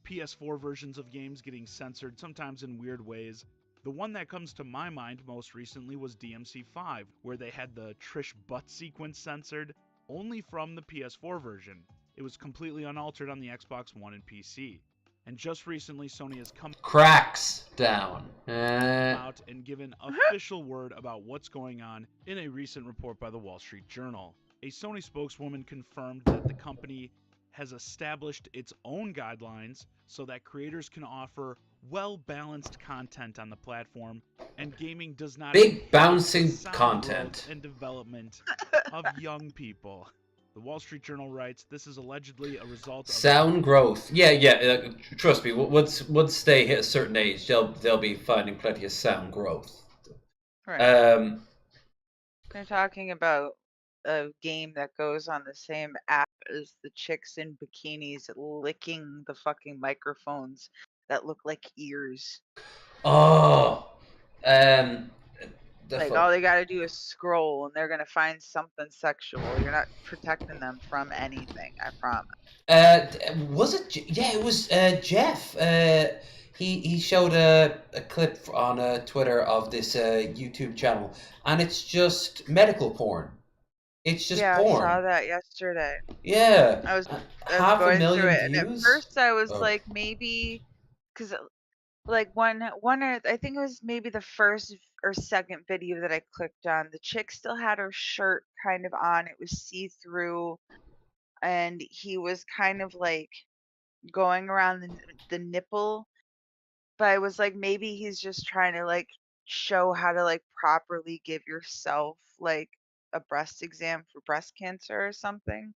PS4 versions of games getting censored, sometimes in weird ways. The one that comes to my mind most recently was DMC5, where they had the Trish butt sequence censored, only from the PS4 version. It was completely unaltered on the Xbox One and PC. And just recently, Sony has come cracks down out and given official word about what's going on in a recent report by the Wall Street Journal. A Sony spokeswoman confirmed that the company has established its own guidelines so that creators can offer well-balanced content on the platform, and gaming does not big bouncing content and development of young people. The Wall Street Journal writes, this is allegedly a result of sound growth. Yeah. Trust me. Once they hit a certain age, they'll be finding plenty of sound growth. Right. They're talking about a game that goes on the same app as the chicks in bikinis licking the fucking microphones that look like ears. Oh. Like all they gotta do is scroll and they're gonna find something sexual. You're not protecting them from anything, I promise. Was it? Yeah, it was Jeff. He showed a clip on Twitter of this YouTube channel, and it's just medical porn. It's just porn. I saw that yesterday. Yeah. I was half a million through it, views? and at first I was like, maybe, because like one I think it was maybe the first or second video that I clicked on, the chick still had her shirt kind of on. It was see-through, and he was kind of like going around the nipple. But I was like, maybe he's just trying to like show how to like properly give yourself like a breast exam for breast cancer or something.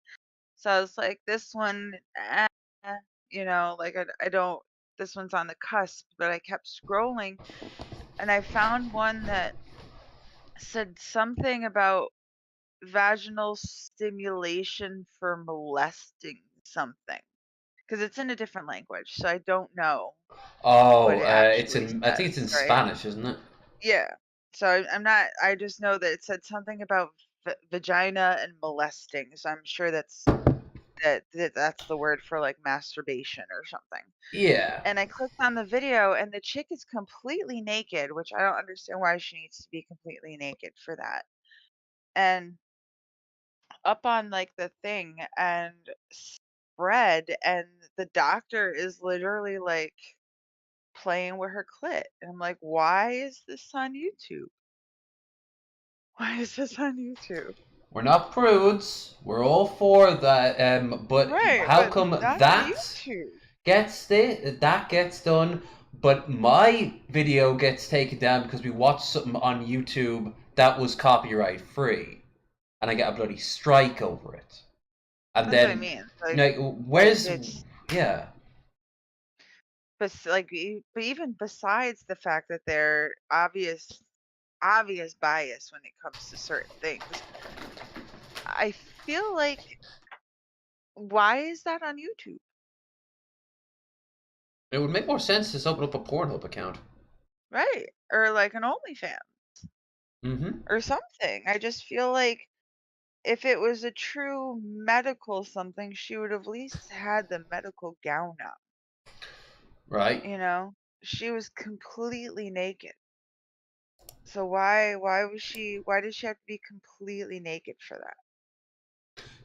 So I was like, this one, like I don't, this one's on the cusp, but I kept scrolling and I found one that said something about vaginal stimulation for molesting something, because it's in a different language, so I don't know. Oh, it's in. I think it's in Spanish, isn't it? Yeah. So I'm not. I just know that it said something about vagina and molesting. So I'm sure that's the word for like masturbation or something. Yeah. And I clicked on the video, and the chick is completely naked, which I don't understand why she needs to be completely naked for that. And up on like the thing and spread, and the doctor is literally like playing with her clit. And I'm like, why is this on YouTube? Why is this on YouTube? We're not prudes. We're all for that. But how come that gets done, but my video gets taken down because we watched something on YouTube that was copyright free, and I get a bloody strike over it. And that's then, what I mean. Like, where's yeah? But like, but even besides the fact that they're obvious bias when it comes to certain things, I feel like, why is that on YouTube? It would make more sense to open up a Pornhub account. Right. Or like an OnlyFans. Mm-hmm. Or something. I just feel like if it was a true medical something, she would have at least had the medical gown on. Right. You know? She was completely naked. So why was she? Why did she have to be completely naked for that?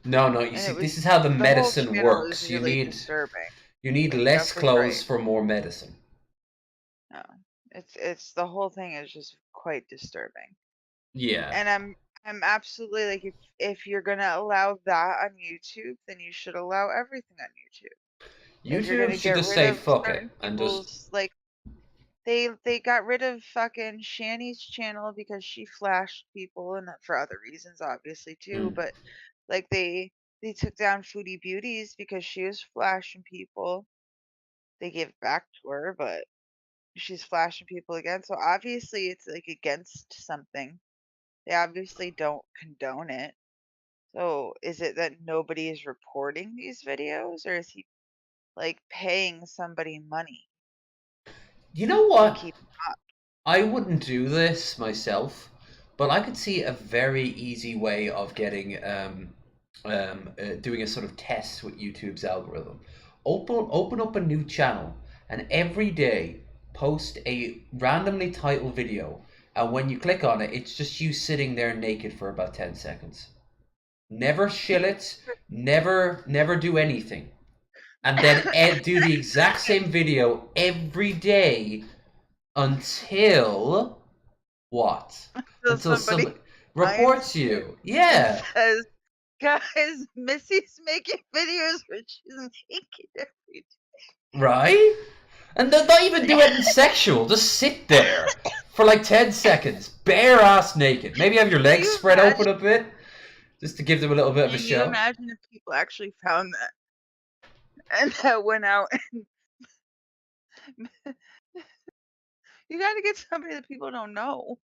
No, no. You And see, it was this is how the the whole medicine channel is works. really disturbing. You need Like, less for clothes straight. for more medicine. No, it's the whole thing is just quite disturbing. Yeah. And I'm absolutely like, if you're gonna allow that on YouTube, then you should allow everything on YouTube. If you're YouTube gonna should get just rid say of fuck it certain and people's just. like, they got rid of fucking Shani's channel because she flashed people, and that for other reasons obviously too. But like they took down Foodie Beauties because she was flashing people. They gave it back to her, but she's flashing people again. So obviously it's like against something. They obviously don't condone it. So is it that nobody is reporting these videos, or is he like paying somebody money You know to what? keep up? I wouldn't do this myself, but I could see a very easy way of getting doing a sort of test with YouTube's algorithm. Open up a new channel, and every day post a randomly titled video, and when you click on it, it's just you sitting there naked for about 10 seconds. Never shill it, never do anything. And then do the exact same video every day until what? Until somebody somebody reports you. Yeah. Says, guys, Missy's making videos where she's naked every day. Right? And not even do anything sexual. Just sit there for like 10 seconds, bare ass naked. Maybe have your legs spread open a bit, just to give them a little bit of a Can you show. imagine if people actually found that and that went out and you got to get somebody that people don't know.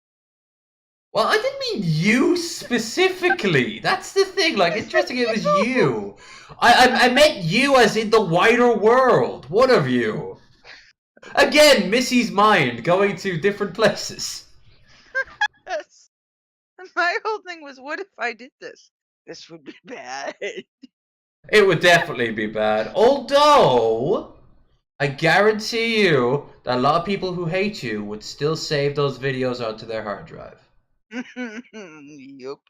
Well, I didn't mean you specifically. That's the thing. Like, interesting, it was you. I meant you as in the wider world. One of you. Again, Missy's mind going to different places. Yes. My whole thing was, what if I did this? This would be bad. It would definitely be bad. Although, I guarantee you that a lot of people who hate you would still save those videos onto their hard drive. Yup.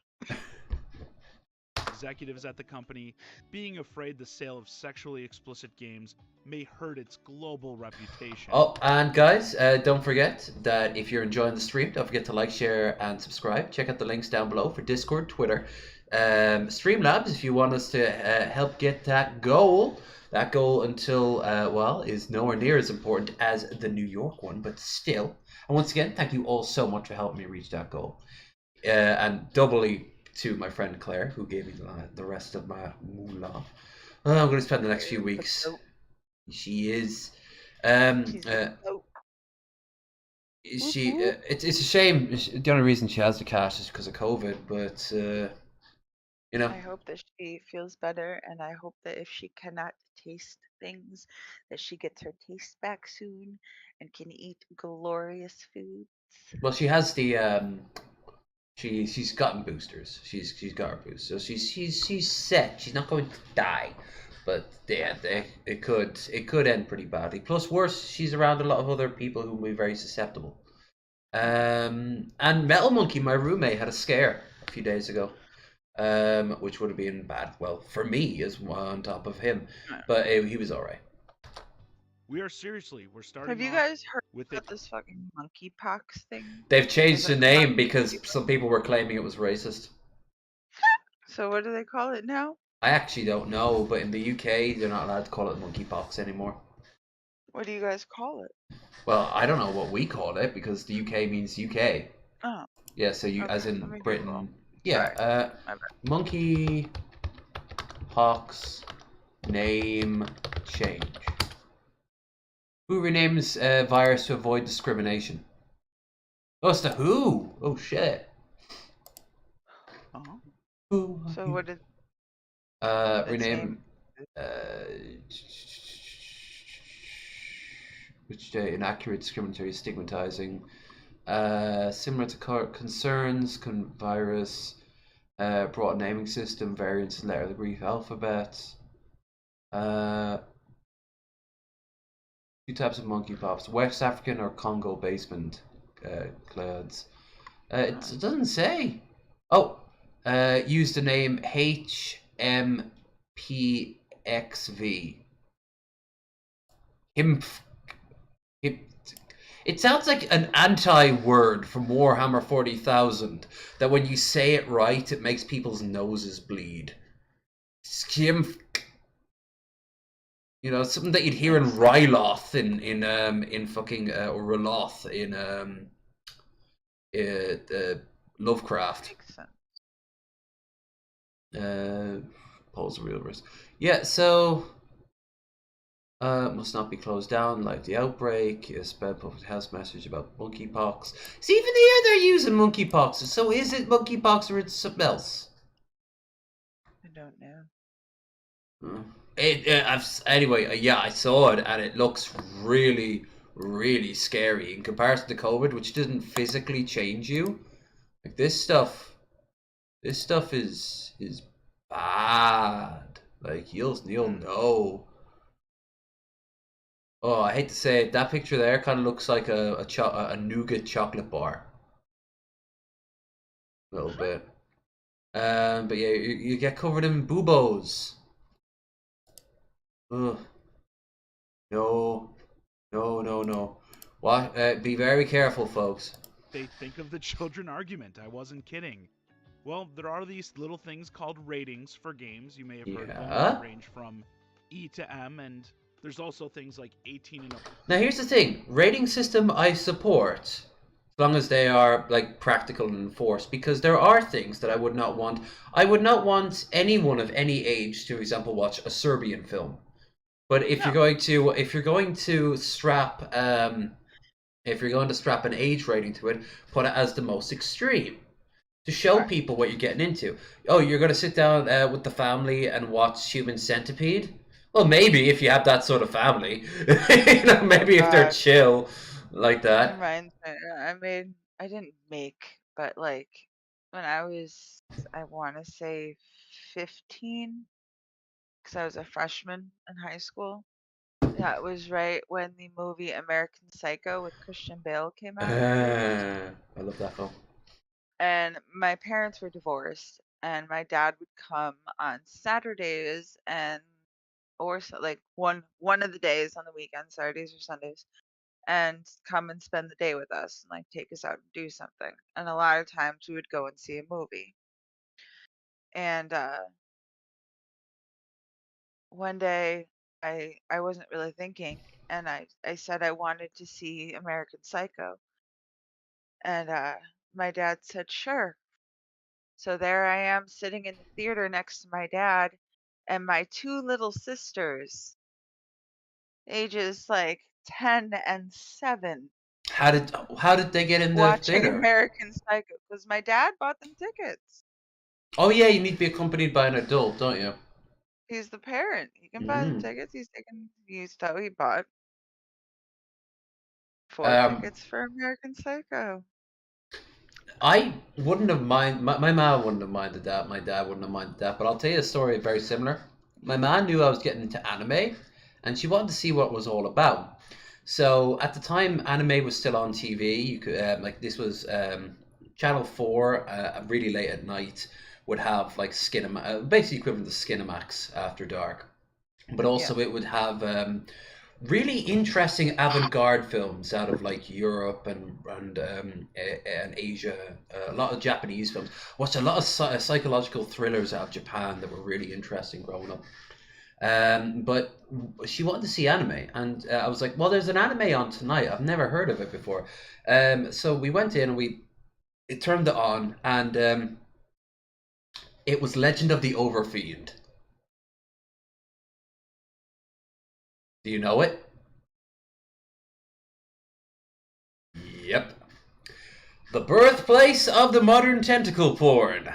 Executives at the company being afraid the sale of sexually explicit games may hurt its global reputation. Oh, and guys, don't forget that if you're enjoying the stream, don't forget to like, share, and subscribe. Check out the links down below for Discord, Twitter, Streamlabs if you want us to help get that goal. That goal until, well, is nowhere near as important as the New York one, but still. And once again, thank you all so much for helping me reach that goal. And doubly to my friend Claire, who gave me the rest of my moolah. I'm going to spend the next few weeks. She is. It's a shame. The only reason she has the cash is because of COVID, but you know. I hope that she feels better, and I hope that if she cannot taste things, that she gets her taste back soon and can eat glorious foods. Well, she has the she's gotten boosters. She's got her boost, so she's set. She's not going to die, but yeah, it could end pretty badly. Plus, worse, she's around a lot of other people who will be very susceptible. And Metal Monkey, my roommate, had a scare a few days ago, which would have been bad. Well, for me as well, on top of him, but he was all right. We're starting. Have you guys heard about this fucking monkeypox thing? They've changed the name because some people were claiming it was racist. So what do they call it now? I actually don't know, but in the UK, they're not allowed to call it monkeypox anymore. What do you guys call it? Well, I don't know what we call it because the UK means UK. Oh. Yeah, so you, Okay, as in Britain. Google. Yeah, monkeypox name change. Who renames virus to avoid discrimination? Oh, it's the WHO. Oh shit. Oh. Who? So what did? Rename. Which inaccurate, discriminatory, stigmatizing. Similar to concerns, virus. Broad naming system, variants in letter of the Greek alphabet. Two types of monkeypox: West African or Congo basement clades. It doesn't say. Oh, use the name HMPXV. It sounds like an anti-word from Warhammer 40,000, that when you say it right, it makes people's noses bleed. Skimf. You know, something that you'd hear in Ryloth in fucking or Roloth in Lovecraft. Makes sense. Pose real risk. Yeah, so must not be closed down like the outbreak. Spam public health message about monkeypox. See, even here they're using monkeypox. So is it monkeypox or it's something else? I don't know. Anyway, yeah, I saw it and it looks really, really scary in comparison to COVID, which doesn't physically change you. Like this stuff is bad. Like you'll know. Oh, I hate to say it, that picture there kind of looks like a nougat chocolate bar. A little bit. But yeah, you get covered in boobos. Ugh. No. What? Be very careful, folks. They think of the children argument. I wasn't kidding. Well, there are these little things called ratings for games. You may have heard of them. They range from E to M, and there's also things like 18 and up. Now, here's the thing. Rating system I support, as long as they are like practical and enforced, because there are things that I would not want. I would not want anyone of any age to, for example, watch a Serbian film. But if you're going to strap an age rating to it, put it as the most extreme to show people what you're getting into. Oh, you're going to sit down with the family and watch Human Centipede? Well, maybe if you have that sort of family, you know, maybe if they're chill like that. I didn't make, but like when I was, I want to say 15. Because I was a freshman in high school. That was right when the movie American Psycho with Christian Bale came out. I love that film. And my parents were divorced, and my dad would come on Saturdays or like one of the days on the weekend, Saturdays or Sundays, and come and spend the day with us and like take us out and do something. And a lot of times we would go and see a movie. And one day I wasn't really thinking, and I said I wanted to see American Psycho, and my dad said sure. So there I am sitting in the theater next to my dad and my two little sisters, ages like 10 and 7. How did they get in the watching theater? American Psycho because my dad bought them tickets. Oh yeah, you need to be accompanied by an adult, don't you? He's the parent. He can buy the tickets. He bought 4 tickets for American Psycho. I wouldn't have minded. My mom wouldn't have minded that. My dad wouldn't have minded that. But I'll tell you a story very similar. My mom knew I was getting into anime, and she wanted to see what it was all about. So at the time, anime was still on TV. You could like this was Channel 4, really late at night, would have like basically equivalent to Skinamax after dark. But also it would have really interesting avant-garde films out of like Europe and Asia. A lot of Japanese films. Watched a lot of psychological thrillers out of Japan that were really interesting growing up. But she wanted to see anime, and I was like, well, there's an anime on tonight. I've never heard of it before. So we went in and it turned it on, and it was Legend of the Overfiend. Do you know it? Yep. The birthplace of the modern tentacle porn.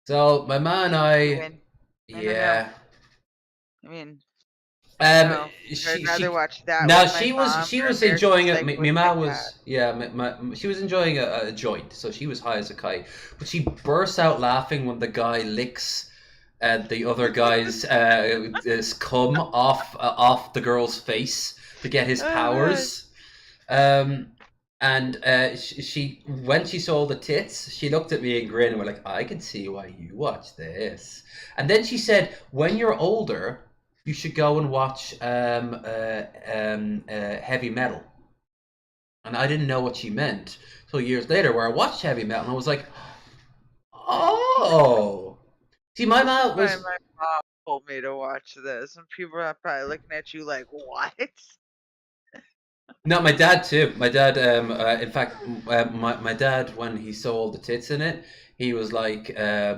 So my man and I I'd rather watch that. Now she was enjoying it. My mom was she was enjoying a joint, so she was high as a kite. But she bursts out laughing when the guy licks the other guy's cum off the girl's face to get his powers. And And she when she saw the tits, she looked at me and grinned and went like, I can see why you watch this. And then she said, when you're older, you should go and watch heavy metal. And I didn't know what she meant. So years later, where I watched heavy metal, and I was like, oh. See, my mom was... My mom told me to watch this, and people are probably looking at you like, what? No, my dad too. My dad, in fact, my dad, when he saw all the tits in it, he was like, yeah,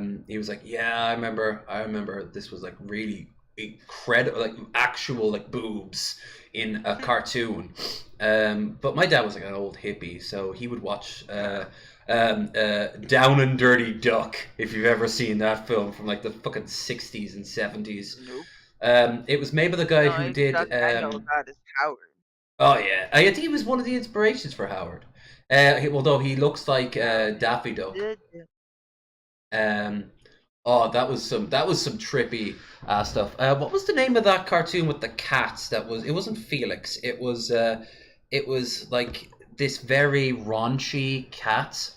I remember this was like really incredible, like actual like boobs in a cartoon. But my dad was like an old hippie, so he would watch Down and Dirty Duck, if you've ever seen that film from like the fucking 60s and 70s. Nope. It was made by the guy who did. I know about is Howard. Oh yeah, I think he was one of the inspirations for Howard. Although he looks like Daffy Duck. Oh, that was some trippy stuff. What was the name of that cartoon with the cats? It wasn't Felix. It was like this very raunchy cat.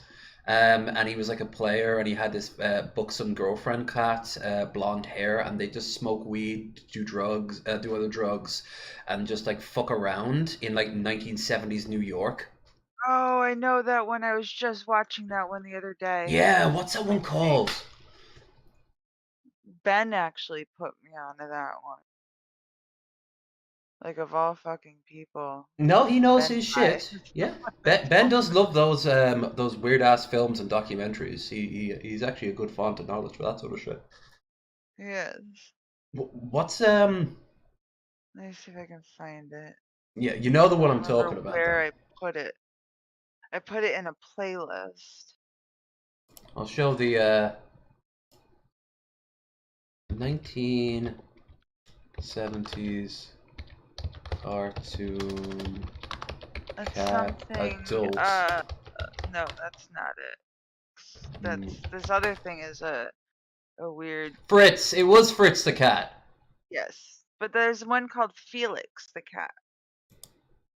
And he was like a player, and he had this buxom girlfriend cat, blonde hair, and they just smoke weed, do drugs, do other drugs, and just like fuck around in like 1970s New York. Oh, I know that one. I was just watching that one the other day. Yeah, what's that one called? Ben actually put me onto that one. Like, of all fucking people. No, he knows Ben his shit. Yeah, Ben does love those weird ass films and documentaries. He's actually a good font of knowledge for that sort of shit. Yes. What's Let me see if I can find it. Yeah, you know the one I'm talking about. Where I put it. I put it in a playlist. I'll show the 1970s cartoon cat adult. No, that's not it. This other thing is a weird. Fritz. It was Fritz the cat. Yes, but there's one called Felix the cat.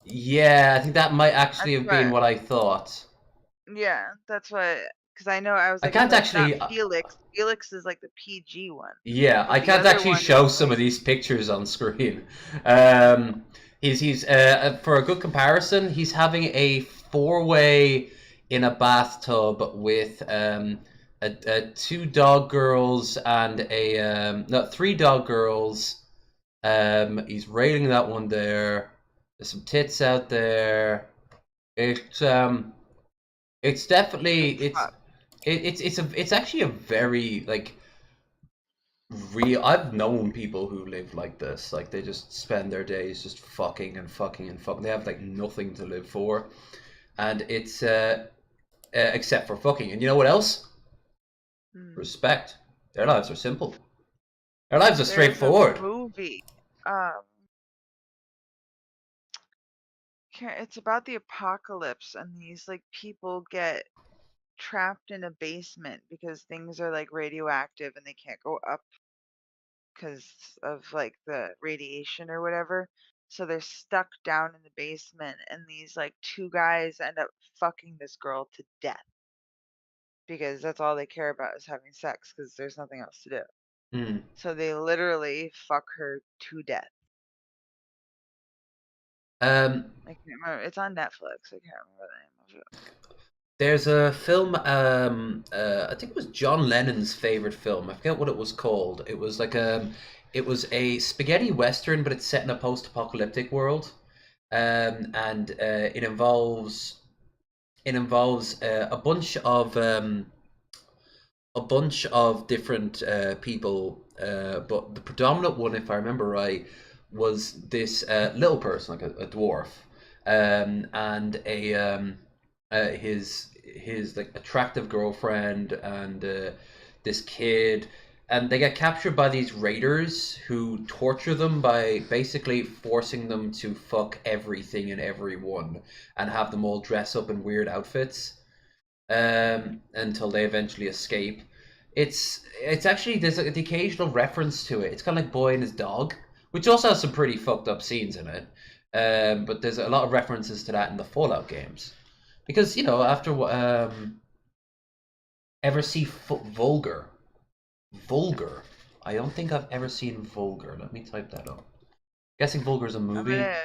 Yeah, I think that might actually have been what I thought. Yeah, that's what. Because I know I was like, I can't actually. Felix. Felix is like the PG one. Yeah, I can't actually show some of these pictures on screen. He's for a good comparison, he's having a 4-way in a bathtub with 2 dog girls and no, 3 dog girls. He's railing that one there. There's some tits out there. It's definitely it's actually a very like real. I've known people who live like this. Like they just spend their days just fucking and fucking and fucking. They have like nothing to live for, and it's except for fucking. And you know what else? Respect. Their lives are simple. Their lives are straightforward. A movie. It's about the apocalypse, and these like people get trapped in a basement because things are like radioactive and they can't go up because of like the radiation or whatever. So they're stuck down in the basement, and these like 2 guys end up fucking this girl to death because that's all they care about is having sex because there's nothing else to do. So they literally fuck her to death. I can't remember. It's on Netflix. I can't remember the name of it. There's a film, I think it was John Lennon's favorite film. I forget what it was called. It was like it was a spaghetti western, but it's set in a post-apocalyptic world, and it involves a bunch of different people, but the predominant one, if I remember right, was this little person, like a dwarf, and his like attractive girlfriend and this kid, and they get captured by these raiders who torture them by basically forcing them to fuck everything and everyone and have them all dress up in weird outfits until they eventually escape. It's actually, there's like the occasional reference to it. It's kind of like Boy and His Dog, which also has some pretty fucked up scenes in it. But there's a lot of references to that in the Fallout games. Because, you know, after ever see Vulgar? Vulgar. I don't think I've ever seen Vulgar. Let me type that up. Guessing Vulgar is a movie. I'm gonna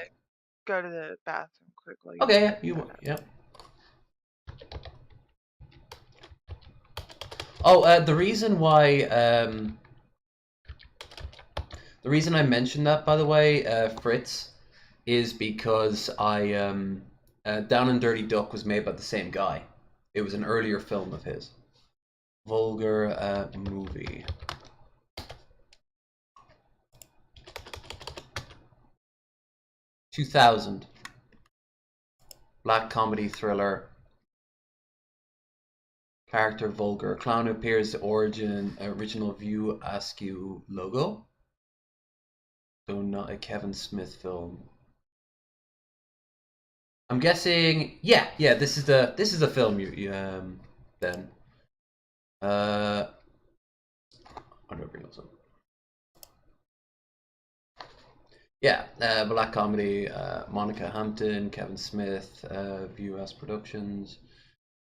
go to the bathroom quick while you. Okay, yeah. Oh, the reason why the reason I mentioned that, by the way, Fritz, is because I Down and Dirty Duck was made by the same guy. It was an earlier film of his. Vulgar movie. $2000. Black comedy thriller. Character Vulgar. Clown who appears the original View Askew logo. Though not a Kevin Smith film. I'm guessing, yeah. This is the film you then. I don't bring this up. Yeah, black comedy. Monica Hampton, Kevin Smith, View As Productions.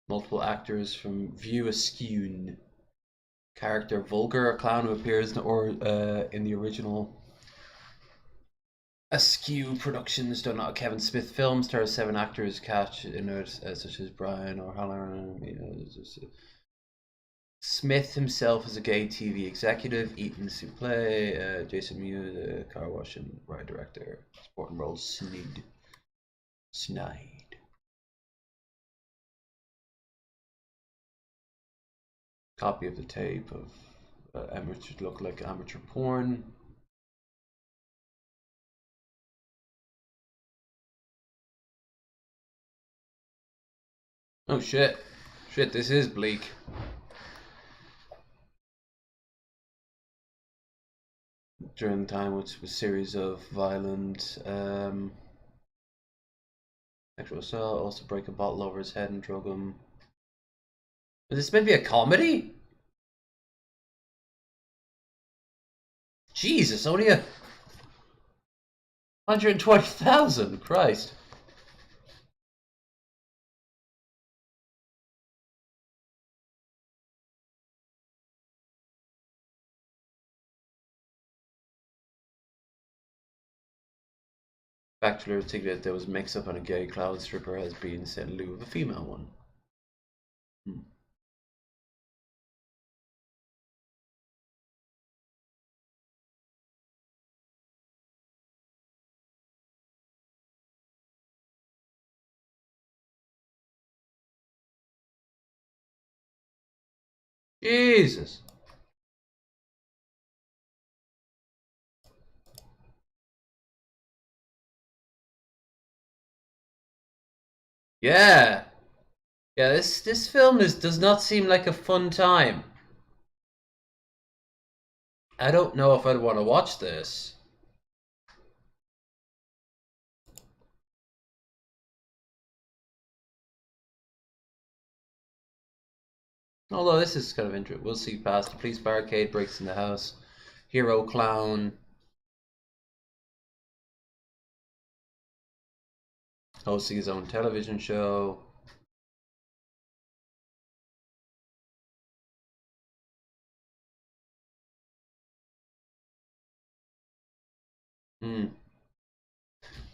Multiple actors from View Askew. Character Vulgar, a clown who appears in the original Askew Productions, though not a Kevin Smith film. Stars 7 actors cast in it, such as Brian O'Halloran. Smith himself is a gay TV executive. Ethan Suplee, Jason Mewes, car wash and ride director. Supporting roles: Snide. Copy of the tape of amateur look like amateur porn. Oh shit. Shit, this is bleak. During the time which was a series of violent sexual assault, also break a bottle over his head and drug him. Is this maybe a comedy? Jesus, only a 120,000, Christ. Bachelor ticket, there was mix up on a gay cloud stripper has been sent in lieu of a female one. Jesus. Yeah. Yeah, this film does not seem like a fun time. I don't know if I'd want to watch this. Although this is kind of interesting. We'll see past the police barricade, breaks in the house. Hero clown. Hosting his own television show.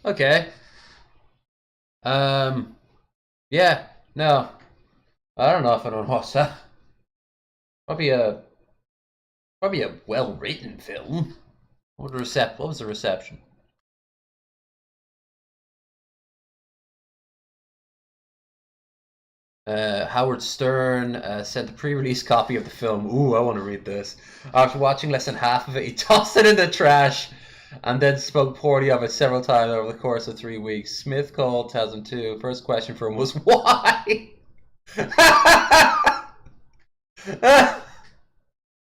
Okay. Yeah, no. I don't know if I don't watch that. Probably a well-written film. What was the reception? Howard Stern sent a pre-release copy of the film. Ooh, I want to read this. After watching less than half of it, he tossed it in the trash and then spoke poorly of it several times over the course of 3 weeks. Smith called 2002. First question for him was, why?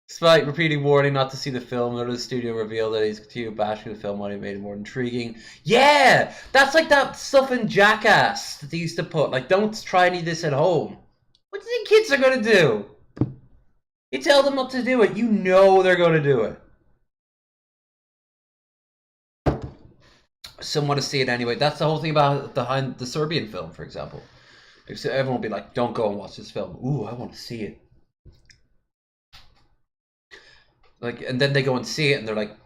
Despite repeating warning not to see the film, the studio revealed that he's continued bashing the film while he made it more intriguing. Yeah! That's like that stuff in Jackass that they used to put. Like, don't try any of this at home. What do you think kids are going to do? You tell them not to do it. You know they're going to do it. Some want to see it anyway. That's the whole thing about the Serbian film, for example. So everyone will be like, don't go and watch this film. Ooh, I want to see it. Like, and then they go and see it and they're like,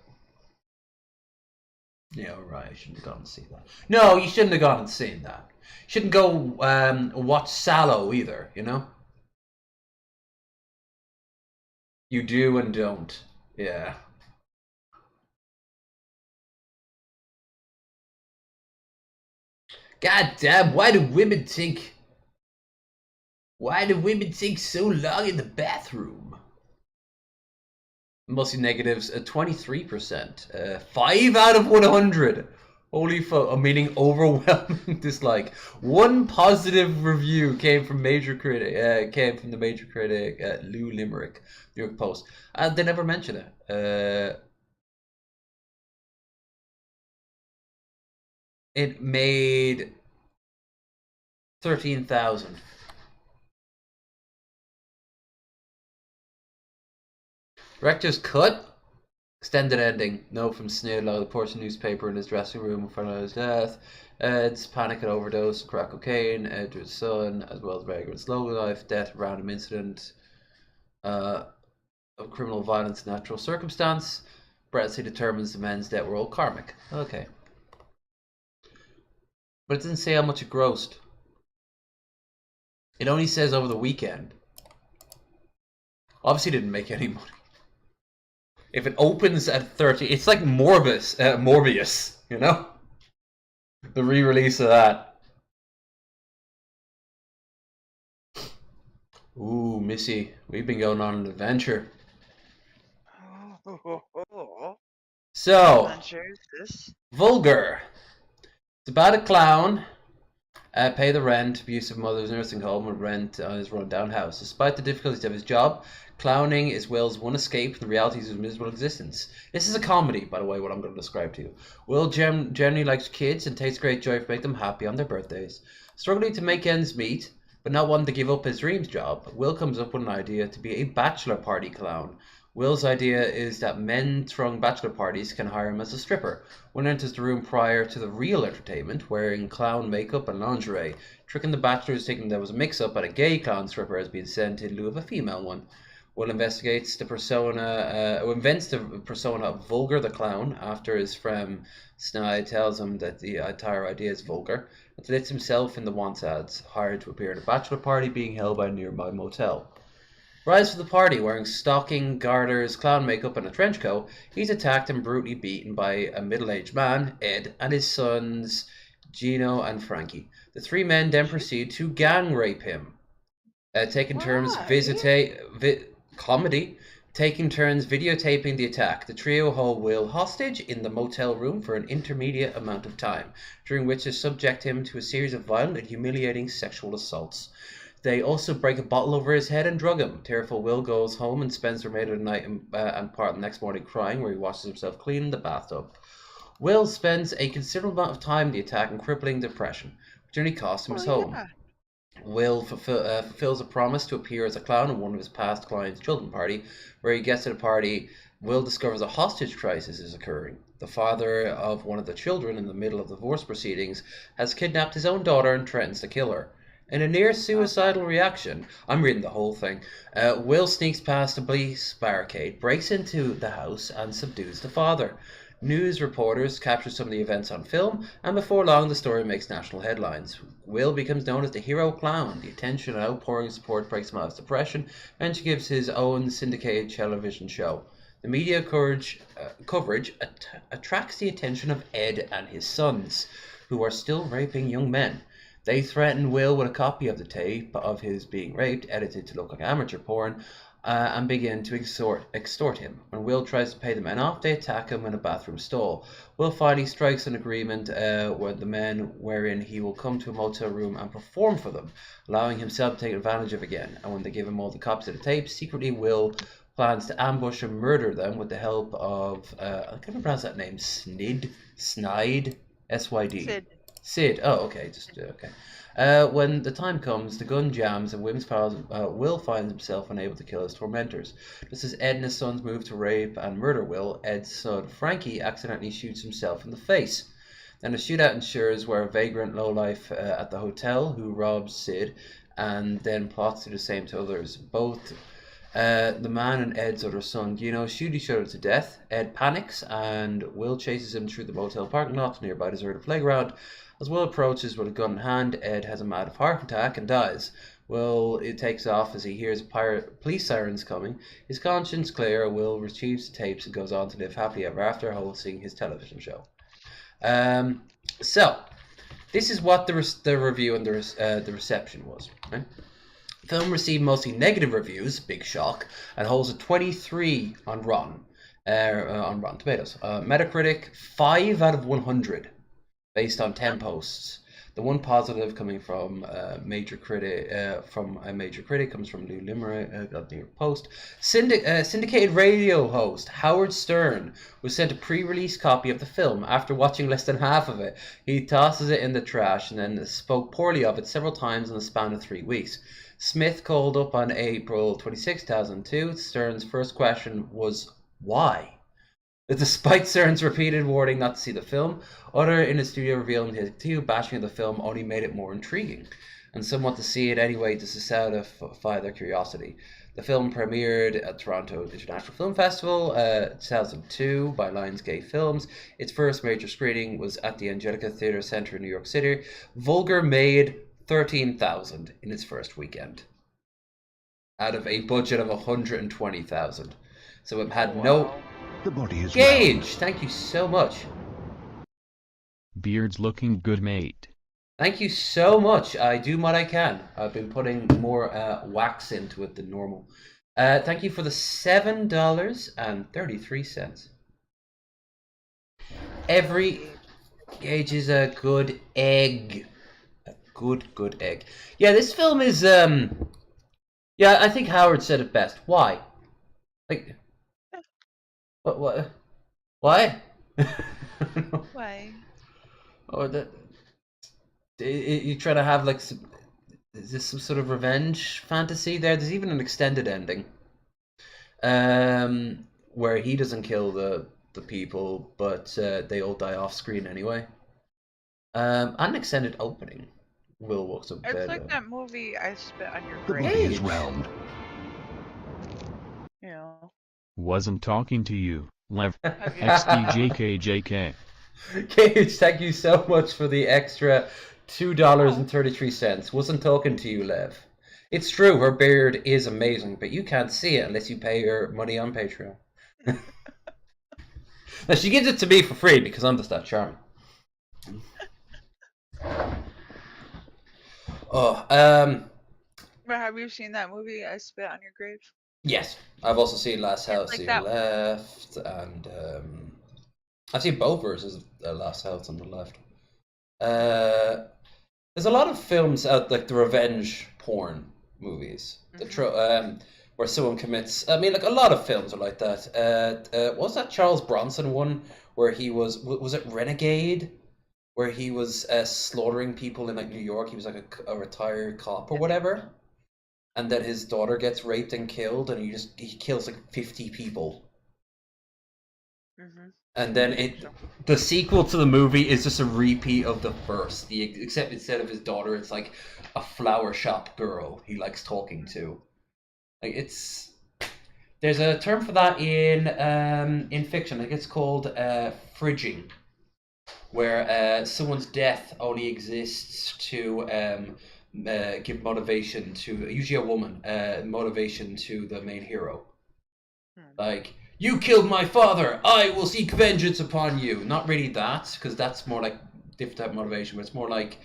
yeah, right, I shouldn't have gone and seen that. No, you shouldn't have gone and seen that. You shouldn't go watch Sallow either, you know? You do and don't. Yeah. God damn, why do women take so long in the bathroom? Mostly negatives, 23%. 5 out of 100. Holy fuck, meaning overwhelming dislike. One positive review came from the major critic, Lou Limerick, New York Post. They never mention it. It made 13,000. Director's cut. Extended ending. Note from Snidlow, the portion newspaper in his dressing room in front of his death. Ed's panic and overdose, crack cocaine, Edward's son, as well as vagrant slow life, death, random incident of criminal violence, natural circumstance. Bradley determines the men's debt were all karmic. Okay. But it doesn't say how much it grossed. It only says over the weekend. Obviously didn't make any money. If it opens at 30, it's like Morbius, you know? The re-release of that. Ooh, Missy, we've been going on an adventure. So, Vulgar. It's about a clown. Pay the rent, abusive mother's nursing home, and rent on his run-down house. Despite the difficulties of his job, clowning is Will's one escape from the realities of his miserable existence. This is a comedy, by the way, what I'm going to describe to you. Will generally likes kids and takes great joy to make them happy on their birthdays. Struggling to make ends meet, but not wanting to give up his dreams job, Will comes up with an idea to be a bachelor party clown. Will's idea is that men throwing bachelor parties can hire him as a stripper. One enters the room prior to the real entertainment, wearing clown makeup and lingerie, tricking the bachelors, thinking there was a mix-up and a gay clown stripper has been sent in lieu of a female one. Will invents the persona of Vulgar the Clown after his friend Snide tells him that the entire idea is vulgar, and lets himself in the wants ads, hired to appear at a bachelor party being held by a nearby motel. Rise for the party, wearing stocking, garters, clown makeup, and a trench coat, he's attacked and brutally beaten by a middle-aged man, Ed, and his sons, Gino and Frankie. The three men then proceed to gang rape him, taking turns videotaping the attack. The trio hold Will hostage in the motel room for an intermediate amount of time, during which they subject him to a series of violent and humiliating sexual assaults. They also break a bottle over his head and drug him. Tearful Will goes home and spends the remainder of the night and part of the next morning crying, where he washes himself clean in the bathtub. Will spends a considerable amount of time in the attack and crippling depression, which only costs him his home. Will fulfills a promise to appear as a clown at one of his past clients' children's party. Where he gets to the party, Will discovers a hostage crisis is occurring. The father of one of the children, in the middle of divorce proceedings, has kidnapped his own daughter and threatens to kill her. In a near-suicidal reaction, I'm reading the whole thing, Will sneaks past a police barricade, breaks into the house, and subdues the father. News reporters capture some of the events on film, and before long the story makes national headlines. Will becomes known as the hero clown. The attention and outpouring support breaks him out of depression, and she gives his own syndicated television show. The media coverage attracts the attention of Ed and his sons, who are still raping young men. They threaten Will with a copy of the tape of his being raped, edited to look like amateur porn, and begin to extort him. When Will tries to pay the men off, they attack him in a bathroom stall. Will finally strikes an agreement with the men wherein he will come to a motel room and perform for them, allowing himself to take advantage of again. And when they give him all the copies of the tape, secretly Will plans to ambush and murder them with the help of, I can't pronounce that name, Snide, S-Y-D. Sid. Oh, okay. Okay. When the time comes, the gun jams and Will finds himself unable to kill his tormentors. Just as Ed and his sons move to rape and murder Will, Ed's son Frankie accidentally shoots himself in the face. and a shootout ensures where a vagrant lowlife at the hotel who robs Sid and then plots to do the same to others. Both the man and Ed's other son, Gino, shoot each other to death. Ed panics and Will chases him through the motel parking lot to nearby deserted playground. As Will approaches with a gun in hand, Ed has a mad heart attack and dies. Will it takes off as he hears police sirens coming. His conscience clear, Will retrieves the tapes and goes on to live happily ever after, hosting his television show. So this is what the review and the reception was. Right? The film received mostly negative reviews, big shock, and holds a 23 on Rotten Tomatoes. Metacritic 5 out of 100, based on 10 posts. The one positive coming from a major critic comes from Lou Limerick of the New York Post. Syndicated radio host Howard Stern was sent a pre-release copy of the film. After watching less than half of it, he tosses it in the trash and then spoke poorly of it several times in the span of 3 weeks. Smith called up on April 26, 2002. Stern's first question was, why? Despite Stern's repeated warning not to see the film, others in the studio revealed his continued bashing of the film only made it more intriguing, and some want to see it anyway to satisfy their curiosity. The film premiered at Toronto International Film Festival 2002 by Lionsgate Films. Its first major screening was at the Angelica Theatre Centre in New York City. Vulgar made $13,000 in its first weekend, out of a budget of $120,000. So it had no... The body is Gage, round. thank you so much. Beard's looking good, mate. Thank you so much. I do what I can. I've been putting more wax into it than normal. Thank you for the $7.33. Every Gage is a good egg. A good egg. Yeah, this film is yeah, I think Howard said it best. Why? Like, what? Why? Why? Or that you try to have like is this some sort of revenge fantasy there? There's even an extended ending, where he doesn't kill the people, but they all die off screen anyway. And an extended opening. Will walks up It's bed. like that movie I Spit on Your The Grave. body is round. Yeah. Wasn't talking to you, Lev. XDJKJK. Cage, thank you so much for the extra $2.33. Wasn't talking to you, Lev. It's true, her beard is amazing, but you can't see it unless you pay her money on Patreon. Now, she gives it to me for free because I'm just that charming. Oh, But have you seen that movie, I Spit on Your Grave? yes. I've also seen Last House like on that. the Left, and I've seen both versions of Last House on the Left. There's a lot of films out, like the revenge porn movies, where someone commits. I mean, like a lot of films are like that. What was that Charles Bronson one where he was it Renegade? Where he was slaughtering people in like New York. He was like a retired cop or whatever, and then his daughter gets raped and killed, and he kills like 50 people. And then the sequel to the movie is just a repeat of the first. Except instead of his daughter, it's like a flower shop girl he likes talking to. Like there's a term for that in fiction. I think it's called fridging, where someone's death only exists to give motivation to, usually a woman, motivation to the main hero. Like, you killed my father, I will seek vengeance upon you. Not really that, because that's more like different type of motivation, but it's more like,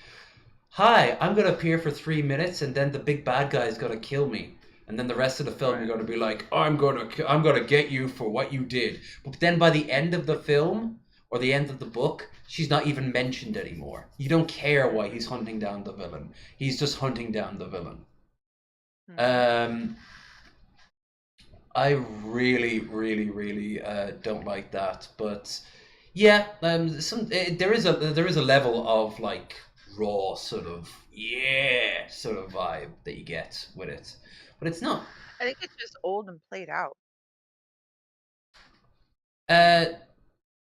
hi, I'm going to appear for 3 minutes and then the big bad guy is going to kill me. And then the rest of the film, you're going to be like, I'm going to get you for what you did. But then by the end of the film, or the end of the book, she's not even mentioned anymore. You don't care why he's hunting down the villain. He's just hunting down the villain. I really, really, really don't like that. But yeah, there is a level of like raw sort of vibe that you get with it, but it's not. I think it's just old and played out.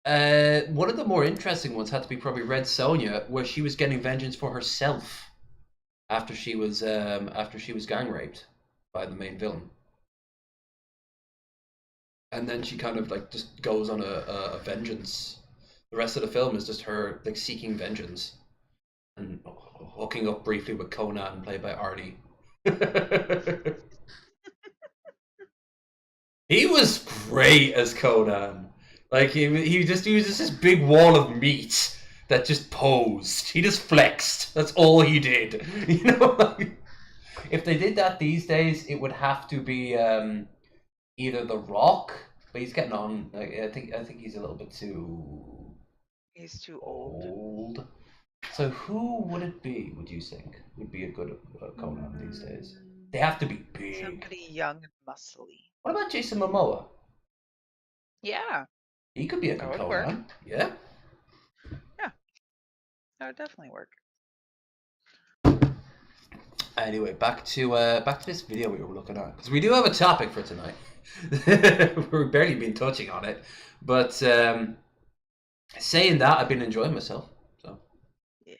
One of the more interesting ones had to be probably Red Sonja, where she was getting vengeance for herself after she was gang raped by the main villain. And then she kind of like just goes on a vengeance. The rest of the film is just her like seeking vengeance and hooking up briefly with Conan, played by Arnie. He was great as Conan. Like he just uses this big wall of meat that just posed. He just flexed. That's all he did. You know, like, if they did that these days, it would have to be either The Rock, but he's getting on. Like, I think he's a little bit too. He's too old. So who would it be? Would you think would be a good Conan these days? They have to be big. Somebody young and muscly. What about Jason Momoa? Yeah. He could be a good Conan. Work. Yeah. Yeah. That would definitely work. Anyway, back to this video we were looking at, because we do have a topic for tonight. We've barely been touching on it, but saying that, I've been enjoying myself. So yes,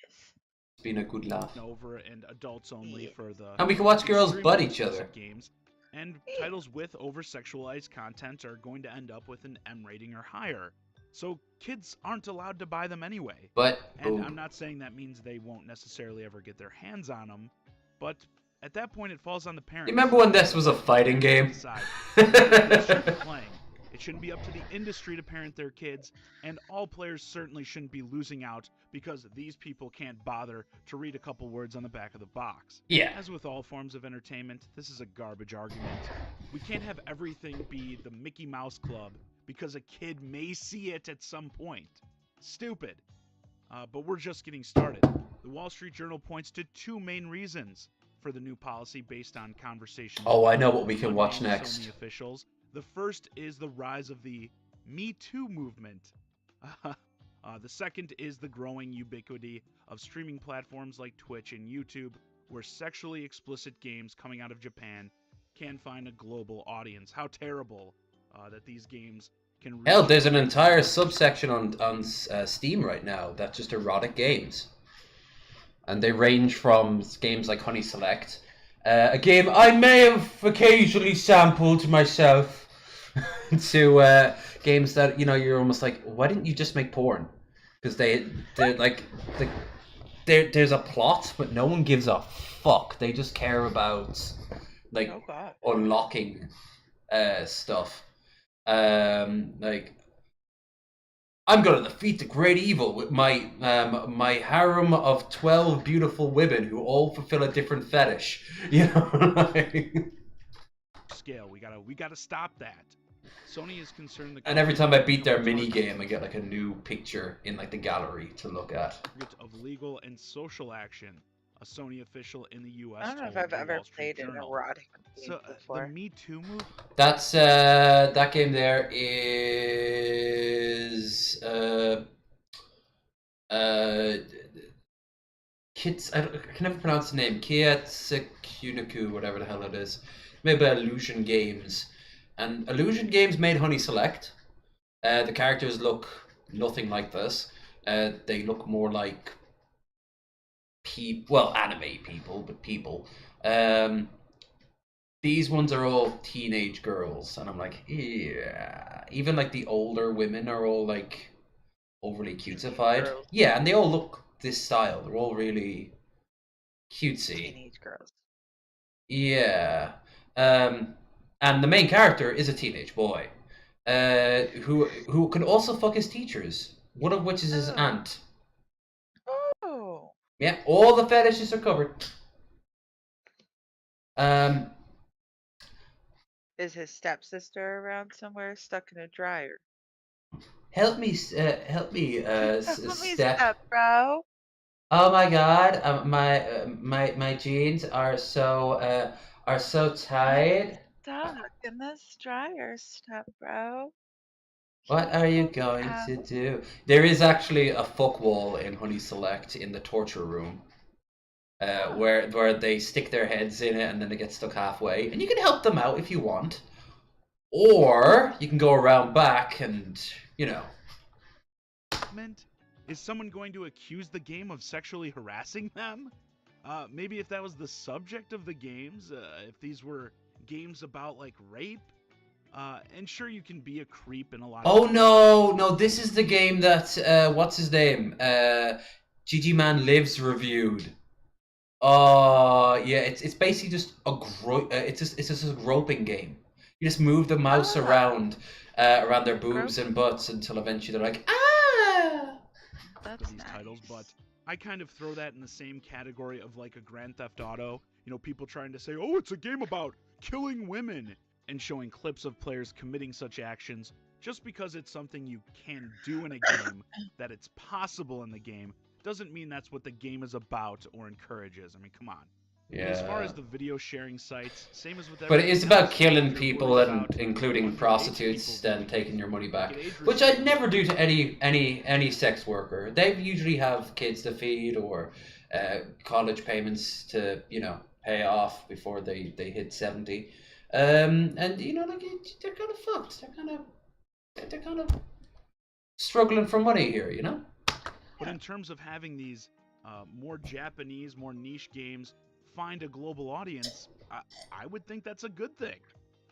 it's been a good laugh. Over and adults only for the. And we can watch girls butt each other. Games. And titles with over-sexualized content are going to end up with an M rating or higher. So kids aren't allowed to buy them anyway. And I'm not saying that means they won't necessarily ever get their hands on them, but at that point it falls on the parents. You remember when this was a fighting game? It shouldn't be up to the industry to parent their kids, and all players certainly shouldn't be losing out because these people can't bother to read a couple words on the back of the box. Yeah. As with all forms of entertainment, this is a garbage argument. We can't have everything be the Mickey Mouse Club because a kid may see it at some point. Stupid. But we're just getting started. The Wall Street Journal points to two main reasons for the new policy based on conversations. Oh, I know what we can watch next. Sony officials. The first is the rise of the Me Too movement. The second is the growing ubiquity of streaming platforms like Twitch and YouTube, where sexually explicit games coming out of Japan can find a global audience. How terrible that these games can reach. Hell, there's an entire subsection on Steam right now that's just erotic games. And they range from games like Honey Select, a game I may have occasionally sampled myself, to games that, you know, you're almost like, why didn't you just make porn? Because they're like, there's a plot, but no one gives a fuck. They just care about like unlocking stuff. Like, I'm gonna defeat the great evil with my my harem of 12 beautiful women who all fulfill a different fetish. You know, like... Scale. We gotta stop that. Sony is concerned. And every time I beat their mini game, I get like a new picture in like the gallery to look at. Of legal and social action. A Sony official in the U.S. I don't know if I've ever played an erotic game before. The Me Too movie? That's that game there is Kids. I can never pronounce the name. Kiatsukuniku, whatever the hell it is. Made by Illusion Games, and Illusion Games made Honey Select. The characters look nothing like this. They look more like anime people, but people. These ones are all teenage girls, and I'm like, yeah. Even like the older women are all like overly cutesified. Yeah, and they all look this style. They're all really cutesy. Teenage girls. Yeah. And the main character is a teenage boy, who can also fuck his teachers. One of which is his aunt. Oh. Yeah, all the fetishes are covered. Is his stepsister around somewhere, stuck in a dryer? Help me, step bro. Oh my God, my jeans are so tight. Stuck in this dryer, step bro. What are you going to do? There is actually a fuck wall in Honey Select in the torture room. Where they stick their heads in it and then they get stuck halfway, and you can help them out if you want, or you can go around back and, you know, harassment? Is someone going to accuse the game of sexually harassing them? Maybe if that was the subject of the games, if these were games about like rape. And sure, you can be a creep in a lot of Oh no, this is the game that what's his name? GG Man Lives reviewed. Yeah, it's basically just it's just a groping game. You just move the mouse around their boobs and butts until eventually they're like, ah! That's these titles, but I kind of throw that in the same category of like a Grand Theft Auto. You know, people trying to say, oh, it's a game about killing women, and showing clips of players committing such actions just because it's something you can do in a game, that it's possible in the game, doesn't mean that's what the game is about or encourages. I mean, come on. Yeah. And as far as the video sharing sites, same as with But it is about else, killing they're people worried and about including underage prostitutes, people then taking your money back, age which I'd never do to any sex worker. They usually have kids to feed or college payments to pay off before they hit 70, and like they're kind of fucked. They're kind of struggling for money here, But in terms of having these more Japanese, more niche games find a global audience, I would think that's a good thing.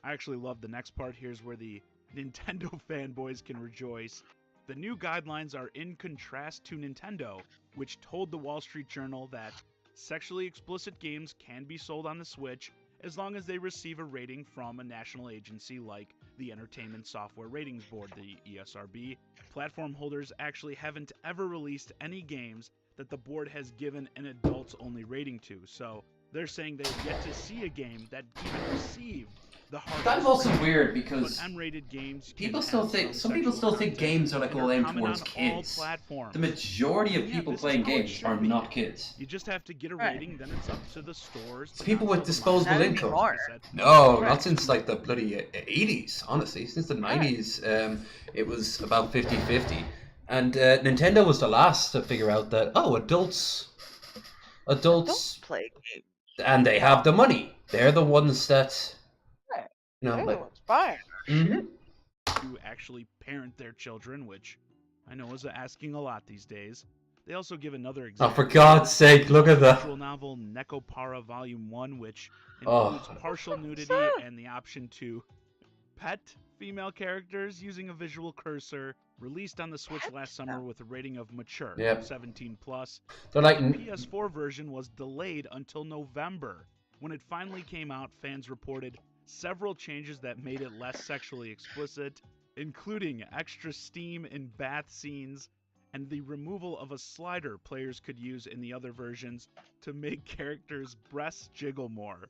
I actually love the next part. Here's where the Nintendo fanboys can rejoice. The new guidelines are in contrast to Nintendo, which told the Wall Street Journal that sexually explicit games can be sold on the Switch as long as they receive a rating from a national agency like the Entertainment Software Ratings Board, the ESRB. Platform holders actually haven't ever released any games that the board has given an adults-only rating to, so they're saying they've yet to see a game that even received the hardest. That's also weird because M-rated games people still think games are like all aimed towards kids. The majority of people playing games are not kids. You just have to get a rating, then it's up to the stores. It's people with disposable income. Not since like the bloody 80s, honestly. Since the 90s, it was about 50-50. And Nintendo was the last to figure out that, adults play games. And they have the money. They're the ones that, they're the ones buying shit. To actually parent their children, which I know is asking a lot these days. They also give another example. Oh, for God's sake, look at that. Visual novel Nekopara Volume 1, which includes partial nudity and the option to pet female characters using a visual cursor, released on the Switch last summer with a rating of mature, 17+. They're like, the PS4 version was delayed until November. When it finally came out, fans reported several changes that made it less sexually explicit, including extra steam in bath scenes, and the removal of a slider players could use in the other versions to make characters' breasts jiggle more.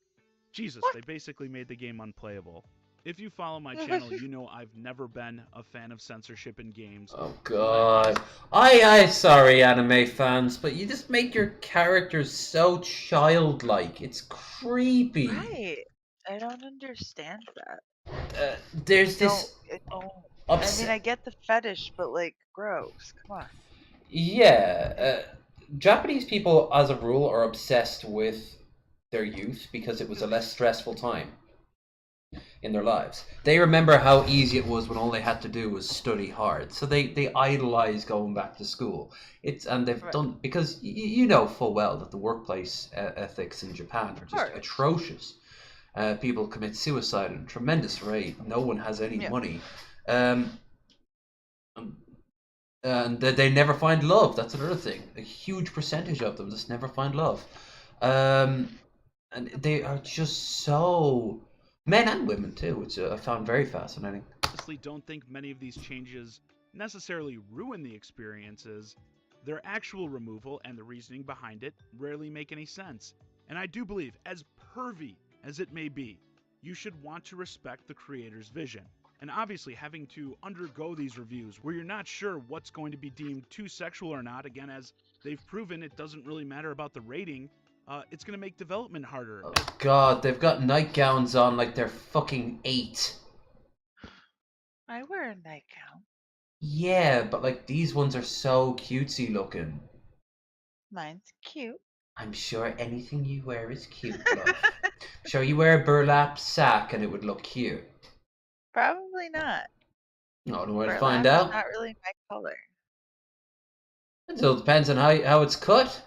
Jesus, they basically made the game unplayable. If you follow my channel, you know I've never been a fan of censorship in games. Oh God. I sorry anime fans, but you just make your characters so childlike. It's creepy. Right. I don't understand that. There's this I mean, I get the fetish, but like, gross. Come on. Yeah. Japanese people, as a rule, are obsessed with their youth because it was a less stressful time in their lives. They remember how easy it was when all they had to do was study hard. So they idolize going back to school. They've done, because you know full well that the workplace ethics in Japan are just atrocious. People commit suicide at a tremendous rate. No one has any money. And they never find love. That's another thing. A huge percentage of them just never find love. And they are just so... Men and women too, which I found very fascinating. I honestly don't think many of these changes necessarily ruin the experiences. Their actual removal and the reasoning behind it rarely make any sense. And I do believe, as pervy as it may be, you should want to respect the creator's vision. And obviously having to undergo these reviews where you're not sure what's going to be deemed too sexual or not, again, as they've proven it doesn't really matter about the rating, it's going to make development harder. Oh God, they've got nightgowns on like they're fucking 8. I wear a nightgown. Yeah, but like these ones are so cutesy looking. Mine's cute. I'm sure anything you wear is cute, love. Sure, you wear a burlap sack and it would look cute. Probably not. No, no way to find out. Not really my color. It all depends on how it's cut.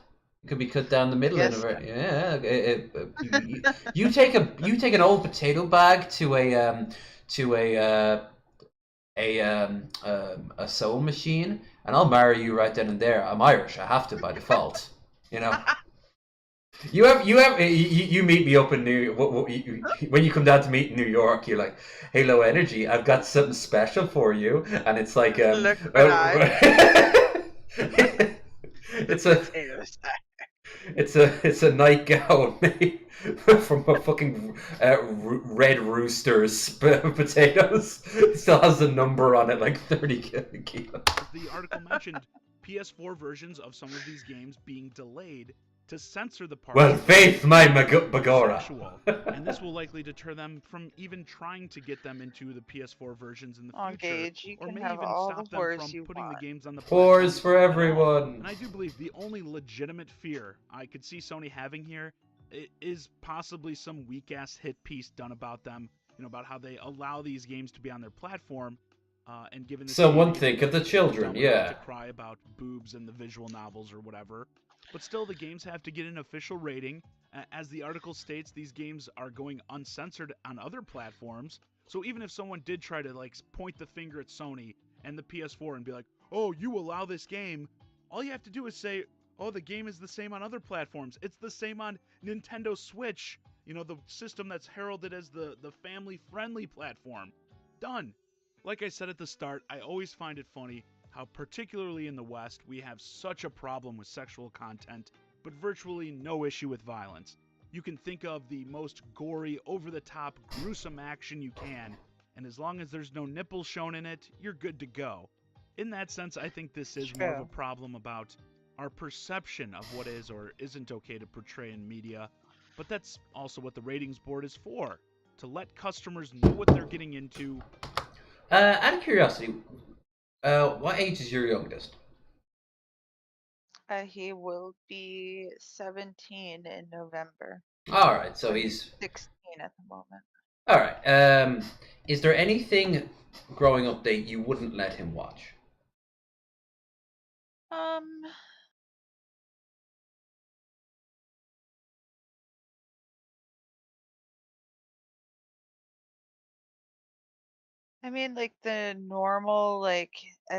It could be cut down the middle. Yes. You take an old potato bag to a sewing machine, and I'll marry you right then and there. I'm Irish. I have to by default. You know. You meet me up in when you come down to meet in New York, you're like, hey, low energy, I've got something special for you, and it's like Look what it's a nightgown made from a fucking Red Rooster's potatoes. It still has a number on it, like 30 kilos. The article mentioned PS4 versions of some of these games being delayed to censor the parts. Well, faith, my Bagora. And this will likely deter them from even trying to get them into the PS4 versions in the future, Gage, you or can may have even all stop the them whores from you putting want. the games on the Whores for platform at all. everyone. And I do believe the only legitimate fear I could see Sony having here is possibly some weak-ass hit piece done about them, about how they allow these games to be on their platform. And given this Someone think of the children, yeah. To cry about boobs and the visual novels or whatever. But still, the games have to get an official rating. As the article states, these games are going uncensored on other platforms. So even if someone did try to point the finger at Sony and the PS4 and be like, oh, you allow this game, all you have to do is say, oh, the game is the same on other platforms. It's the same on Nintendo Switch, the system that's heralded as the family-friendly platform. Done. Like I said at the start, I always find it funny how, particularly in the West, we have such a problem with sexual content, but virtually no issue with violence. You can think of the most gory, over-the-top, gruesome action you can, and as long as there's no nipples shown in it, you're good to go. In that sense, I think this is more of a problem about our perception of what is or isn't okay to portray in media, but that's also what the ratings board is for, to let customers know what they're getting into. Out of curiosity, what age is your youngest? He will be 17 in November. All right, so he's 16 at the moment. All right. Is there anything growing up that you wouldn't let him watch? I mean, like the normal, I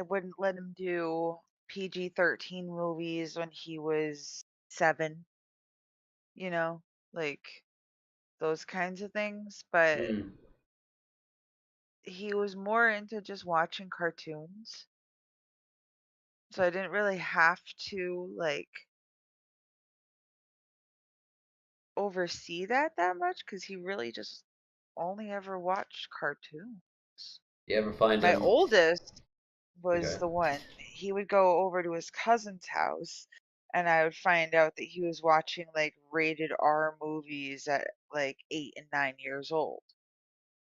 wouldn't let him do PG-13 movies when he was 7. Those kinds of things. But he was more into just watching cartoons. So I didn't really have to, oversee that much because he really just only ever watched cartoons. You ever find My him? oldest was the one. He would go over to his cousin's house, and I would find out that he was watching rated R movies at 8 and 9 years old,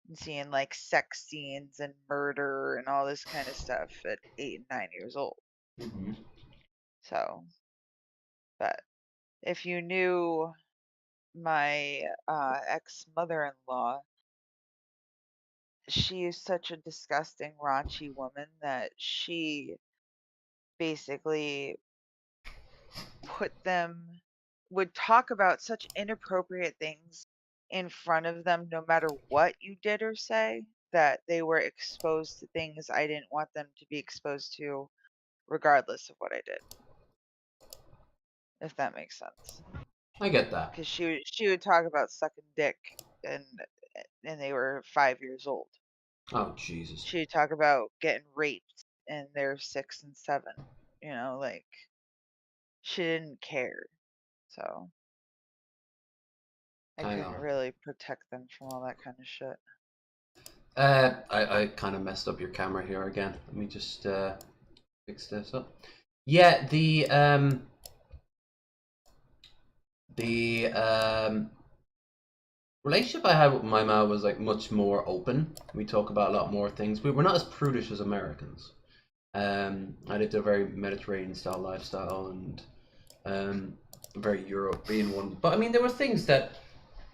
and seeing sex scenes and murder and all this kind of stuff at 8 and 9 years old. Mm-hmm. So, but if you knew my ex-mother-in-law, she is such a disgusting, raunchy woman that she basically would talk about such inappropriate things in front of them no matter what you did or say, that they were exposed to things I didn't want them to be exposed to regardless of what I did. If that makes sense. I get that. Because she would talk about sucking dick and they were 5 years old. Oh, Jesus. She'd talk about getting raped and they're 6 and 7. She didn't care. So I couldn't really protect them from all that kind of shit. I kind of messed up your camera here again. Let me just fix this up. Yeah, the relationship I had with my mom was much more open. We talk about a lot more things. We're not as prudish as Americans. I lived a very Mediterranean style lifestyle and a very European one. But I mean, there were things that,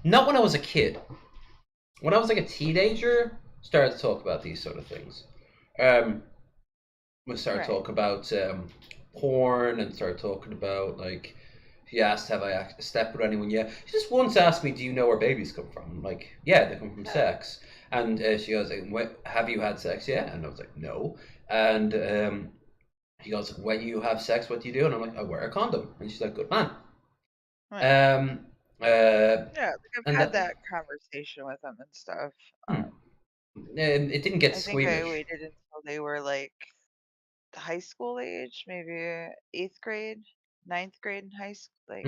not when I was a kid. When I was a teenager, started to talk about these sort of things. We started to talk about porn and started talking about like. She asked, "Have I slept with anyone yet?" She just once asked me, "Do you know where babies come from?" I'm like, "Yeah, they come from sex." And she goes, "Have you had sex yet?" And I was like, "No." And he goes, "When you have sex, what do you do?" And I'm like, "I wear a condom." And she's like, "Good man." Right. Um, Yeah, like I've and had that conversation with them and stuff. it didn't get I think I squeamish. waited until they were like high school age, maybe 8th grade, 9th grade in high school, like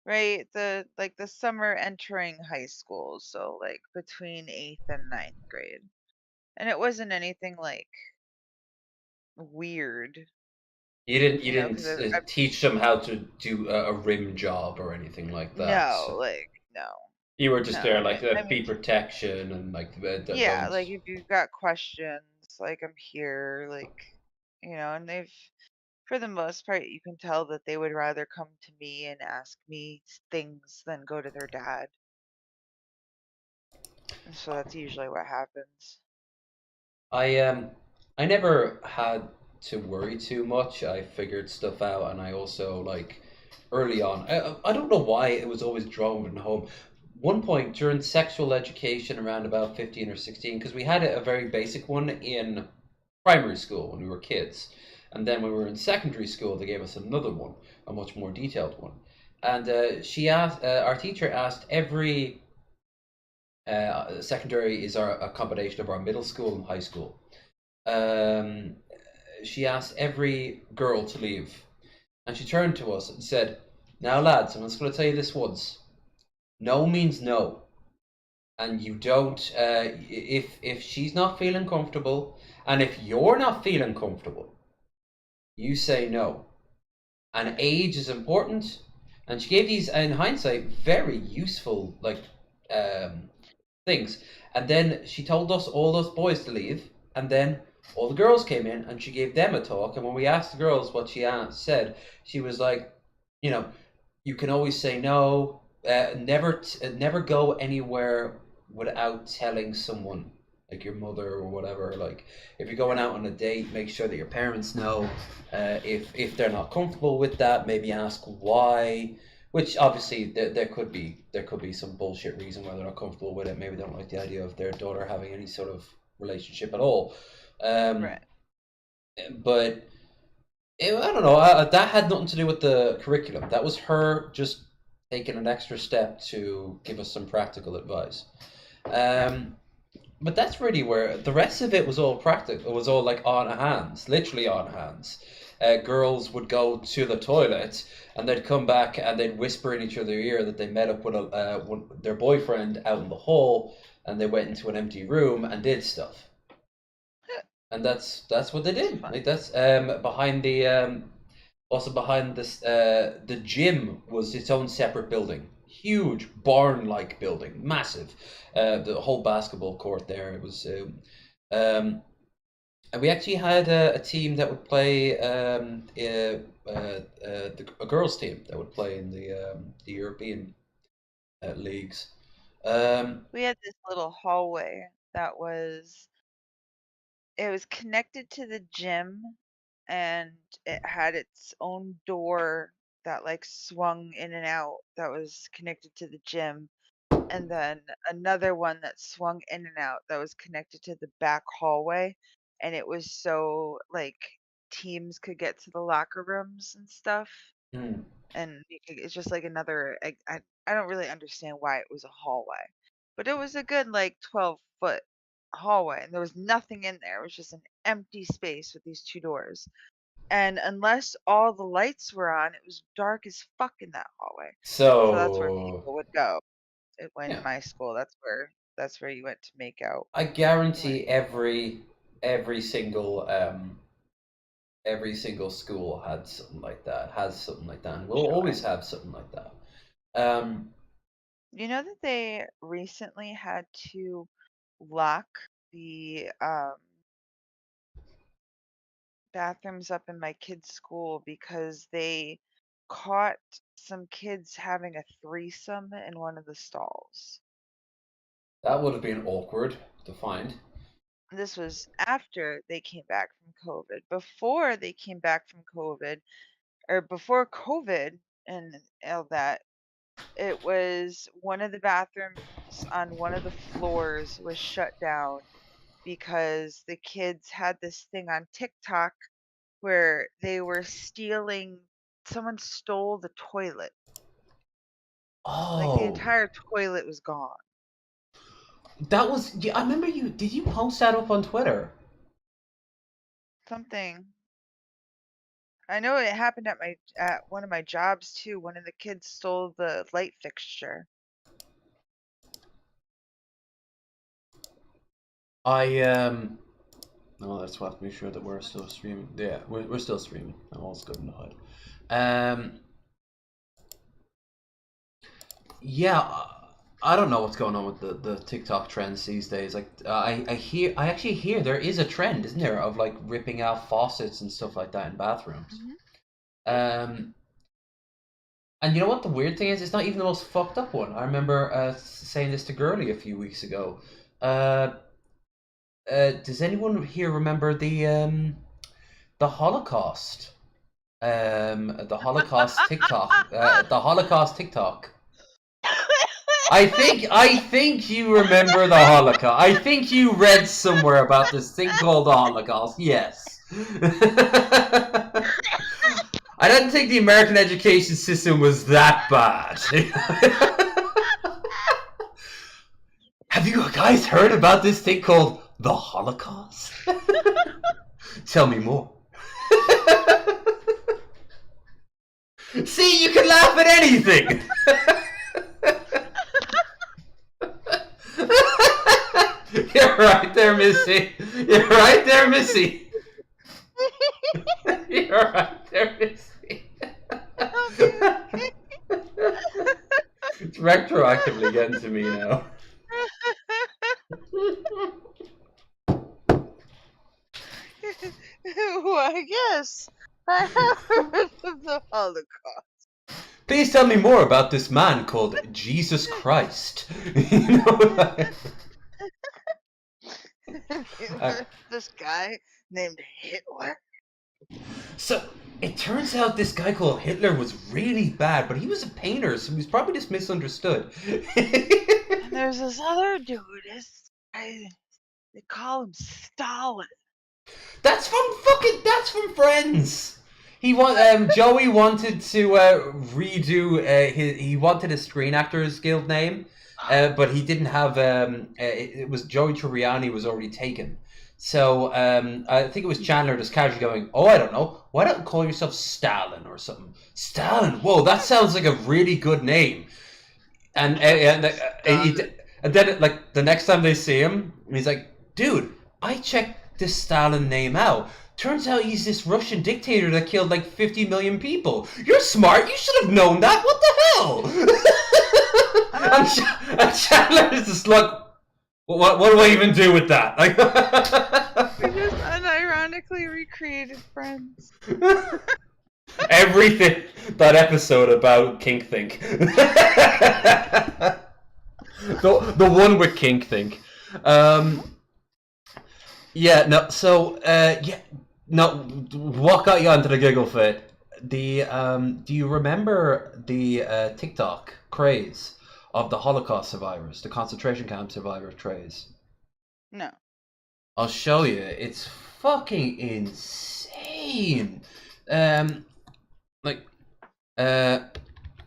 right, the summer entering high school, so like between 8th and 9th grade. And it wasn't anything like weird, You didn't you know, because I've teach them how to do a rim job or anything like that. no, like no, You were just no. there I like mean, I be mean, protection and like yeah, don't. like if you've got questions, like I'm here, like and they've for the most part, you can tell that they would rather come to me and ask me things than go to their dad. And so that's usually what happens. I never had to worry too much. I figured stuff out, and I also like early on. I don't know why it was always driven home. One point during sexual education, around about 15 or 16, because we had a very basic one in primary school when we were kids, and then when we were in secondary school, they gave us another one, a much more detailed one. And she asked, our teacher asked every secondary is a combination of our middle school and high school. Um, she asked every girl to leave, and she turned to us and said, "Now, lads, I'm just going to tell you this once. No means no, and you don't. If she's not feeling comfortable, and if you're not feeling comfortable, you say no. And age is important." And she gave these, in hindsight, very useful things. And then she told us all those boys to leave, and then all the girls came in, and she gave them a talk. And when we asked the girls what she said, she was like, you know, you can always say no. Never go anywhere without telling someone, like your mother or whatever. Like if you're going out on a date, make sure that your parents know. If they're not comfortable with that, maybe ask why. Which obviously there could be some bullshit reason why they're not comfortable with it. Maybe they don't like the idea of their daughter having any sort of relationship at all. Right. But I don't know. That had nothing to do with the curriculum. That was her just taking an extra step to give us some practical advice. But that's really where the rest of it was all practical. It was all like on hands, literally on hands. Girls would go to the toilet and they'd come back and they'd whisper in each other's ear that they met up with their boyfriend out in the hall, and they went into an empty room and did stuff. And that's what they did. Like that's behind the also behind this the gym was its own separate building, huge barn-like building, massive. The whole basketball court there. It was. And we actually had a team that would play a girls' team that would play in the European leagues. We had this little hallway that it was connected to the gym, and it had its own door that like swung in and out that was connected to the gym, and then another one that swung in and out that was connected to the back hallway, and it was so like teams could get to the locker rooms and stuff. And it's just like another I don't really understand why it was a hallway, but it was a good like 12-foot hallway, and there was nothing in there. It was just an empty space with these two doors, and unless all the lights were on, it was dark as fuck in that hallway. So that's where So people would go. It went yeah, in my school. That's where you went to make out. I guarantee every single school had something like that, has something like that, and will always have something like that. You know that they recently had to lock the bathrooms up in my kid's school because they caught some kids having a threesome in one of the stalls. That would have been awkward to find. this was after they came back from COVID. Before they came back from COVID, or before COVID and all that, it was one of the bathrooms on one of the floors was shut down because the kids had this thing on TikTok where they were stealing, someone stole the toilet. Like the Oh, entire toilet was gone. that was. Yeah, I remember you. Did you post that up on Twitter? Something. I know it happened at one of my jobs too. One of the kids stole the light fixture. No, that's why I have to make sure that we're still streaming. Yeah, we're still streaming. I'm all's good in the hood. Yeah, I don't know what's going on with the TikTok trends these days. Like, I actually hear there is a trend, isn't there, of like ripping out faucets and stuff like that in bathrooms. And you know what the weird thing is? It's not even the most fucked up one. I remember saying this to Gurley a few weeks ago. Does anyone here remember the Holocaust? The Holocaust TikTok. The Holocaust TikTok. I think you remember the Holocaust. I think you read somewhere about this thing called the Holocaust. Yes. I didn't think the American education system was that bad. Have you guys heard about this thing called the Holocaust? Tell me more. See, you can laugh at anything. You're right there, Missy. You're right there, Missy. You're right there, Missy. It's retroactively getting to me now. Well, I guess I have heard of the Holocaust. Please tell me more about this man called Jesus Christ. You know, this guy named Hitler. So it turns out this guy called Hitler was really bad, but he was a painter, so he was probably just misunderstood. And there's this other dude. This guy, they call him Stalin. That's from Friends. Joey wanted to redo he wanted a Screen Actors Guild name, but he didn't have it was Joey Tribbiani was already taken. So I think it was Chandler just casually going, "Oh, I don't know. Why don't you call yourself Stalin or something? Stalin. Whoa, that sounds like a really good name." And then like the next time they see him, he's like, "Dude, I checked this Stalin name out. Turns out he's this Russian dictator that killed like 50 million people. You're smart. You should have known that. What the hell?" And Chandler is just like, what do I even do with that? Like, we just unironically recreated Friends. Everything, that episode about Kink Think. the one with Kink Think. Yeah, no, so, yeah, no, what got you onto the giggle fit? Do you remember the TikTok craze of the Holocaust survivors, the concentration camp survivor craze? No. I'll show you. It's fucking insane.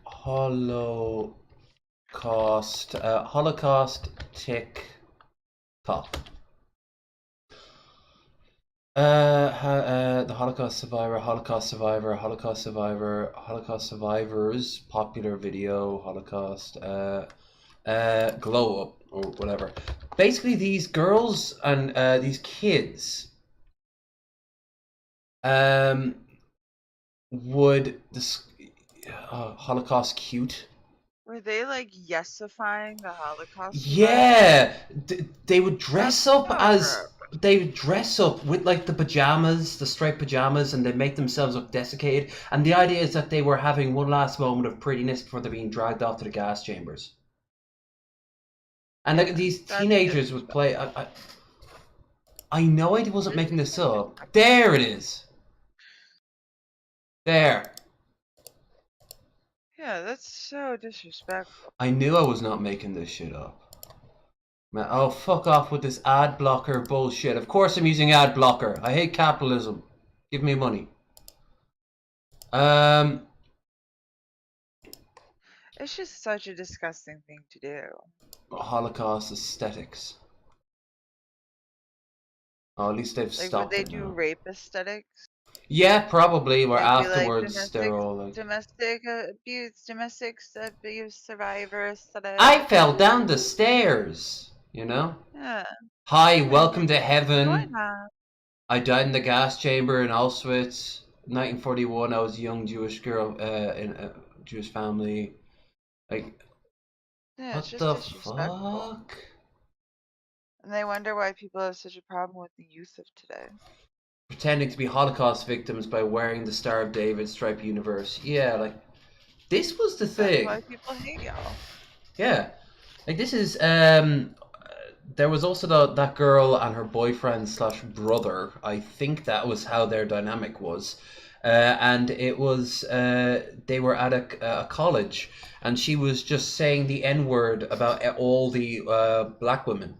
Holocaust TikTok. The Holocaust survivors, popular video, Holocaust, glow up or whatever. Basically, these girls and these kids would Holocaust cute. Were they like yesifying the Holocaust? Yeah, they would dress up as. They would dress up with like the pajamas, the striped pajamas, and they make themselves look desiccated. And the idea is that they were having one last moment of prettiness before they're being dragged off to the gas chambers. And like these teenagers would play. I know I wasn't making this up. There it is. There. Yeah, that's so disrespectful. I knew I was not making this shit up. Man, oh, fuck off with this ad blocker bullshit. Of course I'm using ad blocker. I hate capitalism. Give me money. It's just such a disgusting thing to do. Holocaust aesthetics. Oh, at least they've Like, would stopped they it do now. rape aesthetics? Yeah, probably. Where They'd be like afterwards they're all like, domestic abuse survivor aesthetic. I fell down the stairs. You know. Yeah. Hi, And welcome to why heaven. not? I died in the gas chamber in Auschwitz. 1941. I was a young Jewish girl in a Jewish family. Like, Yeah, it's what just the disrespectful. fuck? And they wonder why people have such a problem with the youth of today. Pretending to be Holocaust victims by wearing the Star of David striped universe. Yeah, like, this was the thing. That's why people hate y'all. Yeah. Like, this is, there was also that girl and her boyfriend / brother. I think that was how their dynamic was. And it was, they were at a college, and she was just saying the N-word about all the black women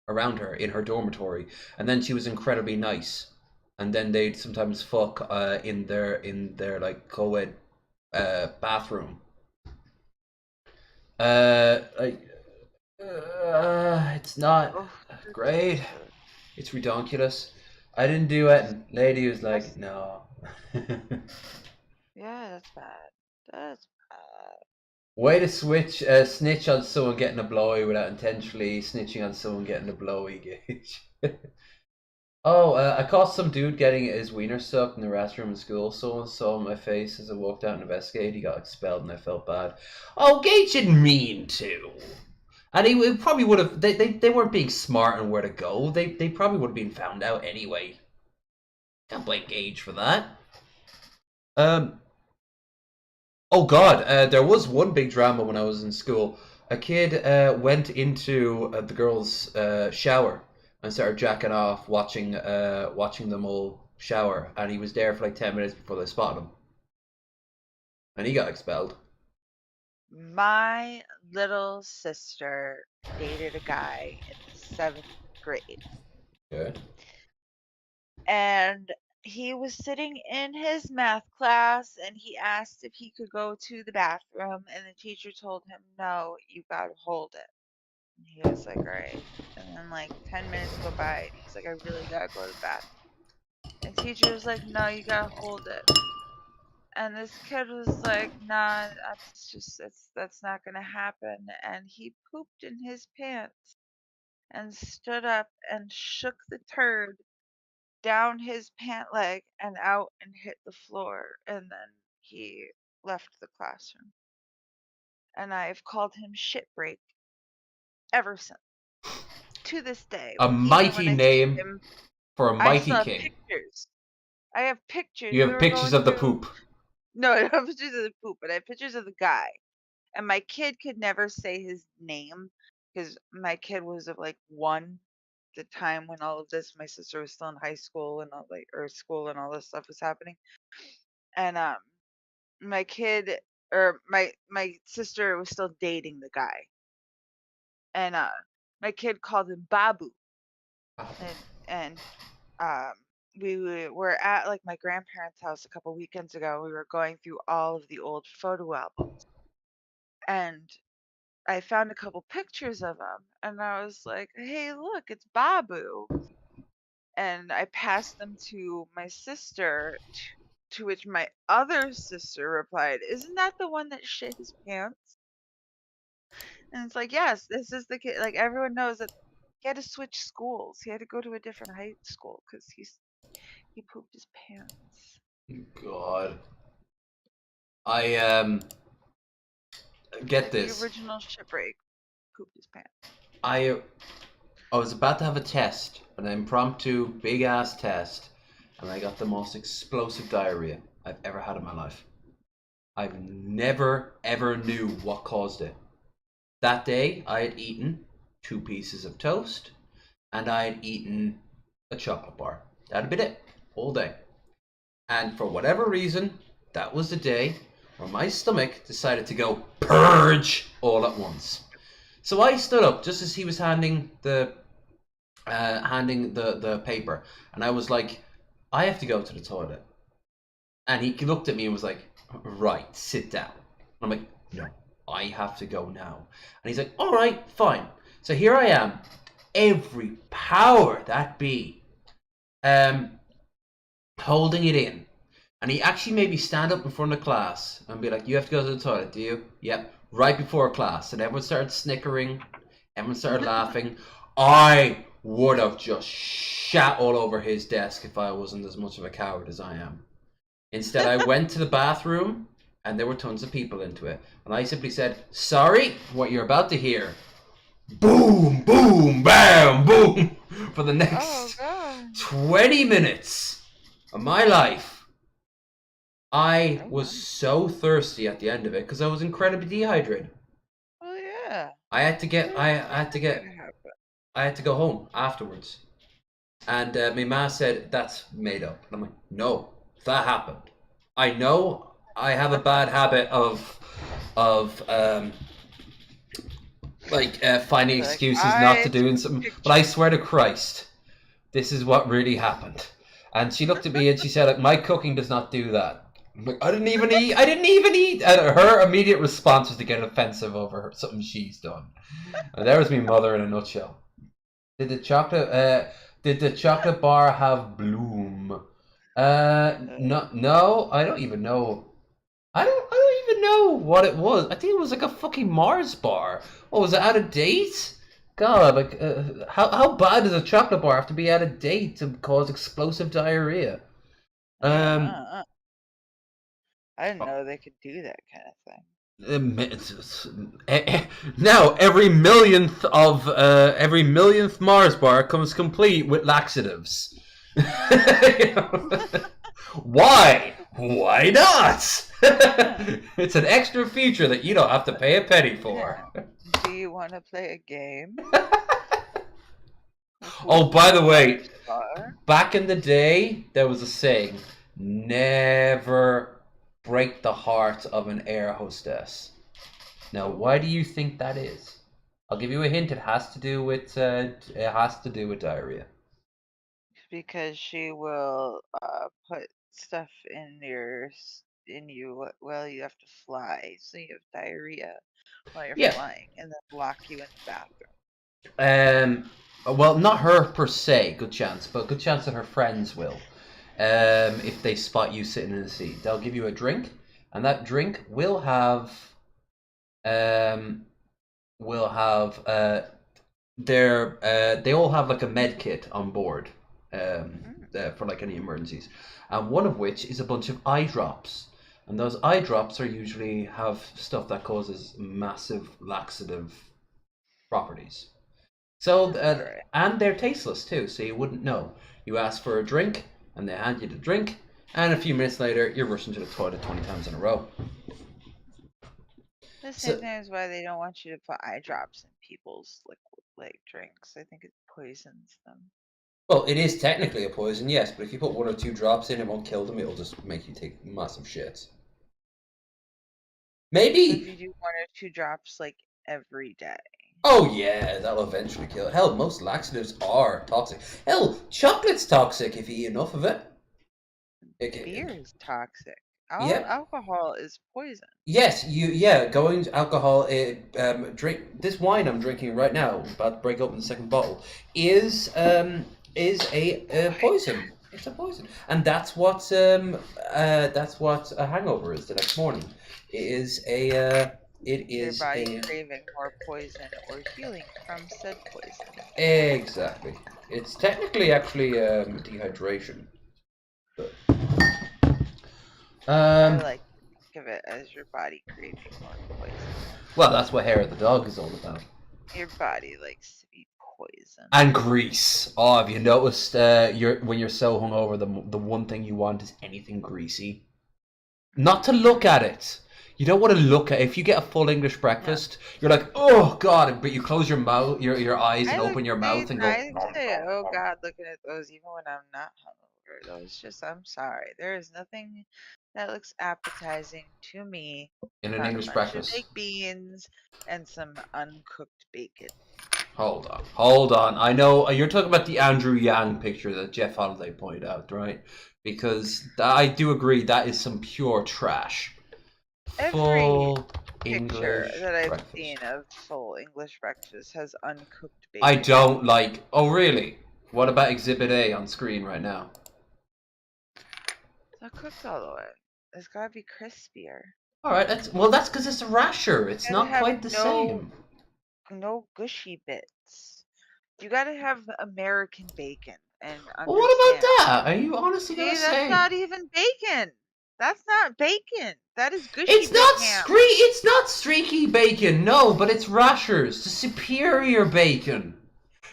around her in her dormitory. And then she was incredibly nice. And then they'd sometimes fuck in their like co-ed bathroom. It's not great. It's redonkulous. I didn't do it, and lady was like, no. Yeah, that's bad. That's bad. Way to snitch on someone getting a blowy without intentionally snitching on someone getting a blowy, Gage. Oh, I caught some dude getting his wiener sucked in the restroom in school. Someone saw my face as I walked out and investigated. He got expelled and I felt bad. Oh, Gage didn't mean to. And he probably would have. They weren't being smart on where to go. They probably would have been found out anyway. Can't blame Gage for that. Oh God, there was one big drama when I was in school. A kid went into the girls' shower and started jacking off, watching them all shower, and he was there for like 10 minutes before they spotted him, and he got expelled. My little sister dated a guy in the 7th grade. Good. And he was sitting in his math class and he asked if he could go to the bathroom, and the teacher told him, no, you gotta hold it. And he was like, all right. And then like 10 minutes go by and he's like, I really gotta go to the bathroom. And the teacher was like, no, you gotta hold it. And this kid was like, nah, that's not gonna happen. And he pooped in his pants and stood up and shook the turd down his pant leg and out and hit the floor. And then he left the classroom. And I've called him shit break ever since. To this day. A mighty name for a mighty king. Pictures. I have pictures. You have pictures of the poop. No, I don't have pictures of the poop, but I have pictures of the guy. And my kid could never say his name because my kid was of like 1 the time when all of this, my sister was still in high school and all school and all this stuff was happening. And my kid or my sister was still dating the guy. And my kid called him Babu. And we were at like my grandparents' house a couple weekends ago. We were going through all of the old photo albums. And I found a couple pictures of him and I was like, hey, look, it's Babu. And I passed them to my sister, to which my other sister replied, isn't that the one that shit his pants? And it's like, yes, this is the kid. Like, everyone knows that he had to switch schools. He had to go to a different high school because he pooped his pants. God. I get like this. The original shipwreck pooped his pants. I was about to have a test, an impromptu big ass test, and I got the most explosive diarrhea I've ever had in my life. I've never ever knew what caused it. That day I had eaten 2 pieces of toast and I had eaten a chocolate bar. That'd been it, all day. And for whatever reason, that was the day where my stomach decided to go purge all at once. So I stood up just as he was handing the paper, and I was like, I have to go to the toilet. And he looked at me and was like, right, sit down. I'm like, no, I have to go now. And he's like, all right, fine. So here I am, every power that be, holding it in. And he actually made me stand up in front of class and be like, you have to go to the toilet, do you? Yep. Right before class. And everyone started snickering. Everyone started laughing. I would have just shat all over his desk if I wasn't as much of a coward as I am. Instead, I went to the bathroom and there were tons of people into it. And I simply said, sorry, what you're about to hear. Boom, boom, bam, boom. For the next 20 minutes of my life. I was so thirsty at the end of it because I was incredibly dehydrated. Oh yeah. I had to go home afterwards. And my ma said, that's made up. And I'm like, no, that happened. I know I have a bad habit of finding excuses not to do something, but I swear to Christ, this is what really happened. And she looked at me and she said, like, my cooking does not do that. I'm like, I didn't even eat. And her immediate response was to get offensive over something she's done. And there was my mother in a nutshell. Did the chocolate bar have bloom? No, I don't even know. I don't even know what it was. I think it was like a fucking Mars bar. What was it, out of date? God, like, how bad does a chocolate bar have to be out of date to cause explosive diarrhea? I didn't know they could do that kind of thing. Now every millionth Mars bar comes complete with laxatives. Why? Why not? It's an extra feature that you don't have to pay a penny for. Do you want to play a game? Oh, by the way, back in the day, there was a saying, never break the heart of an air hostess. Now, why do you think that is? I'll give you a hint. It has to do with diarrhea. Because she will put stuff in you while you have to fly, so you have diarrhea while you're flying, and then lock you in the bathroom. Well, not her per se, good chance, but good chance that her friends will. If they spot you sitting in the seat, they'll give you a drink, and that drink will have they all have like a med kit on board for like any emergencies, and one of which is a bunch of eye drops, and those eye drops are usually have stuff that causes massive laxative properties. So and they're tasteless too, so you wouldn't know. You ask for a drink and they hand you the drink, and a few minutes later you're rushing to the toilet 20 times in a row. The same thing is why they don't want you to put eye drops in people's liquid drinks. I think it poisons them. Well, it is technically a poison, yes, but if you put 1 or 2 drops in, it won't kill them. It'll just make you take massive shits. Maybe if you do 1 or 2 drops like every day. Oh yeah, that'll eventually kill it. Hell, most laxatives are toxic. Hell, chocolate's toxic if you eat enough of it. Beer is toxic. Alcohol is poison. Yes, going to alcohol. Drink this wine I'm drinking right now. About to break open the second bottle. Is a poison. It's a poison, and that's what a hangover is the next morning. Your body craving more poison or healing from said poison. Exactly. It's technically actually dehydration. But, I like to think of it as your body craving more poison. Well, that's what Hair of the Dog is all about. Your body likes to be poisoned. And grease. Oh, have you noticed when you're so hungover, the one thing you want is anything greasy? Not to look at it. You don't want to look at if you get a full English breakfast. You're like, oh God, but you close your mouth, your eyes, and open your mouth and go. I say, oh God, looking at those, even when I'm not hungover. Those just, I'm sorry. There is nothing that looks appetizing to me In an about English a bunch breakfast. of baked beans and some uncooked bacon. Hold on. I know you're talking about the Andrew Yang picture that Jeff Holiday pointed out, right? Because I do agree that is some pure trash. Every English picture that I've breakfast. seen of full English breakfast has uncooked bacon. I don't like. Oh, really? What about Exhibit A on screen right now? It's not cooked all the way. It's gotta be crispier. All right. That's because it's a rasher. It's not quite the same. No gushy bits. You gotta have American bacon and understand. Well, what about that? Are you honestly gonna say that's not even bacon? That's not bacon. That is gushy. It's not streaky bacon. No, but it's rashers. The superior bacon.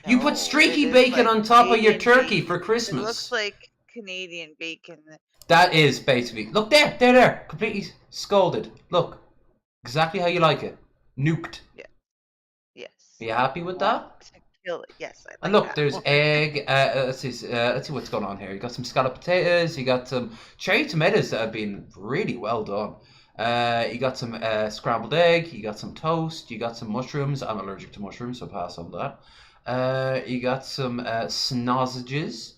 No, you put streaky bacon on top of your turkey for Christmas. It looks like Canadian bacon. That is basically. Look there, completely scalded. Look, exactly how you like it. Nuked. Yeah. Yes. Are you happy with that? Yes, I like and look, that. there's egg. Let's see what's going on here. You got some scalloped potatoes. You got some cherry tomatoes that have been really well done. You got some scrambled egg. You got some toast. You got some mushrooms. I'm allergic to mushrooms, so pass on that. You got some sausages,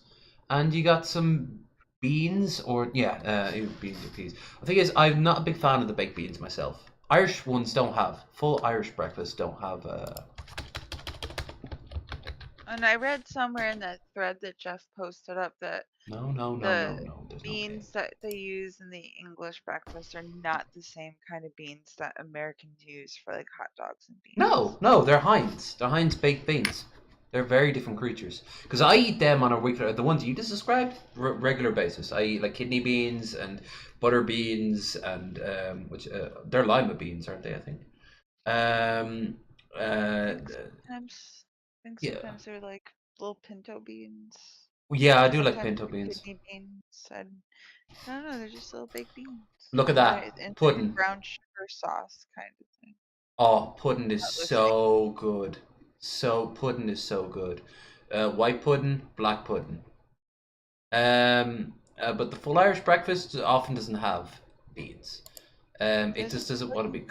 and you got some beans, or beans or peas. The thing is, I'm not a big fan of the baked beans myself. Irish ones don't have full Irish breakfasts. Don't have. And I read somewhere in that thread that Jeff posted up that the beans that they use in the English breakfast are not the same kind of beans that Americans use for like hot dogs and beans. No, they're Heinz. They're Heinz baked beans. They're very different creatures. Because I eat them on a regular, the ones you just described, regular basis. I eat like kidney beans and butter beans and which they're lima beans, aren't they? I think. Sometimes they're like little pinto beans. Yeah, I do like pinto beans. Kidney beans. I don't know, they're just little baked beans. Look at that pudding. Brown sugar sauce kind of thing. Oh, pudding is so good. Pudding is so good. White pudding, black pudding. But the full Irish breakfast often doesn't have beans. It just doesn't want to be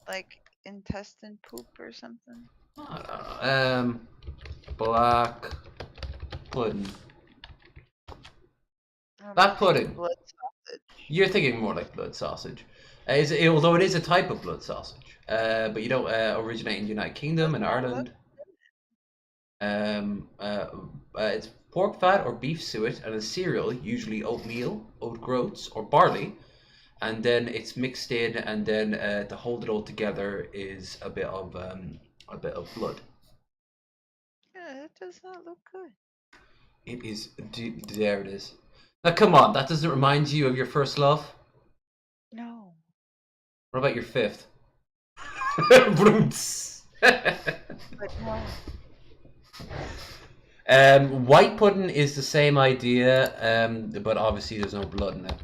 like intestine poop or something. Black pudding. Black pudding. Blood sausage. You're thinking more like blood sausage. Although it is a type of blood sausage. But you don't originate in the United Kingdom and Ireland. It's pork fat or beef suet and a cereal, usually oatmeal, oat groats, or barley. And then it's mixed in, and then to hold it all together is a bit of blood. Yeah, it does not look good. It is. There it is. Now, come on, that doesn't remind you of your first love? No. What about your fifth? White pudding is the same idea, but obviously there's no blood in it.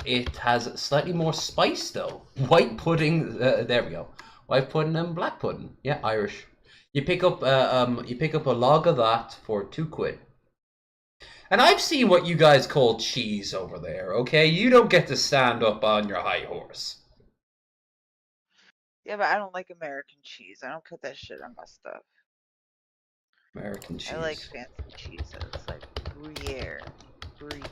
It has slightly more spice though. White pudding, there we go. White pudding and black pudding. Yeah, Irish. You pick up a log of that for £2. And I've seen what you guys call cheese over there, okay? You don't get to stand up on your high horse. Yeah, but I don't like American cheese. I don't put that shit on my stuff. American cheese. I like fancy cheeses like Gruyere, Brie,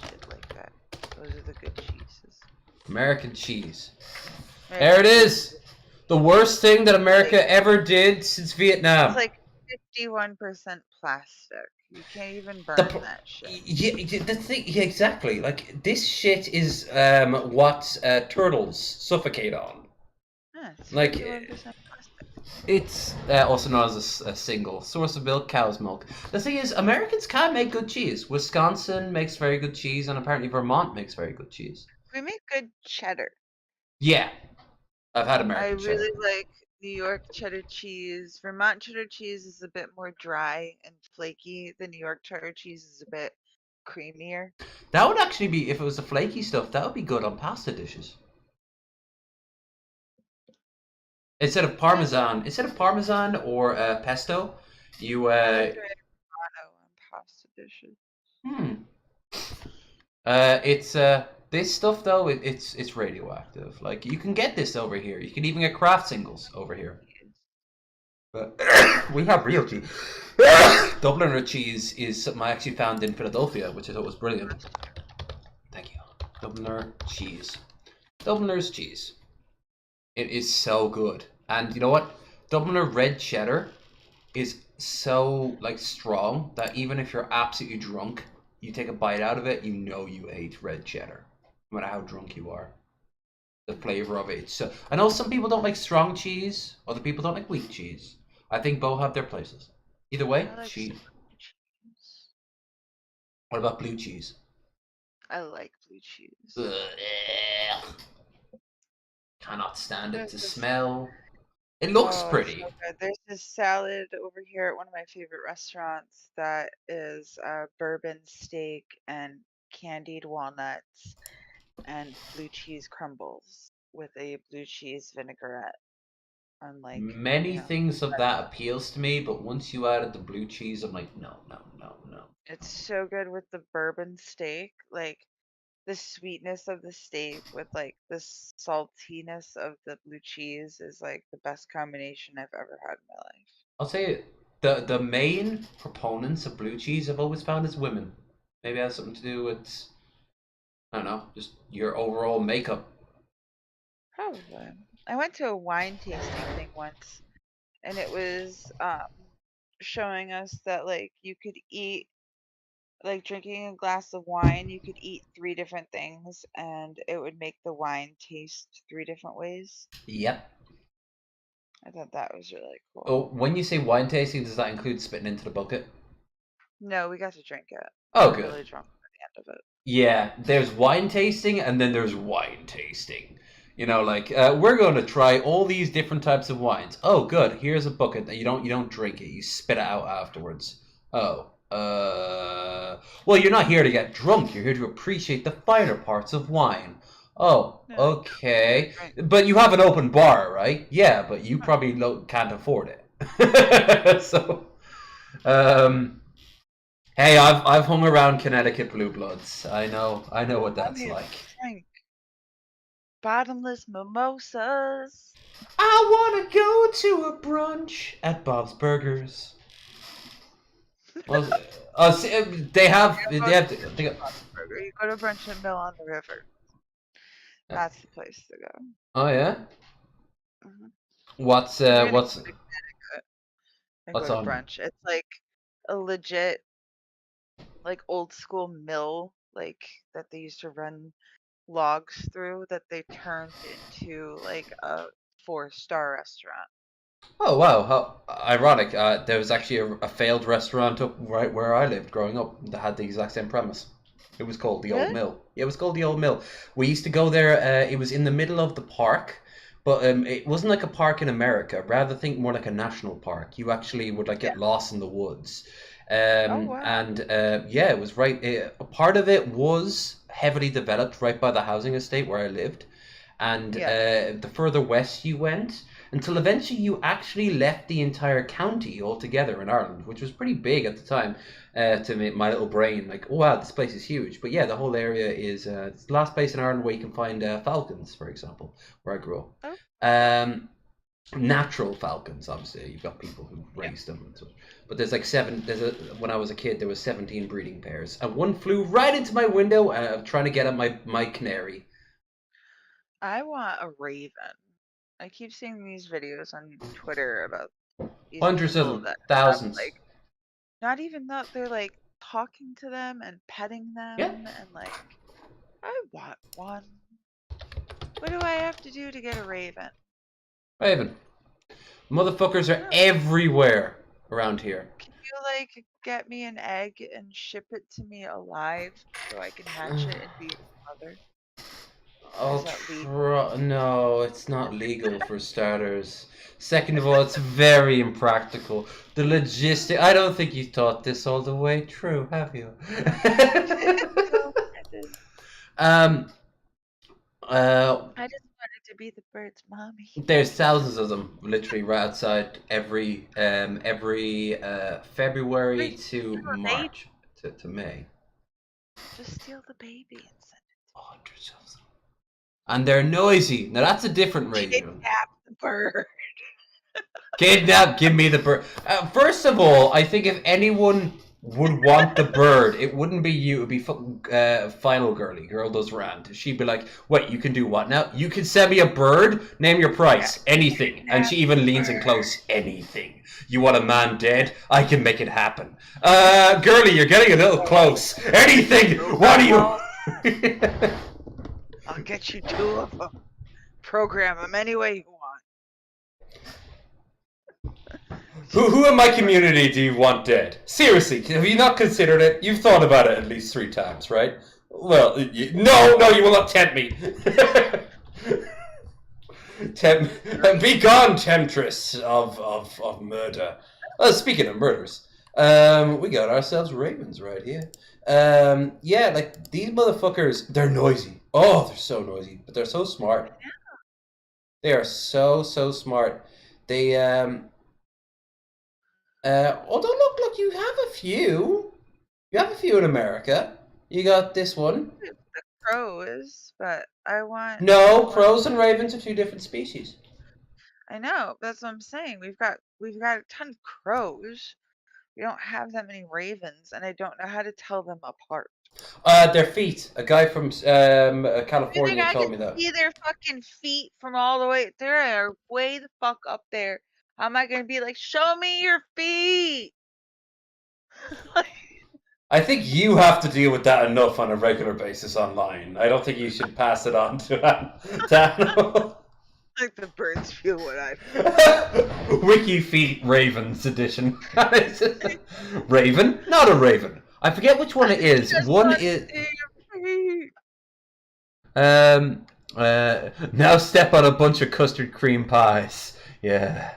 shit like that. Those are the good cheeses. American cheese. There it is! The worst thing that America ever did since Vietnam. It's like 51% plastic. You can't even burn that shit. Yeah, the thing, yeah, exactly. Like, this shit is what turtles suffocate on. Yeah, it's like, 51% plastic. It's also known as a single source of milk, cow's milk. The thing is, Americans can make good cheese. Wisconsin makes very good cheese, and apparently Vermont makes very good cheese. We make good cheddar. Yeah, I've had American cheddar. I really like New York cheddar cheese. Vermont cheddar cheese is a bit more dry and flaky. The New York cheddar cheese is a bit creamier. That would actually be, if it was the flaky stuff, that would be good on pasta dishes. Instead of Parmesan or pesto, you Romano and pasta dishes. It's this stuff though. It's radioactive. Like you can get this over here. You can even get craft singles over here. But we have real cheese. Dubliner cheese is something I actually found in Philadelphia, which I thought was brilliant. Thank you. Dubliner cheese. Dubliner's cheese. It is so good. And you know what? Dubliner red cheddar is so like strong that even if you're absolutely drunk, you take a bite out of it, you know you ate red cheddar, no matter how drunk you are. The flavor of it. It's so. I know some people don't like strong cheese. Other people don't like weak cheese. I think both have their places. Either way, I like cheese. cheese. What about blue cheese? I like blue cheese. Ugh. Cannot stand it to smell. It looks pretty. So good. There's this salad over here at one of my favorite restaurants that is bourbon steak and candied walnuts and blue cheese crumbles with a blue cheese vinaigrette. Unlike many things of that appeals to me, but once you added the blue cheese, I'm like, no. It's so good with the bourbon steak, like the sweetness of the steak with like the saltiness of the blue cheese is like the best combination I've ever had in my life. I'll say the main proponents of blue cheese I've always found is women. Maybe it has something to do with, I don't know, just your overall makeup. Probably. I went to a wine tasting thing once, and it was showing us that like you could eat, like drinking a glass of wine, you could eat 3 different things and it would make the wine taste 3 different ways. Yep. I thought that was really cool. Oh, when you say wine tasting, does that include spitting into the bucket? No, we got to drink it. Oh, we were good. really drunk at the end of it. Yeah, there's wine tasting and then there's wine tasting. You know, like we're going to try all these different types of wines. Oh, good. Here's a bucket that you don't drink it. You spit it out afterwards. Oh, well, you're not here to get drunk. You're here to appreciate the finer parts of wine. Oh, okay. But you have an open bar, right? Yeah, but you probably can't afford it. So, hey, I've hung around Connecticut Blue Bloods. I know what that's like. Drink bottomless mimosas. I wanna go to a brunch at Bob's Burgers. Well, they got. You go to Brunch and Mill on the River. That's the place to go. Oh yeah. Mm-hmm. What's and go to on brunch? It's like a legit, like old school mill, like that they used to run logs through that they turned into like a 4-star restaurant. Oh wow, how ironic. There was actually a failed restaurant up right where I lived growing up that had the exact same premise. It was called the Old Mill. Yeah, it was called the Old Mill. We used to go there. It was in the middle of the park, but it wasn't like a park in America. Rather, think more like a national park. You actually would like get lost in the woods. And yeah, it was right. A part of it was heavily developed right by the housing estate where I lived, and the further west you went, until eventually you actually left the entire county altogether in Ireland, which was pretty big at the time to my little brain. Like, oh wow, this place is huge. But yeah, the whole area is it's the last place in Ireland where you can find falcons, for example, where I grew up. Natural falcons, obviously. You've got people who raise them and such. But there's like when I was a kid, there was 17 breeding pairs, and one flew right into my window trying to get at my canary. I want a raven. I keep seeing these videos on Twitter about these hundreds of them, that thousands. Like, not even that they're like talking to them and petting them, and like, I want one. What do I have to do to get a raven? Raven. Motherfuckers are everywhere around here. Can you like get me an egg and ship it to me alive so I can hatch it and be its mother? No, it's not legal for starters. Second of all, it's very impractical. The logistic. I don't think you thought this all the way through, have you? I just wanted to to be the bird's mommy. There's thousands of them, literally right outside every February to March to May. Just steal the baby and send it. Hundreds of them. And they're noisy. Now that's a different radio. Kidnap the bird. Kidnap, give me the bird. First of all, I think if anyone would want the bird, it wouldn't be you. It would be Final Girly. Girl does rant. She'd be like, wait, you can do what now? You can send me a bird? Name your price. Anything. And she even leans in close. Anything. You want a man dead? I can make it happen. Girly, you're getting a little close. Anything. What do you... I'll get you 2 of them. Program them any way you want. Who in my community do you want dead? Seriously, have you not considered it? You've thought about it at least 3 times, right? Well, no, you will not tempt me. Be gone, temptress of murder. Speaking of murders, we got ourselves ravens right here. Yeah, like these motherfuckers, they're noisy. Oh, they're so noisy, but they're so smart. They are so smart. They although look, you have a few. You have a few in America. You got this one. The crows, but I want... No, crows and ravens are 2 different species. I know, that's what I'm saying. We've got a ton of crows. We don't have that many ravens, and I don't know how to tell them apart. Their feet. A guy from California told me that. I can see their fucking feet from all the way. They are way the fuck up there. How am I gonna be like, show me your feet? I think you have to deal with that enough on a regular basis online. I don't think you should pass it on to animals. Like the birds feel what I feel. Wiki Feet Ravens edition. Raven? Not a raven. I forget which one it is. One is... now step on a bunch of custard cream pies. Yeah.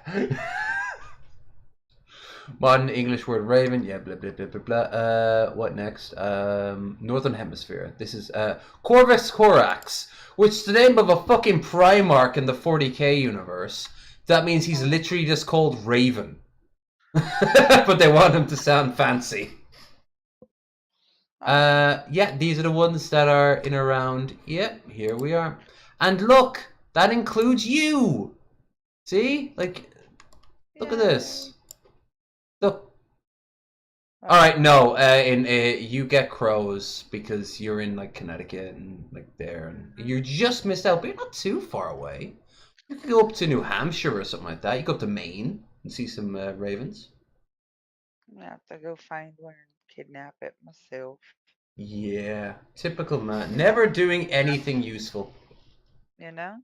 Modern English word raven. Yeah, blah, blah, blah, blah, blah. What next? Northern Hemisphere. This is Corvus Corax, which is the name of a fucking Primarch in the 40k universe. That means he's literally just called Raven. But they want him to sound fancy. Yeah, these are the ones that are in around. Yep, here we are. And look, that includes you. See? Like, look at this. Look. Alright, no, you get crows because you're in, like, Connecticut and, like, there. And you just missed out, but you're not too far away. You could go up to New Hampshire or something like that. You go up to Maine and see some ravens. I'm gonna have to go find one and kidnap it myself. Yeah, typical man. Never doing anything useful. You know?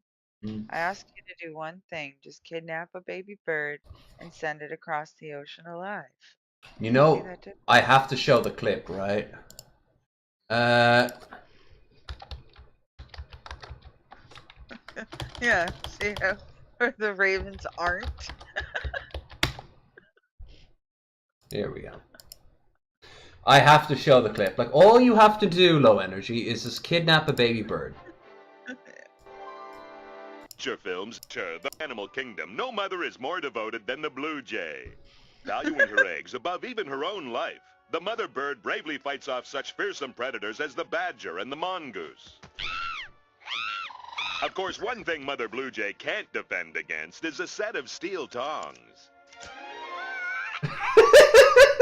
I ask you to do one thing. Just kidnap a baby bird and send it across the ocean alive. You know, I have to show the clip, right? Yeah, see how where the ravens aren't? There we go. I have to show the clip. Like, all you have to do, Low Energy, is just kidnap a baby bird. Films to the animal kingdom, no mother is more devoted than the blue jay. Valuing her eggs above even her own life, the mother bird bravely fights off such fearsome predators as the badger and the mongoose. Of course, one thing Mother Blue Jay can't defend against is a set of steel tongs.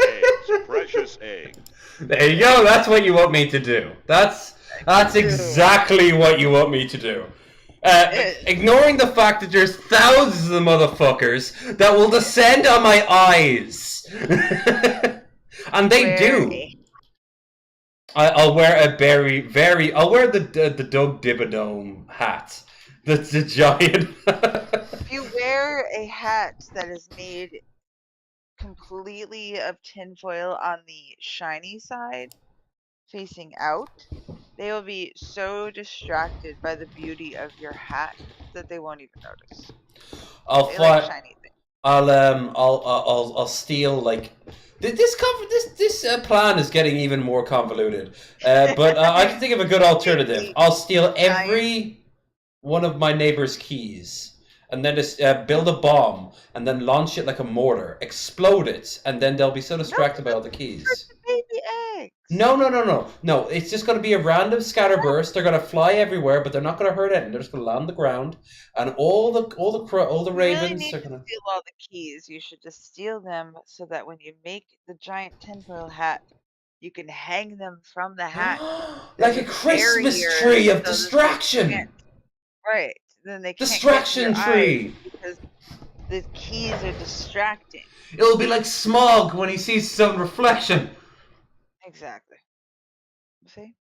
Eggs, precious eggs. There you go, that's what you want me to do. That's exactly what you want me to do. Ignoring the fact that there's thousands of the motherfuckers that will descend on my eyes. And they do. I'll wear a I'll wear the Doug Dibadome hat. That's the giant. If you wear a hat that is made completely of tinfoil on the shiny side, facing out, they will be so distracted by the beauty of your hat that they won't even notice. I'll They fly. like shiny things. I'll steal like this plan is getting even more convoluted. But I can think of a good alternative. I'll steal every one of my neighbor's keys, and then just build a bomb, and then launch it like a mortar, explode it, and then they'll be so distracted by all the keys. Baby eggs. No. It's just going to be a random scatterburst. They're going to fly everywhere, but they're not going to hurt anything. They're just going to land on the ground, and all the ravens really are going to steal all the keys. You should just steal them so that when you make the giant tinfoil hat, you can hang them from the hat like a Christmas tree of distraction. Right. Then they can't distraction get tree because the keys are distracting. It'll be like Smog when he sees his own reflection. Exactly. See?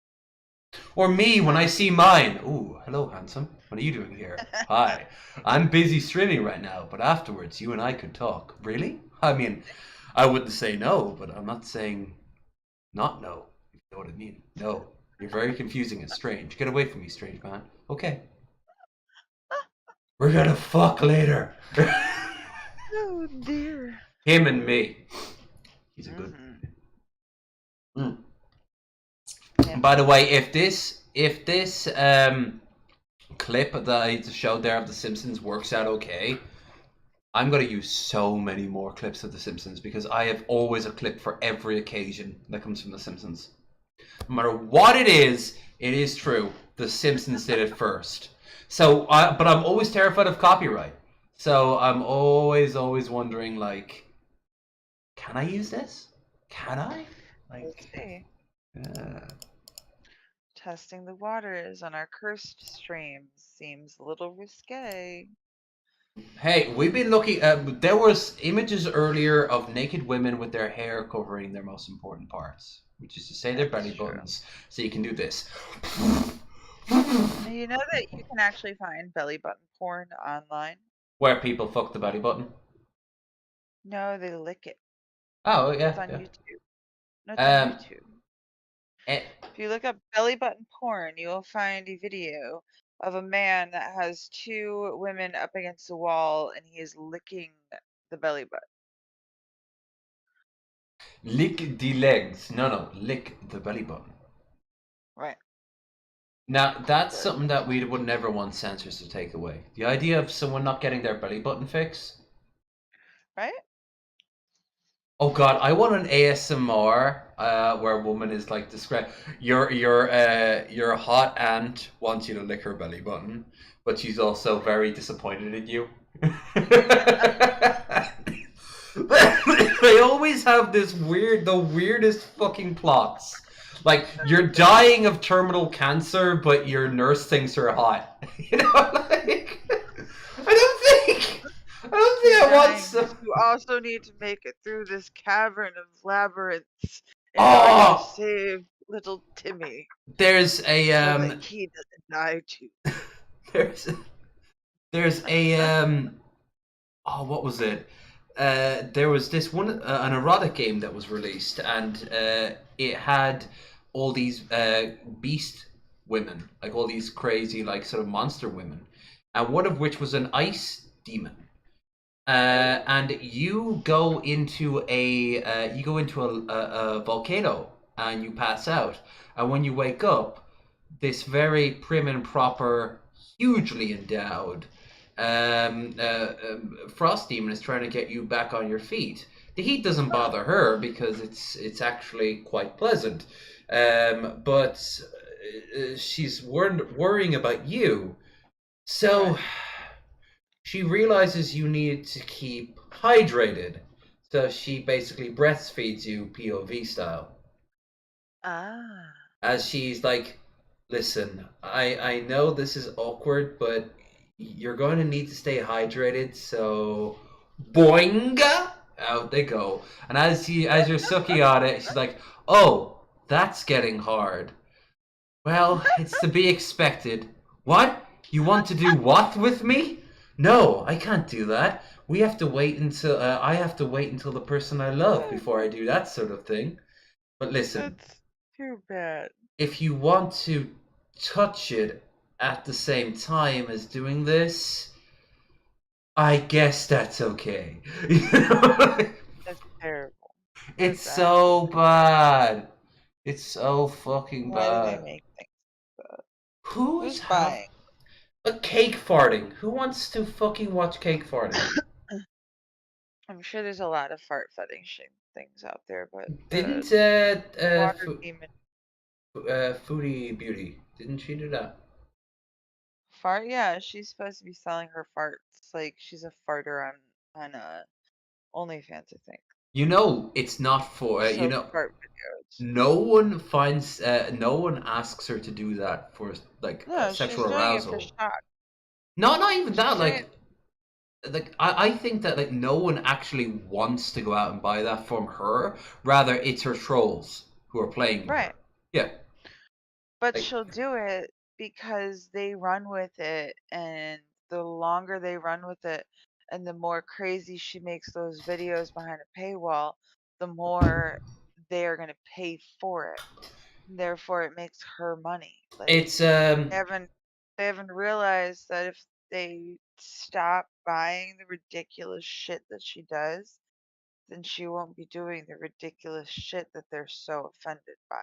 Or me when I see mine. Ooh, hello, handsome. What are you doing here? Hi. I'm busy streaming right now, but afterwards you and I could talk. Really? I mean, I wouldn't say no, but I'm not saying not no. You know what I mean? No. You're very confusing and strange. Get away from me, strange man. Okay. We're gonna fuck later. Oh dear. Him and me. He's a good. By the way, if this clip that I showed there of The Simpsons works out okay, I'm gonna use so many more clips of The Simpsons because I have always a clip for every occasion that comes from The Simpsons. No matter what it is true. The Simpsons did it first. So, but I'm always terrified of copyright. So I'm always wondering, like, can I use this? Can I? Like, let's see. Yeah. Testing the waters on our cursed streams seems a little risque. Hey, we've been looking at, there was images earlier of naked women with their hair covering their most important parts, which is to say their belly buttons. So you can do this. You know that you can actually find belly button porn online? Where people fuck the belly button? No, they lick it. Oh, yeah. It's on yeah. YouTube. No, it's on YouTube. If you look up belly button porn, you'll find a video of a man that has two women up against the wall and he is licking the belly button. Lick the legs. No, lick the belly button. Right. Now, that's something that we would never want censors to take away. The idea of someone not getting their belly button fixed. Right? Oh god, I want an ASMR where a woman is like describe your hot aunt wants you to lick her belly button, but she's also very disappointed in you. They always have the weirdest fucking plots. Like, you're dying of terminal cancer, but your nurse thinks you're hot. You know, like, I don't think I want some. You also need to make it through this cavern of labyrinths in order to save little Timmy. There's a so that he doesn't die too. There's a oh, what was it? There was this one an erotic game that was released, and it had all these beast women, like all these crazy, like, sort of monster women, and one of which was an ice demon. And you go into a volcano and you pass out, and when you wake up, this very prim and proper, hugely endowed frost demon is trying to get you back on your feet. The heat doesn't bother her because it's actually quite pleasant, but she's worrying about you. So she realizes you need to keep hydrated, so she basically breastfeeds you POV style. As she's like, listen, I know this is awkward, but you're going to need to stay hydrated, so boinga! Out they go. And as you're sucking on it, she's like, oh, that's getting hard. Well, it's to be expected. What? You want to do what with me? No, I can't do that. We have to wait until I have to wait until the person I love before I do that sort of thing. But listen, that's too bad. If you want to touch it at the same time as doing this, I guess that's okay. That's terrible. It's so bad. It's so fucking bad. Why do they make things bad? Who's buying? A cake farting. Who wants to fucking watch cake farting? I'm sure there's a lot of fart fetish things out there, but Didn't water demon Foodie Beauty, didn't she do that? fart? Yeah, she's supposed to be selling her farts. Like she's a farter on OnlyFans, I think. You know, it's not for She sells fart videos. no one finds no one asks her to do that for like No, she's sexual doing it for arousal. shock. No, not even She's that. doing Like I think that like no one actually wants to go out and buy that from her. Rather, it's her trolls who are playing with right. her. Yeah. But she'll do it because they run with it, and the longer they run with it, and the more crazy she makes those videos behind a paywall, the more they are going to pay for it. Therefore, it makes her money. Like It's they haven't realized that if they stop buying the ridiculous shit that she does, then she won't be doing the ridiculous shit that they're so offended by.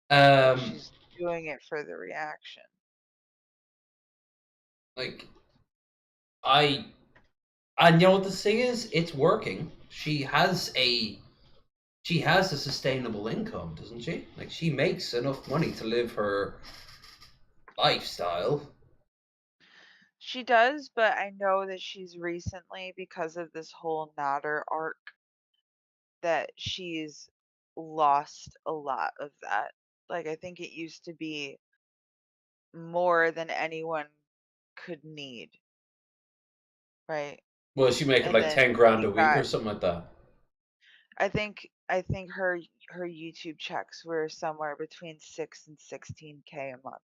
Like she's doing it for the reaction. like and you know what the thing is? It's working. She has a sustainable income, doesn't she? Like she makes enough money to live her lifestyle. She does, but I know that she's recently, because of this whole Nader arc, that she's lost a lot of that. Like I think it used to be more than anyone could need. Right? Well, she making And like then 10 grand she a week got or something like that. I think her YouTube checks were somewhere between 6 and 16K a month.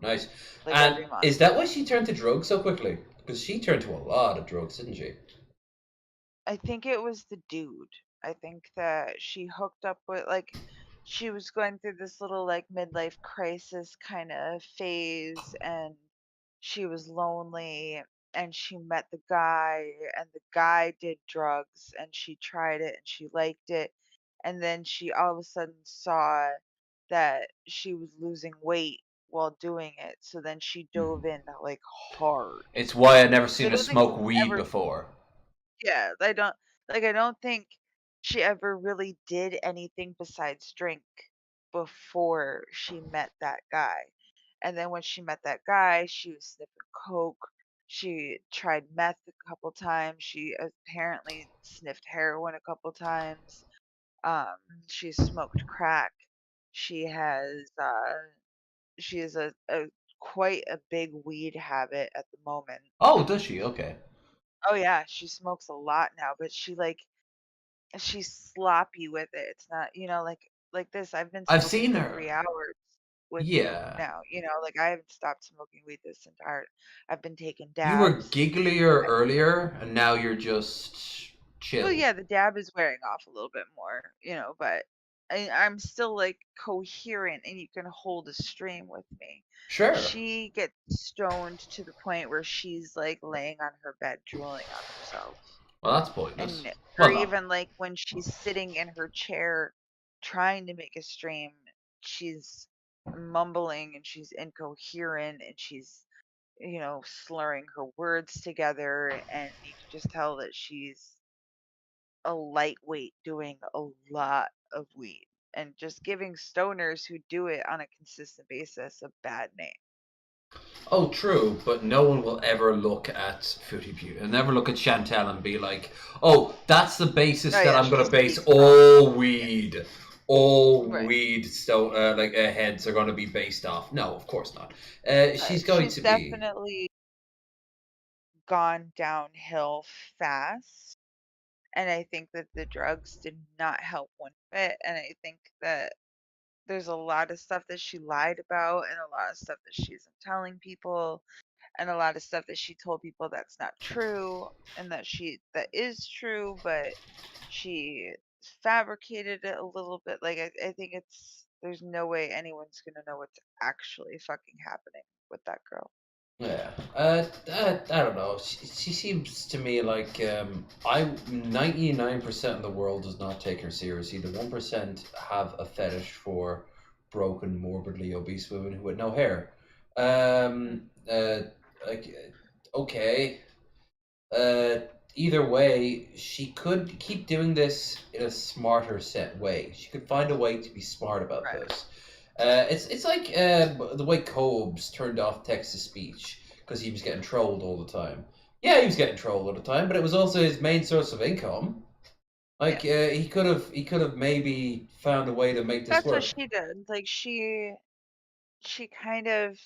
Nice. Like And every month. is that why she turned to drugs so quickly? Because she turned to a lot of drugs, didn't she? I think it was the dude. I think that she hooked up with, like, she was going through this little like midlife crisis kind of phase, and she was lonely, and she met the guy, and the guy did drugs, and she tried it and she liked it, and then she all of a sudden saw that she was losing weight while doing it, so then she dove in like hard. It's why I never I seen her don't think smoke she weed ever before. Yeah, I don't think she ever really did anything besides drink before she met that guy. And then when she met that guy, she was sniffing coke. She tried meth a couple times. She apparently sniffed heroin a couple times. She smoked crack. She has a quite a big weed habit at the moment. Oh, does she? Okay. Oh yeah, she smokes a lot now, but she's sloppy with it. It's not, like this. I've been I've smoking seen for her. 3 hours with you Yeah. now. Like I haven't stopped smoking weed this entire. I've been taking You were dabs. gigglier earlier, and now you're just chill. Well, yeah, the dab is wearing off a little bit more, but I'm still like coherent, and you can hold a stream with me. Sure. She gets stoned to the point where she's like laying on her bed drooling on herself. Well, that's pointless. And Well, or no. even like when she's sitting in her chair trying to make a stream, she's mumbling and she's incoherent and she's slurring her words together, and you can just tell that she's a lightweight doing a lot of weed and just giving stoners who do it on a consistent basis a bad name. Oh, true, but no one will ever look at Footy Beauty and never look at Chantel and be like, "Oh, that's the basis that I'm going to base all weed, heads are going to be based off." No, of course not. She's going to be definitely gone downhill fast, and I think that the drugs did not help one bit, and I think that there's a lot of stuff that she lied about and a lot of stuff that she isn't telling people and a lot of stuff that she told people that's not true and that is true, but she fabricated it a little bit. Like I think there's no way anyone's gonna know what's actually fucking happening with that girl. Yeah, I don't know. She seems to me like 99% of the world does not take her seriously. The 1% have a fetish for broken, morbidly obese women who had no hair. Like, okay. Either way, she could keep doing this in a smarter set way. She could find a way to be smart about this. It's like the way Cobes turned off text-to-speech because he was getting trolled all the time. Yeah, he was getting trolled all the time, but it was also his main source of income. Like he could have maybe found a way to make this That's work. what she did. Like she kind of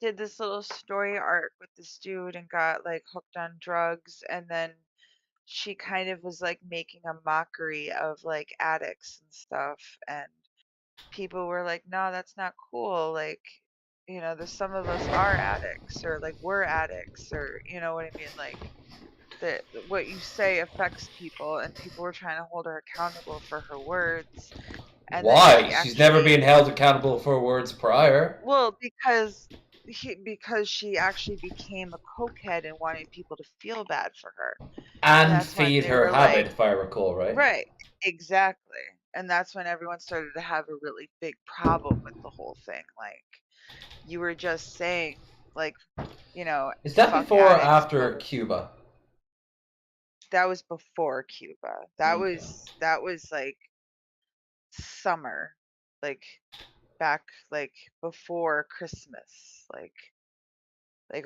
did this little story arc with this dude and got like hooked on drugs, and then she kind of was like making a mockery of like addicts and stuff, and people were like, no, that's not cool. Like, you know, there's some of us are addicts, or like we're addicts, or you know what I mean? Like that what you say affects people, and people were trying to hold her accountable for her words. And Why? then She's never been held accountable for words prior. Well, because she actually became a cokehead and wanted people to feel bad for her. And that's when feed they her were habit, like, if I recall, right? right, exactly. And that's when everyone started to have a really big problem with the whole thing. Like, you were just saying, like, you know, Is that fuck before or addicts, after but Cuba? that was before Cuba. That was like summer, like back like before Christmas, like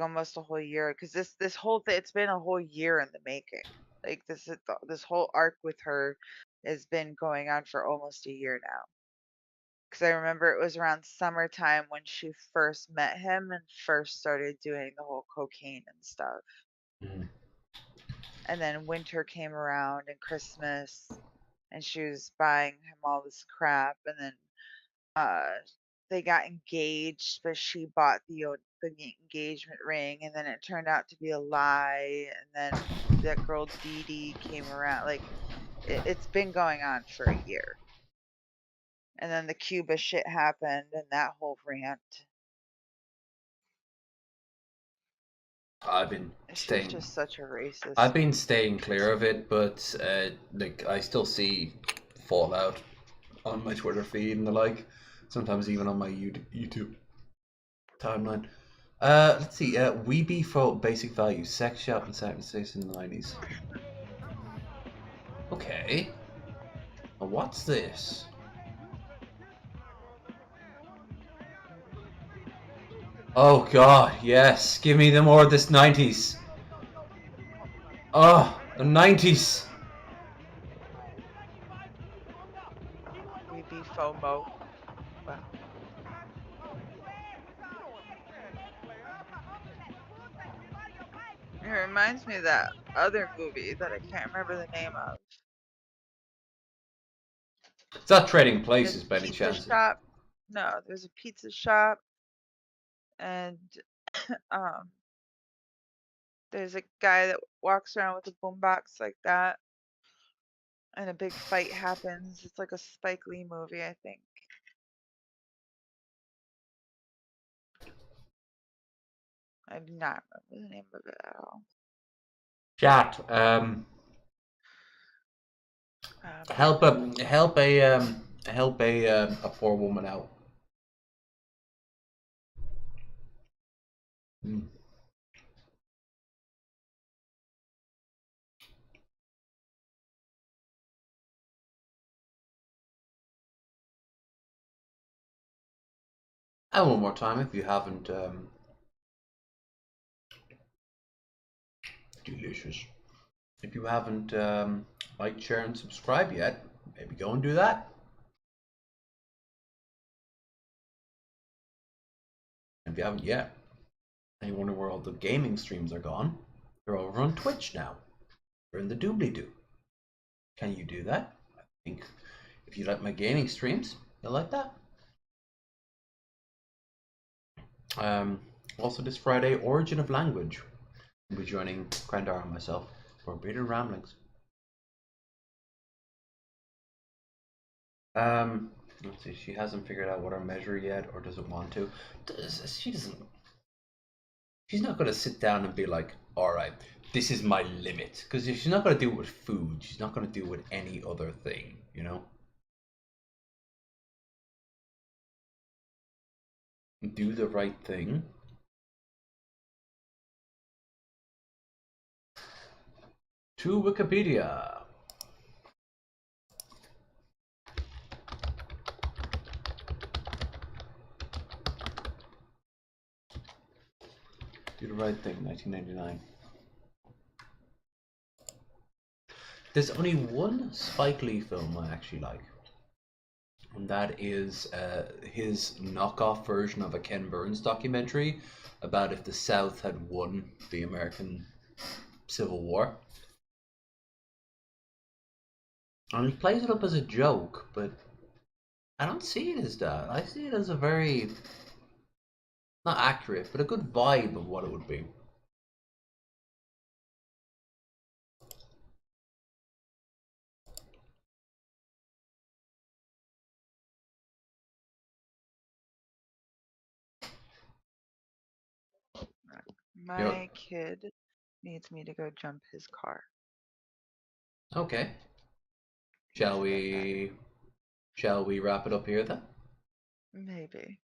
almost a whole year, because this whole thing, it's been a whole year in the making. Like this whole arc with her has been going on for almost a year now. Because I remember it was around summertime when she first met him and first started doing the whole cocaine and stuff. And then winter came around and Christmas, and she was buying him all this crap, and then they got engaged, but she bought the engagement ring, and then it turned out to be a lie, and then that girl Dee Dee came around. Like it's been going on for a year, and then the Cuba shit happened, and that whole rant. She's just such a racist. I've been staying clear of it, but like I still see fallout on my Twitter feed and the like. Sometimes even on my YouTube timeline. Let's see. Weeby for basic values. Sex shop and sacrifice in the 90s. Okay. Well, what's this? Oh god, yes. Give me the more of this 90s. Oh, the 90s. We be FOMO. Wow. It reminds me of that other movie that I can't remember the name of. It's not Trading Places by any chance. Shop. No, there's a pizza shop, and there's a guy that walks around with a boombox like that, and a big fight happens. It's like a Spike Lee movie, I think. I do not remember the name of it at all. Chat. Help a poor woman out. And one more time, if you haven't, delicious. If you haven't liked, share, and subscribe yet, maybe go and do that. If you haven't yet, and you wonder where all the gaming streams are gone, they're over on Twitch now. They're in the doobly-doo. Can you do that? I think if you like my gaming streams, you'll like that. Also this Friday, Origin of Language. I'll be joining Grandar and myself for Bearded Ramblings. Let's see, she hasn't figured out what her measure yet, or doesn't want to. She's not going to sit down and be like, alright, this is my limit. Because if she's not going to do it with food, she's not going to do it with any other thing, you know? Do the right thing. To Wikipedia. Do the Right Thing, 1999. There's only one Spike Lee film I actually like, and that is his knockoff version of a Ken Burns documentary about if the South had won the American Civil War. And he plays it up as a joke, but I don't see it as that. I see it as a very, not accurate, but a good vibe of what it would be. My kid needs me to go jump his car. Okay. Shall we wrap it up here then? Maybe.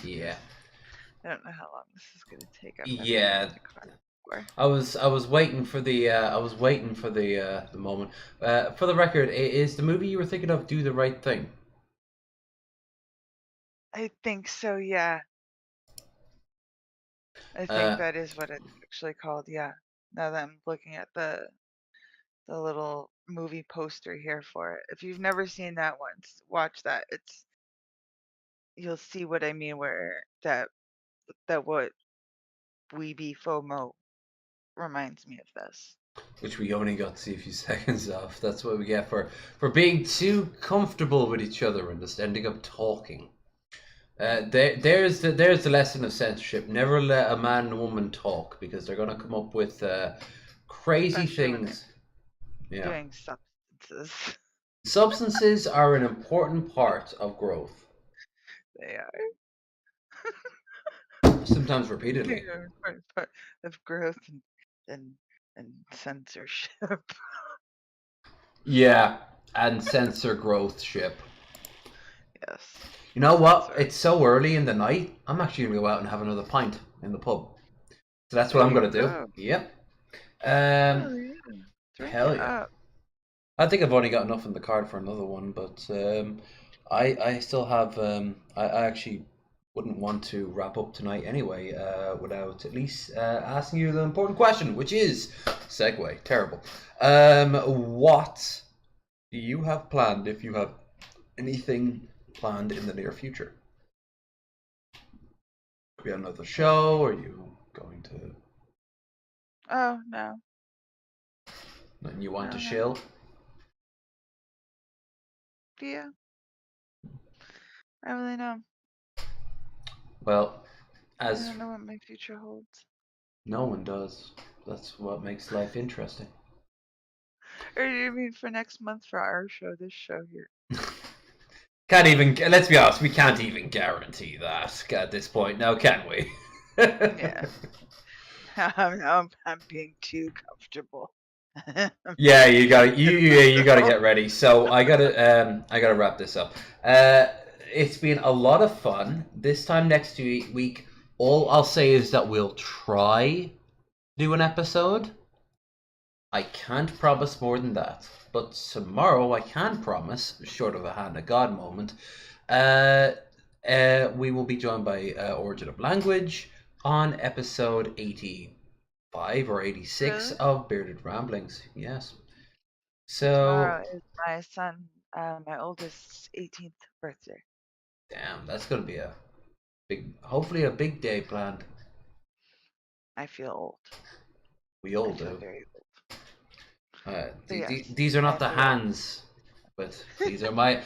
Yeah. I don't know how long this is gonna take. Yeah. I was waiting for the the moment. For the record, is the movie you were thinking of Do the Right Thing? I think so, yeah. I think that is what it's actually called, yeah. Now that I'm looking at the little movie poster here for it. If you've never seen that one, watch that. You'll see what I mean, where that what We Be FOMO reminds me of this. Which we only got to see a few seconds of. That's what we get for being too comfortable with each other and just ending up talking. There's the lesson of censorship. Never let a man and woman talk, because they're gonna come up with crazy things. Yeah. Doing substances. Substances are an important part of growth. They are. Sometimes repeatedly. They are part of growth and censorship. Yeah, and censor growth ship. Yes. You know what? It's so early in the night. I'm actually gonna go out and have another pint in the pub. So that's what I'm gonna do. Yep. Hell yeah. I think I've only got enough in the card for another one, but I still have. I actually wouldn't want to wrap up tonight anyway without at least asking you the important question, which is segue. Terrible. What do you have planned, if you have anything planned in the near future? Could be another show. Are you going to? Oh no. And you want to chill? Yeah. I really know. Well, I don't know what my future holds. No one does. That's what makes life interesting. Or do you mean for next month for our show, this show here? Can't even, let's be honest, we can't even guarantee that at this point now, can we? Yeah. I'm being too comfortable. Yeah, you gotta get ready. So I gotta wrap this up. It's been a lot of fun. This time next week, all I'll say is that we'll try do an episode. I can't promise more than that. But tomorrow I can promise, short of a hand of God moment, we will be joined by Origin of Language on episode 85 or 86 of Bearded Ramblings. Yes. So tomorrow is my son, my oldest 18th birthday. Damn, that's gonna be hopefully a big day planned. I feel old. We all do. Very old. These are not the hands, but these are my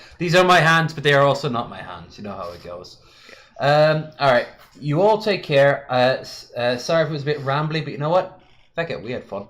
hands, but they are also not my hands. You know how it goes. All right, you all take care. Sorry if it was a bit rambly, but you know what? Fuck it, we had fun.